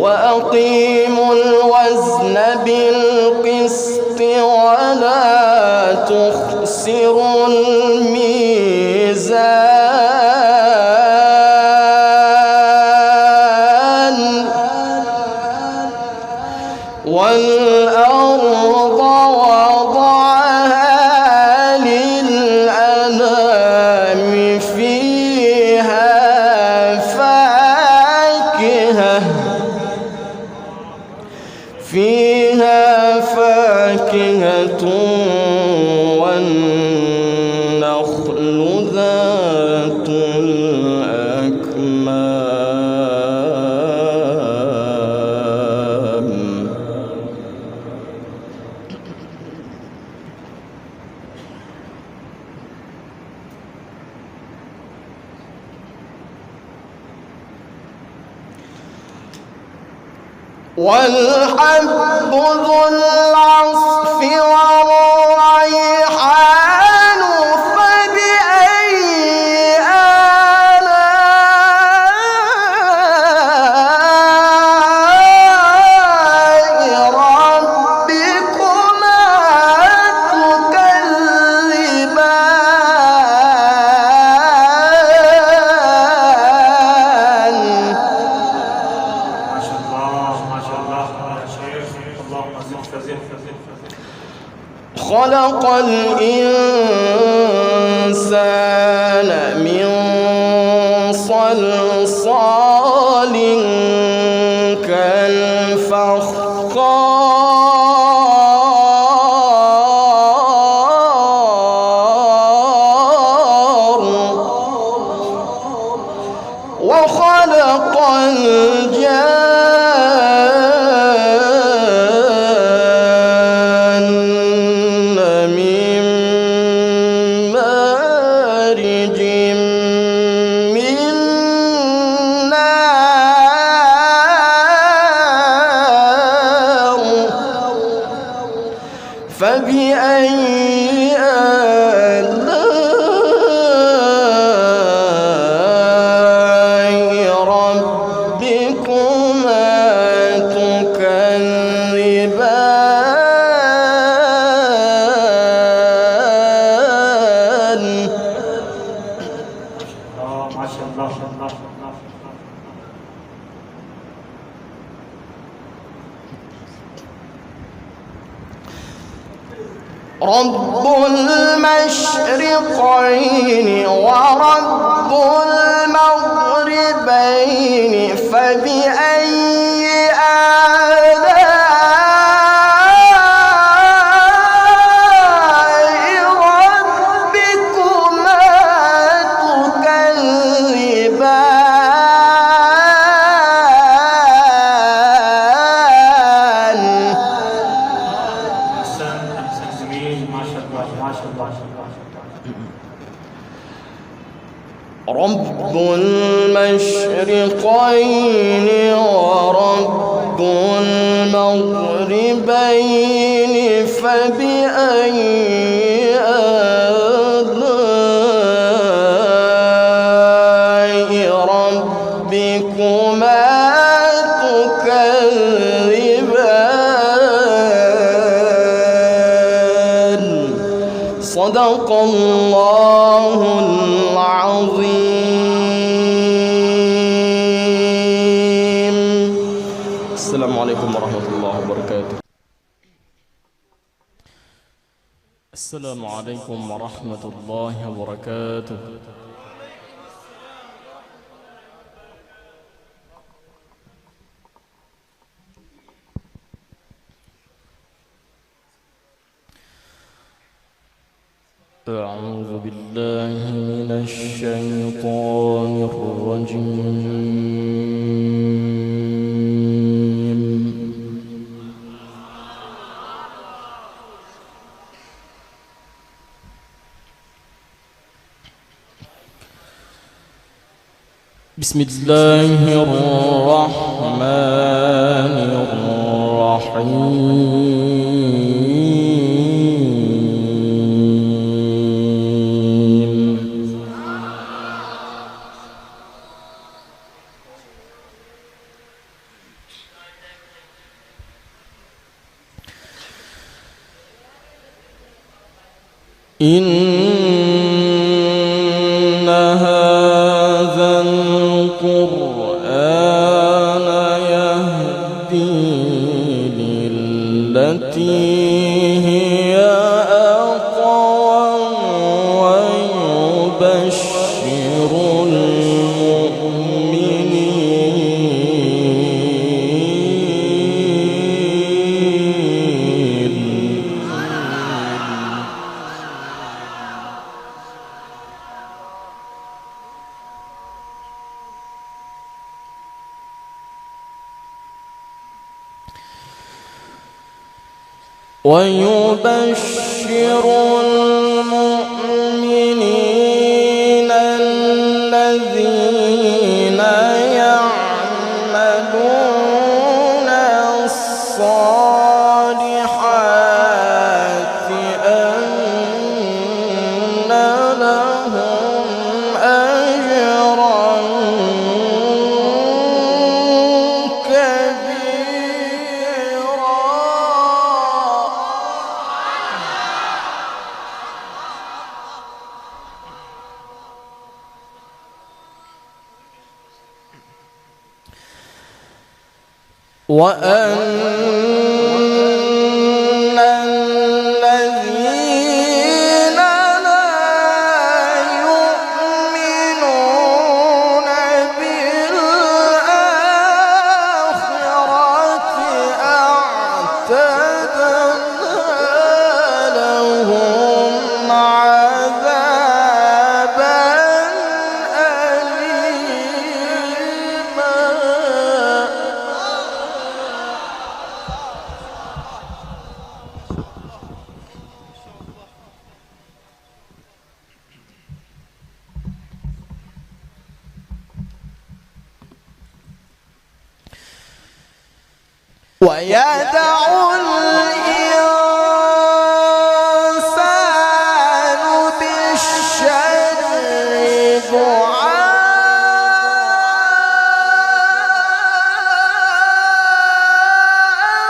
وأقيموا الوزن بالقسط ولا تخسروا الميزان والأرض وضعها للأنام فيها فاكهة والنخل ذات الأكمام والحب ذو العصف والريحان فبأي آلاء ربكما تكذبان خلق الإنسان من صلصال كالفخار وخلق فبأي آلاء ربكما تكذبان ما شاء الله رب المشرقين ورب المغربين فبأي آلاء ربكما تكذبان رب المشرقين ورب المغربين فبأي آلاء ربكما تكذبان صدق الله العظيم. السلام عليكم ورحمة الله وبركاته. السلام عليكم ورحمة الله وبركاته. أعوذ بالله من الشيطان الرجيم. بسم الله الرحمن الرحيم. إن هذا القرآن يهدي للتي هي أقوم ويبشر المؤمنين الذين يعملون الصالحات أن لهم أجرا وأن الذين لا يؤمنون بالآخرة أعتدنا لهم عذابا أليما. ويدع الإنسان بالشر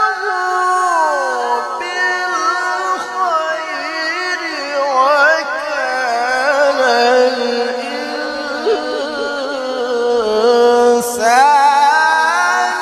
دعاءه بالخير وكان الإنسان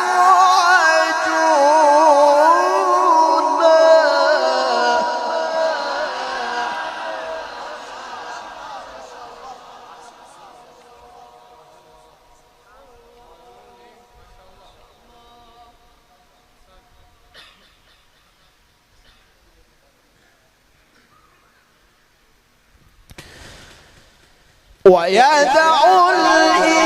ويدع الإنسان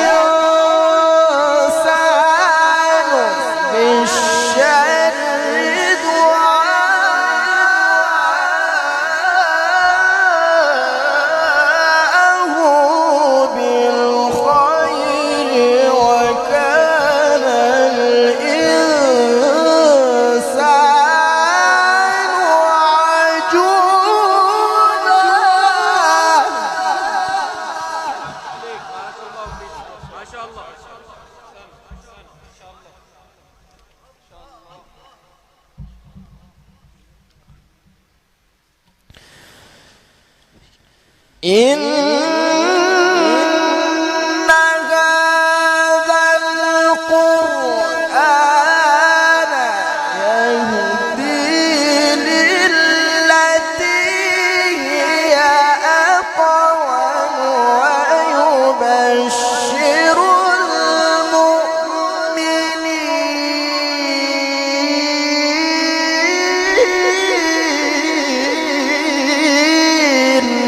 بالشر دعاءه بالخير وكان الإنسان عجولا. إن هذا القرآن يهدي للتي هي أقوم ويبشر المؤمنين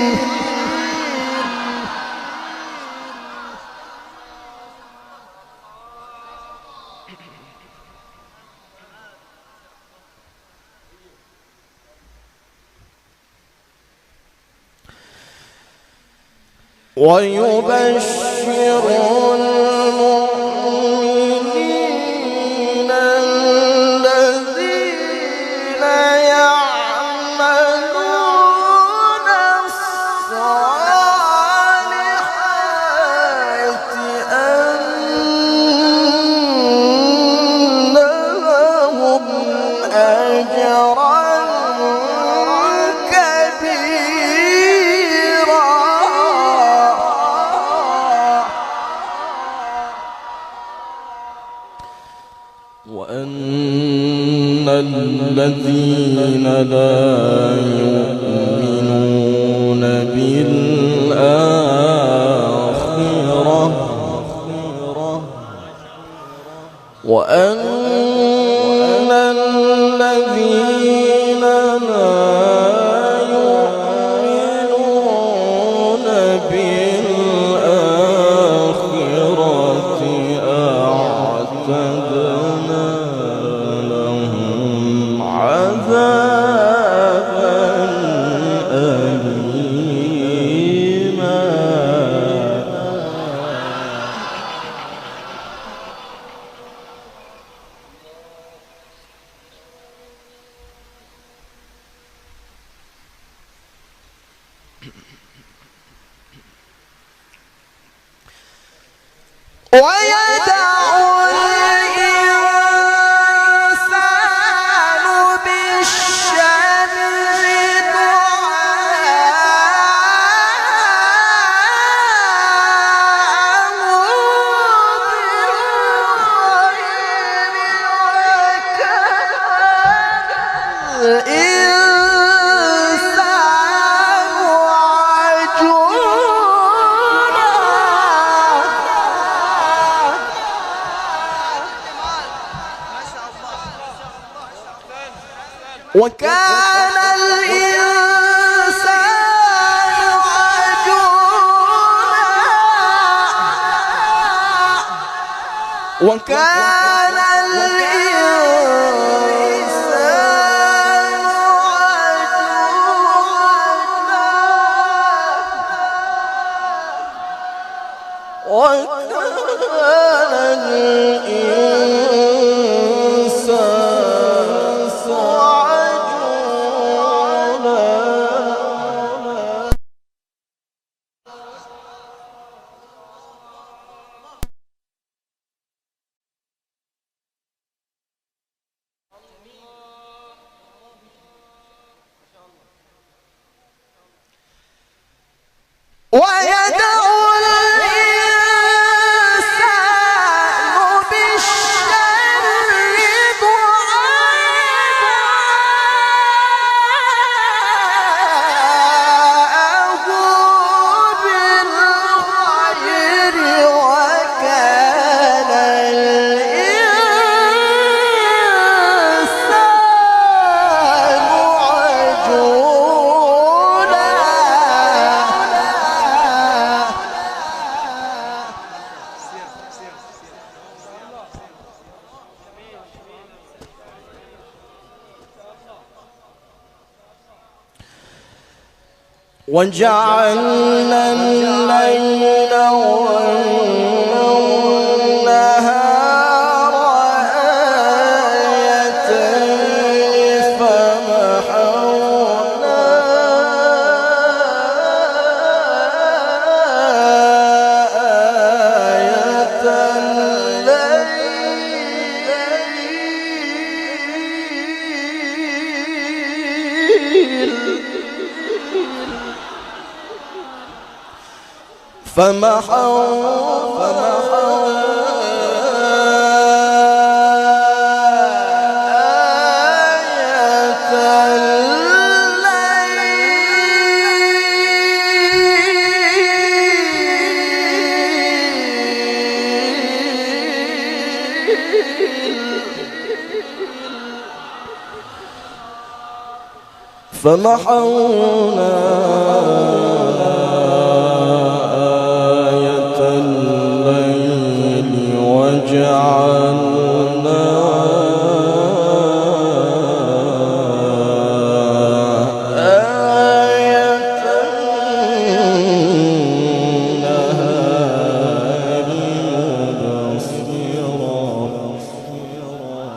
ويبشر أجرا كبيرا. وأن الذين لا يؤمنون بالآخرة وأن الذين لا يؤمنون بالآخرة أعتدنا لهم عذابا أليما. ويدعو الإنسان بالشر دعاءه بالخير وكان الإنسان عجولا. وكان الإنسان عجولا. وكان الإنسان عجولا. وكان ويدعو الإنسان بالشر دعاءه بالخير وكان الإنسان عجولا. وجعلنا الليل والنهار آيتين فمحونا آية الليل فمحونا آية الليل فمحونا آية الليل وجعلنا آية النهار مبصرا.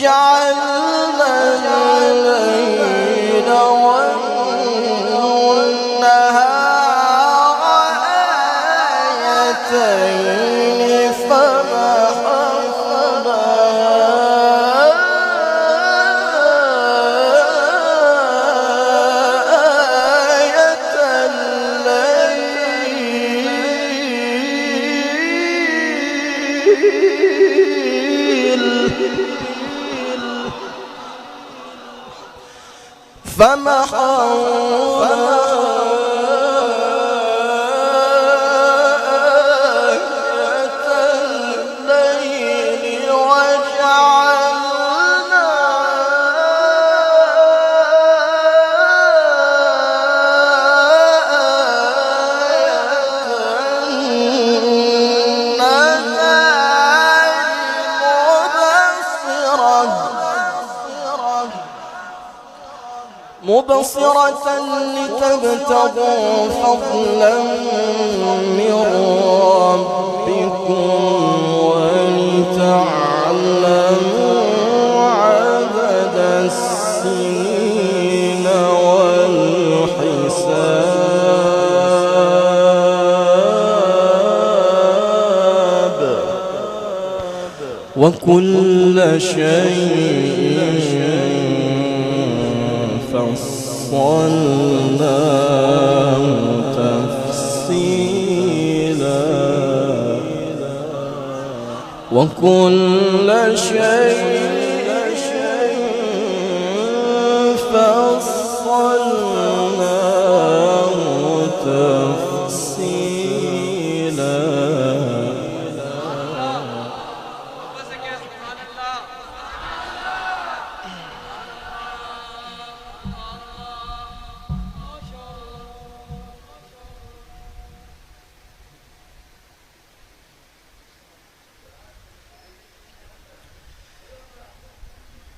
وجعلنا الليل والنهار آيتين فمحونا آية الليل فمحونا آية الليل وجعلنا مبصرة لتبتغوا فضلا من ربكم ولتعلموا عدد السنين والحساب وكل شيء فصلناه تفصيلا وكل شيء فصلناه تفصيلا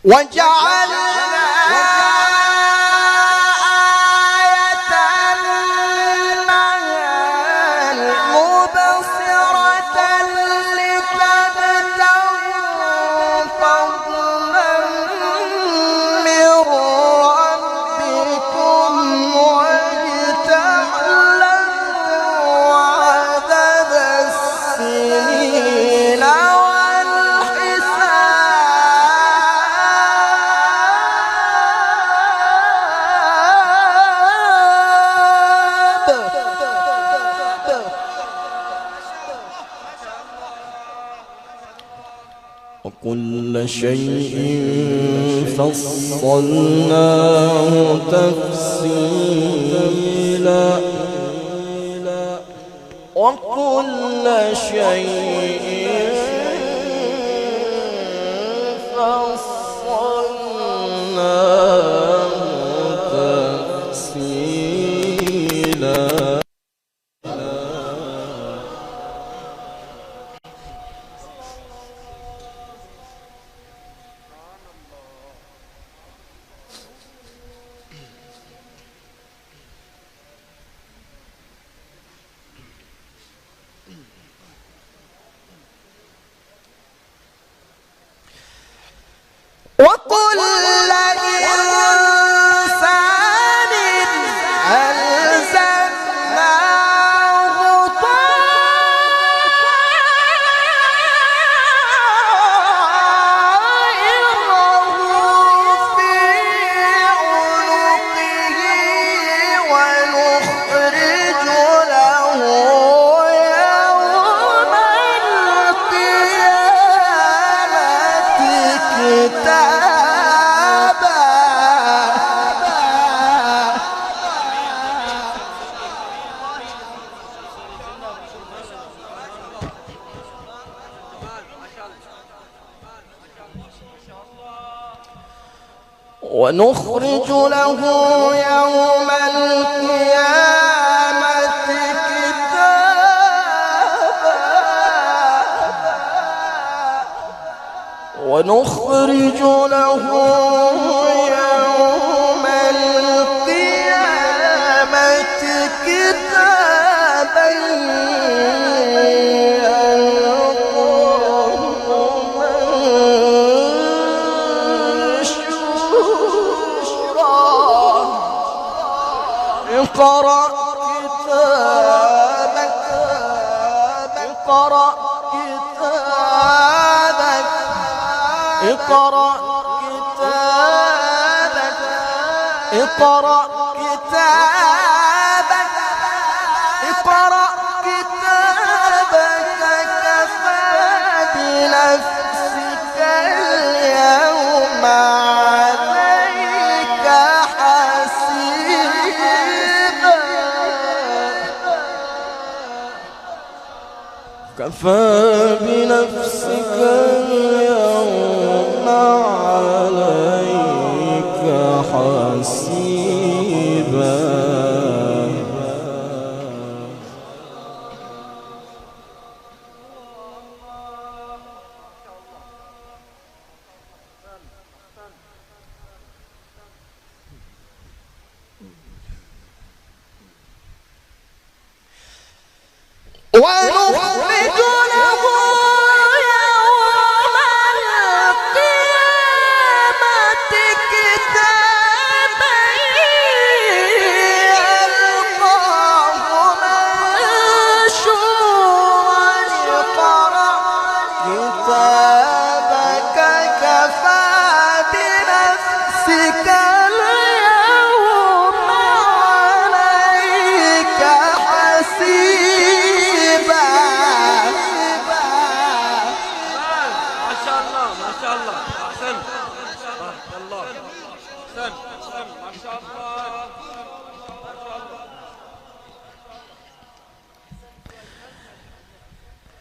وجعلنا آية النهار مبصرة لتبتغوا فضلا من ربكم ولتعلموا عدد السنين وكل شيء فصلناه تفصيلا وكل شيء فصلناه تفصيلا وكل إنسان ألزمناه طائره في عنقه ونخرج له يوم القيامة كتابا ونخرج له يوم القيامة كتابا ونخرج له يوم القيامة كتابا اقرأ كتابك اقرأ كتابك اقرأ كتابك اقرأ كتابك اقرأ كتابك كفى بنفسك اليوم عليك حسيبا كفى بنفسك اليوم عليك حسيبا ونخرج له يوم القيامة كتابا يلقاه منشورا اقرأ كتابك كفى بنفسك اليوم عليك حسيبا ما شاء الله ما شاء الله احسنت بارك الله احسنت ما شاء الله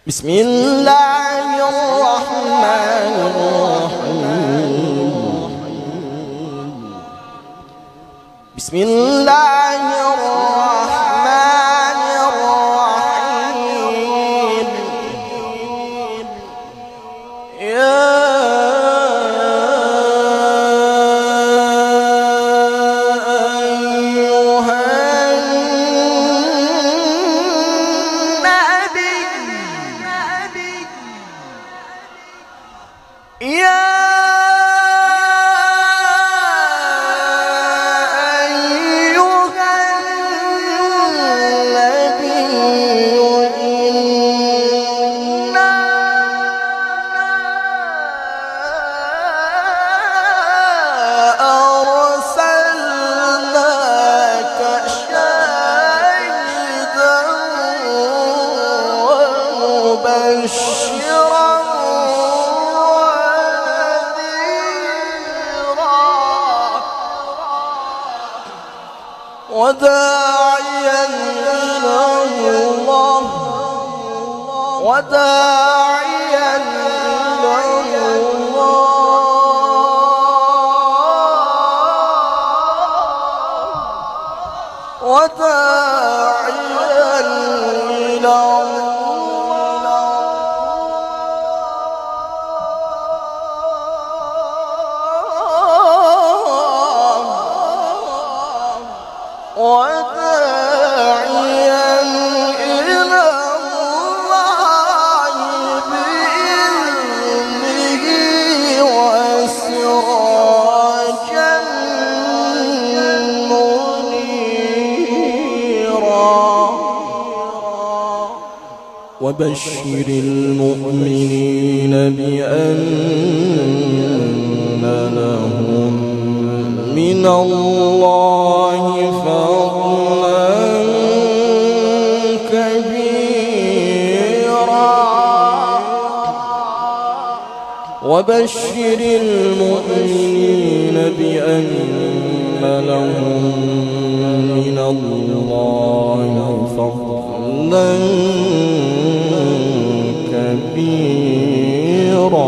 بسم الله الرحمن الرحيم بسم الله الرحمن الرحيم يا أيها النبي يا مبشرا ونذيرا وداعيا إلى الله وداعيا إلى الله وداعيا إلى وداعيا إلى الله بإذنه وسراجا منيرا وبشر المؤمنين بأن لهم من الله فضلا كبيرا وبشر المؤمنين بأن لهم من الله فضلا كبيرا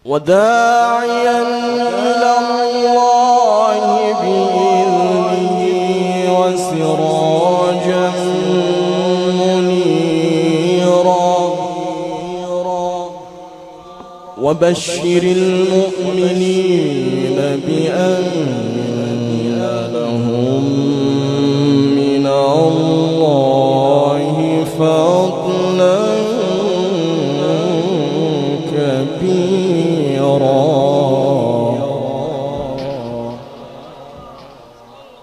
وداعيا إلى الله بإذنه وسراجا منيرا وبشر المؤمنين بأن لهم من الله فضلا كبيرا.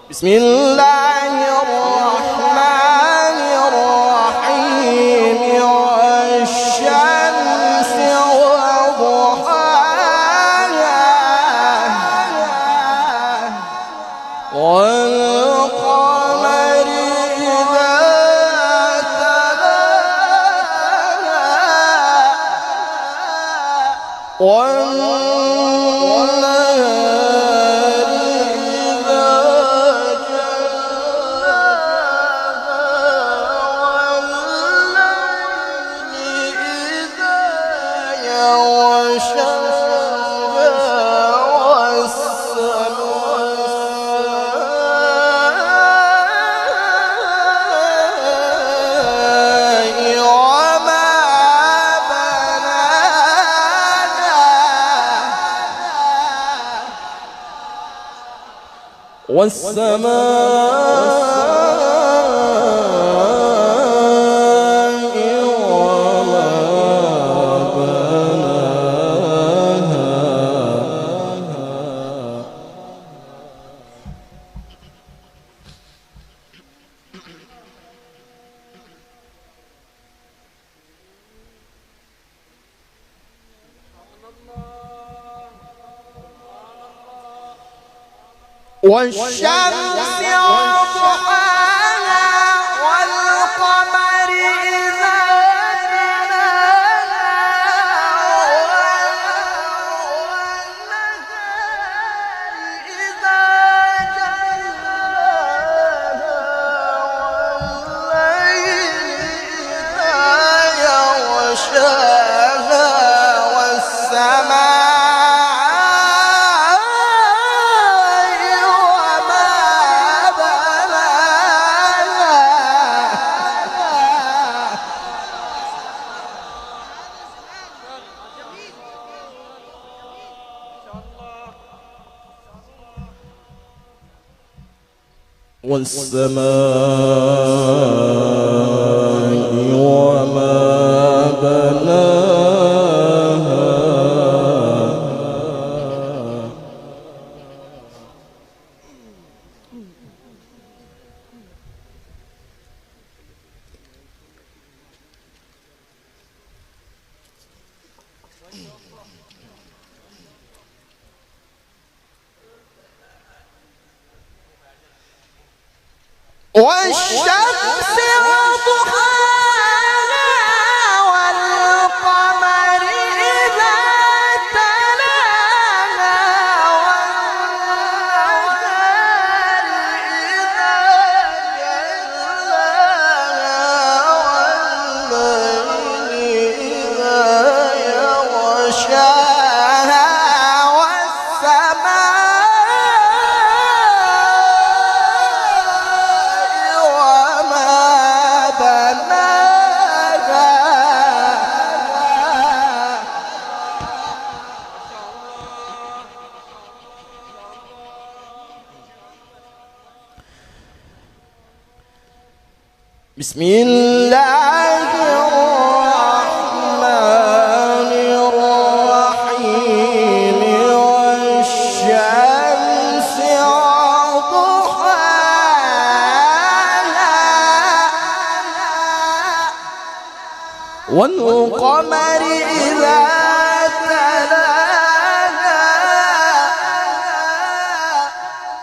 بسم الله الرحمن الرحيم والشمس وضحاها والقمر إذا تلاها والنهار إذا جلاها والليل إذا يغشاها والسماء وما بناها والشمس وضحاها والقمر إذا تلاها والنهار إذا جلاها والليل إذا يغشاها والسماء وما بناها والشمس وضحاها والقمر إذا تلاها والنهار إذا جلاها والليل إذا يغشاها والسماء بسم الله الرحمن الرحيم والشمس وضحاها والقمر إذا تلاها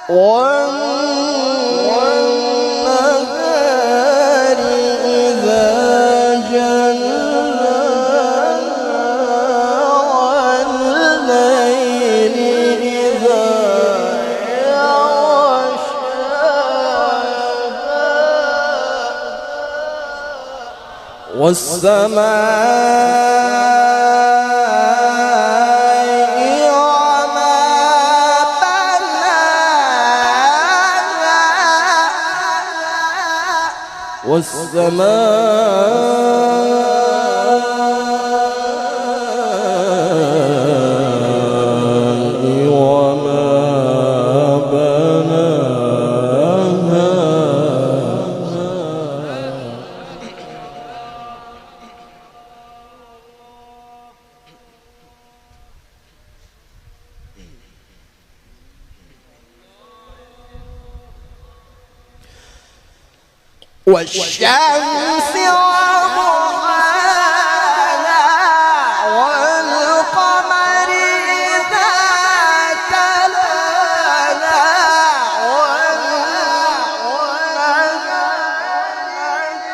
والنهار إذا جلاها والليل إذا يغشاها والسماء وما بناها والسماء وما بناها والشمس وضحاها والقمر إذا تلاها والنهار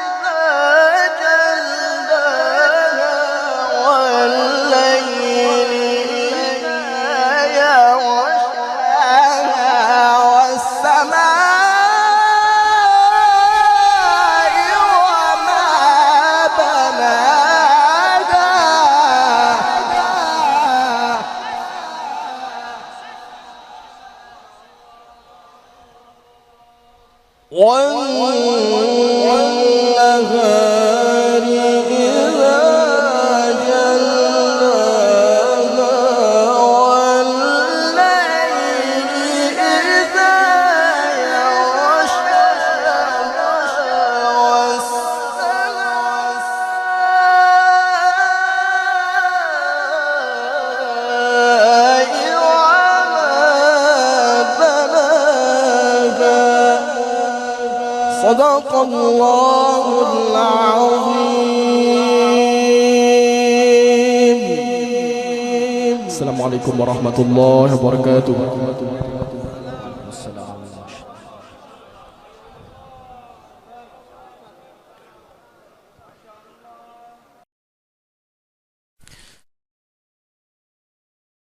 إذا جلاها والليل إذا يغشاها والسماء والنهار إذا جلاها والليل إذا يغشاها والسماء وما بناها صدق الله العظيم. السلام عليكم ورحمة الله وبركاته.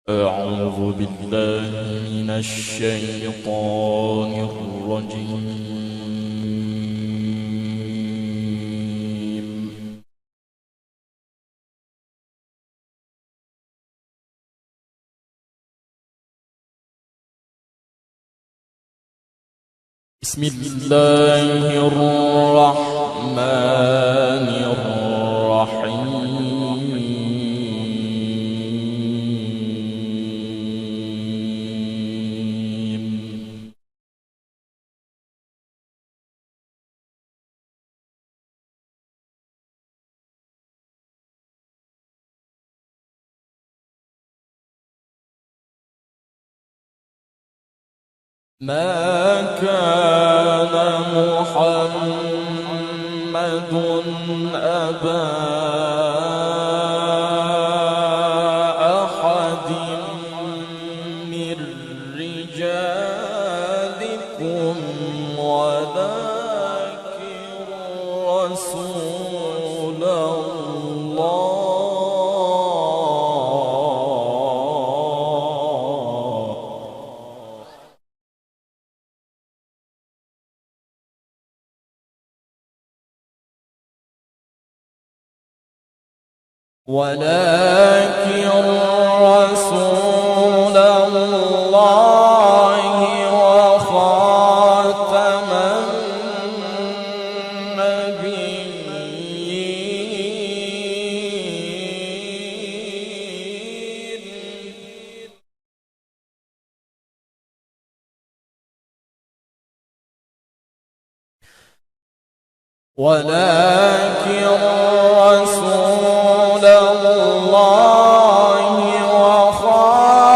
أعوذ بالله من الشيطان الرجيم. بسم الله الرحمن الرحيم. ما كان محمد أبا أحد من رجالكم ولكن رسول الله ولكن رسول الله وخاتم النبيين. ولكن رسول الله وخاتم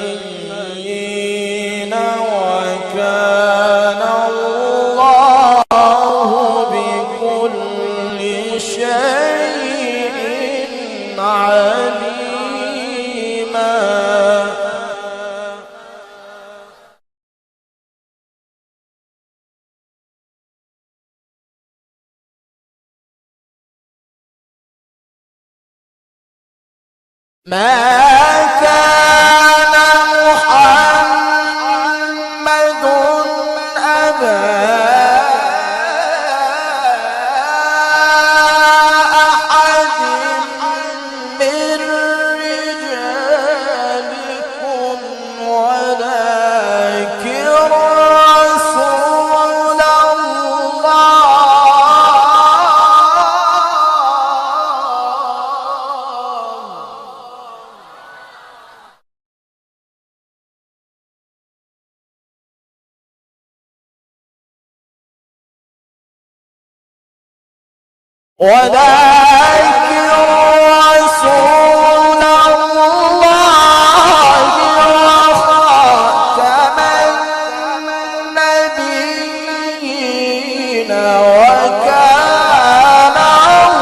النبيين وكان الله بكل شيء عليما. ما كان محمد أبا أحد من رجالكم ولكن رسول ولكن رسول الله وخاتم النبيين وكان الله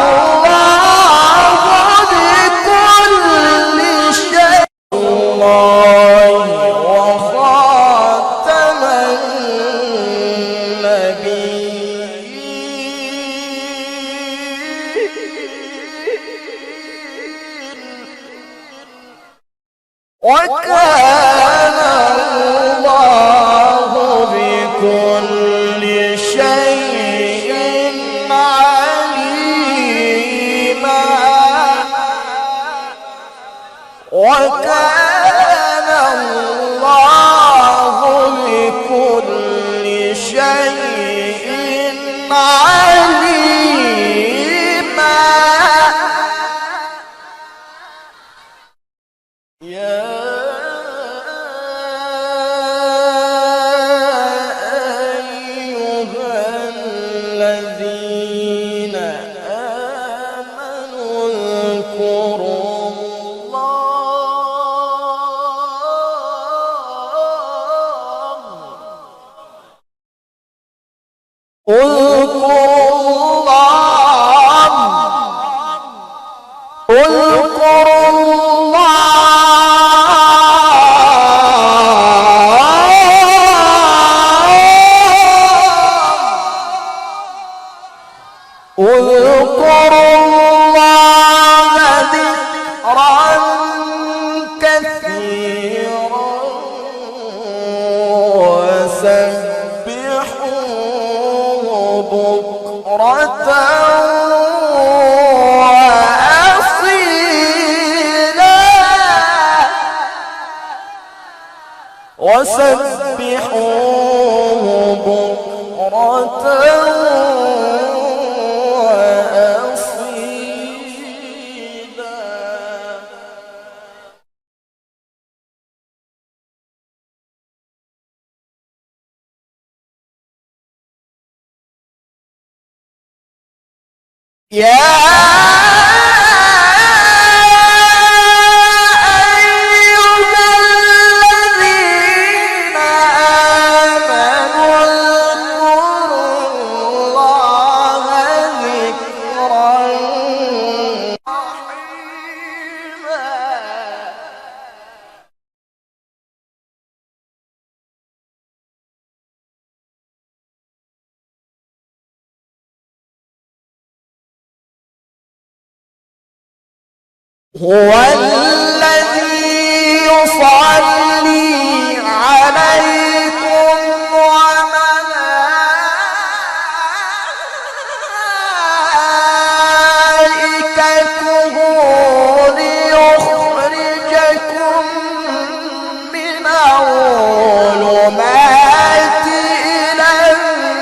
بكل شيء الله وخاتم وكان الله بكل شيء عليما. وكان الله بكل شيء عليما. يا أيها الذين آمنوا اذكروا اذكروا الله ذكرا كثيرا وسبحوه بكرة وأصيلا. وسبحوه بكرة يا أيها الذين آمنوا اذكروا الله ذكرا رحيما. هو الذي يصلي عليكم وملائكته ليخرجكم من الظلمات إلى النور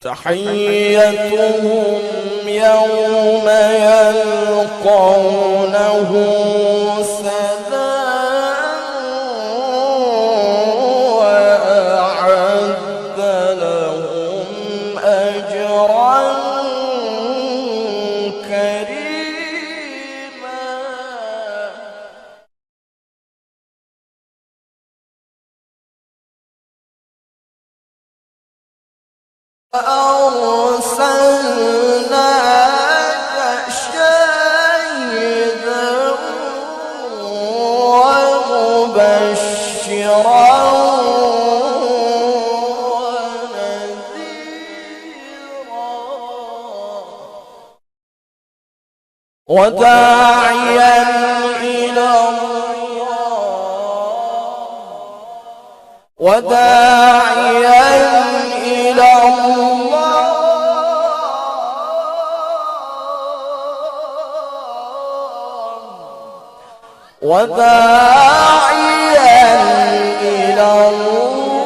تحيتهم يوم يلقونه سلام وأعد لهم أجرا كريما. أرسلناك شاهدا ومبشرا ونذيرا وداعيا إلى الله وداعيا إلى الله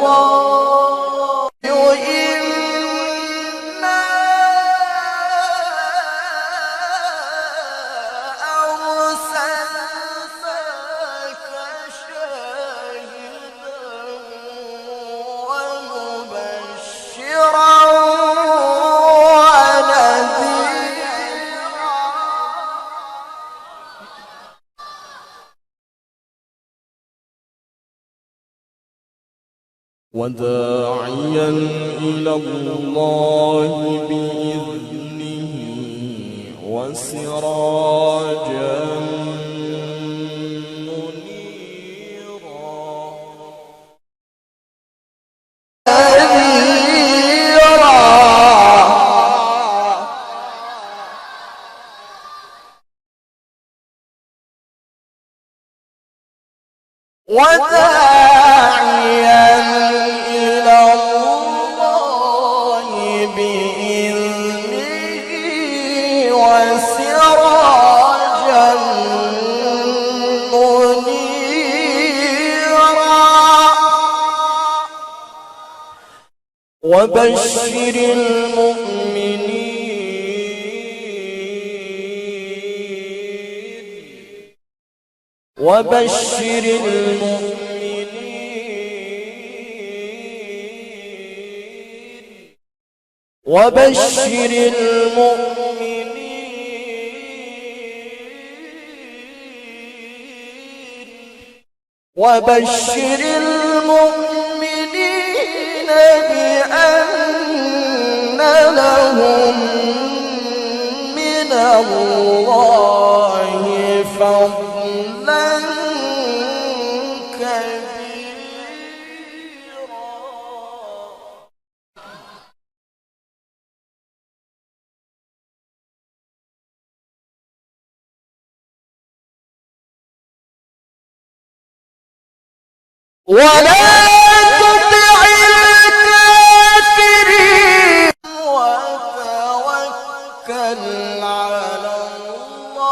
إنا أرسلناك شاهدا ومبشرا وداعيا إلى الله بإذنه وسراجا منيرا وداعيا إلى الله بإذنه وسراجا منيرا وبشر المؤمنين بأن لهم من الله فضلا كبيرا. ولا تطع الكافرين وتوكل على الله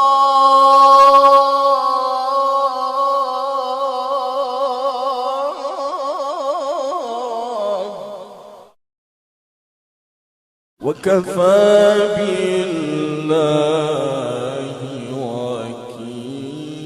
وكفى بالله وكيلا.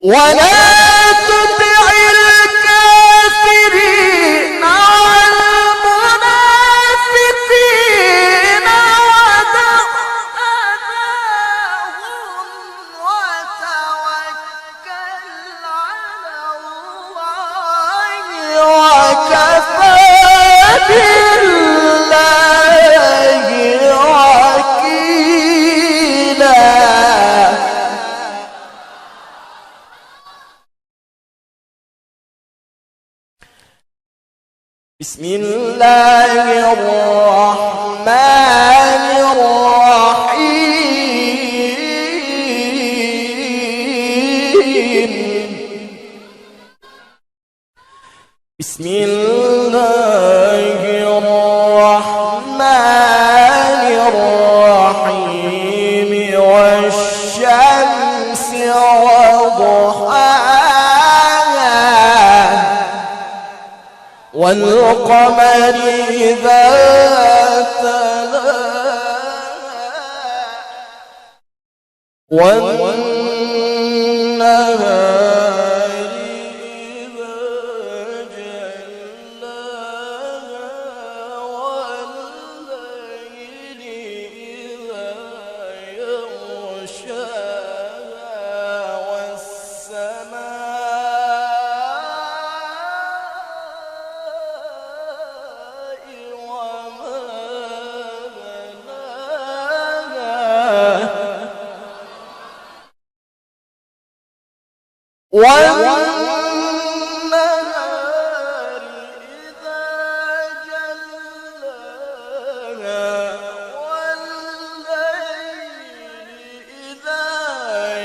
ولا تطع الكافرين والمنافقين ودع أذاهم وتوكل على الله وكفى بالله وكيلا. بسم الله الرحمن الرحيم. بسم الله الرحمن والقمر إذا تلاها والنهار إذا جلاها والليل إذا يغشاها والسماء وما بناها والنهار إذا جلاها والليل إذا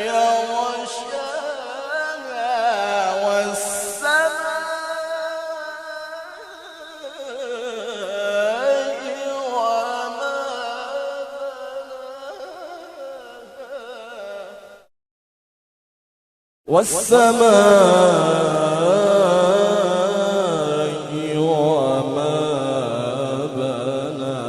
يغشاها والسماء وما بناها والسماء وما بناها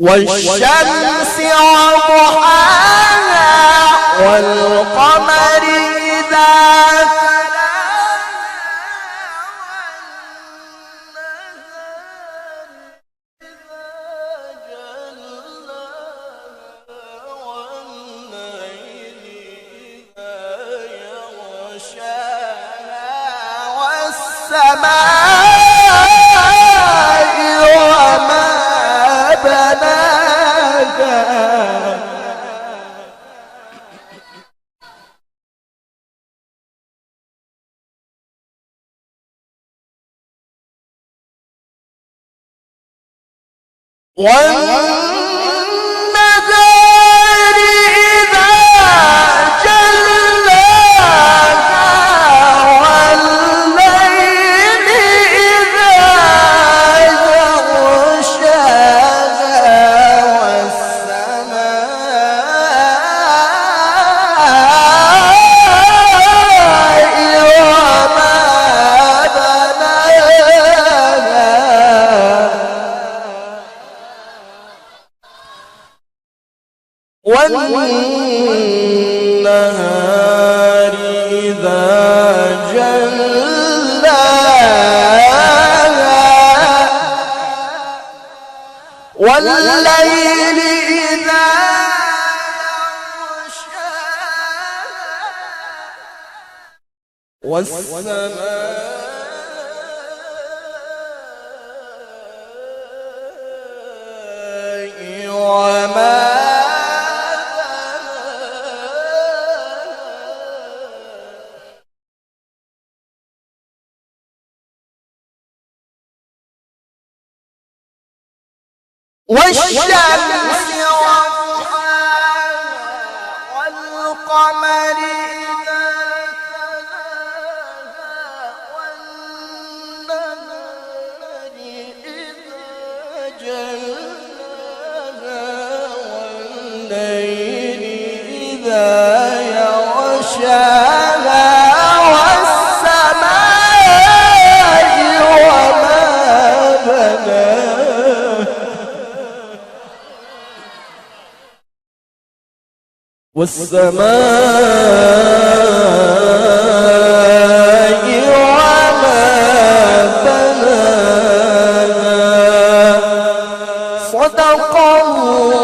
والشمس وضحاها والقمر إذا تلاها والنهار إذا جلاها والليل إذا يغشاها والسماء وما بناها والنهار إذا جلاها والليل إذا يغشاها والسماء وما بناها والنهار إذا جلاها والليل إذا يغشاها والسماء وما والشمس وضحاها والقمر إذا تلاها والنهار إذا جلاها والليل إذا يغشاها والسماء وما بناها والسماء وما بناها صدق الله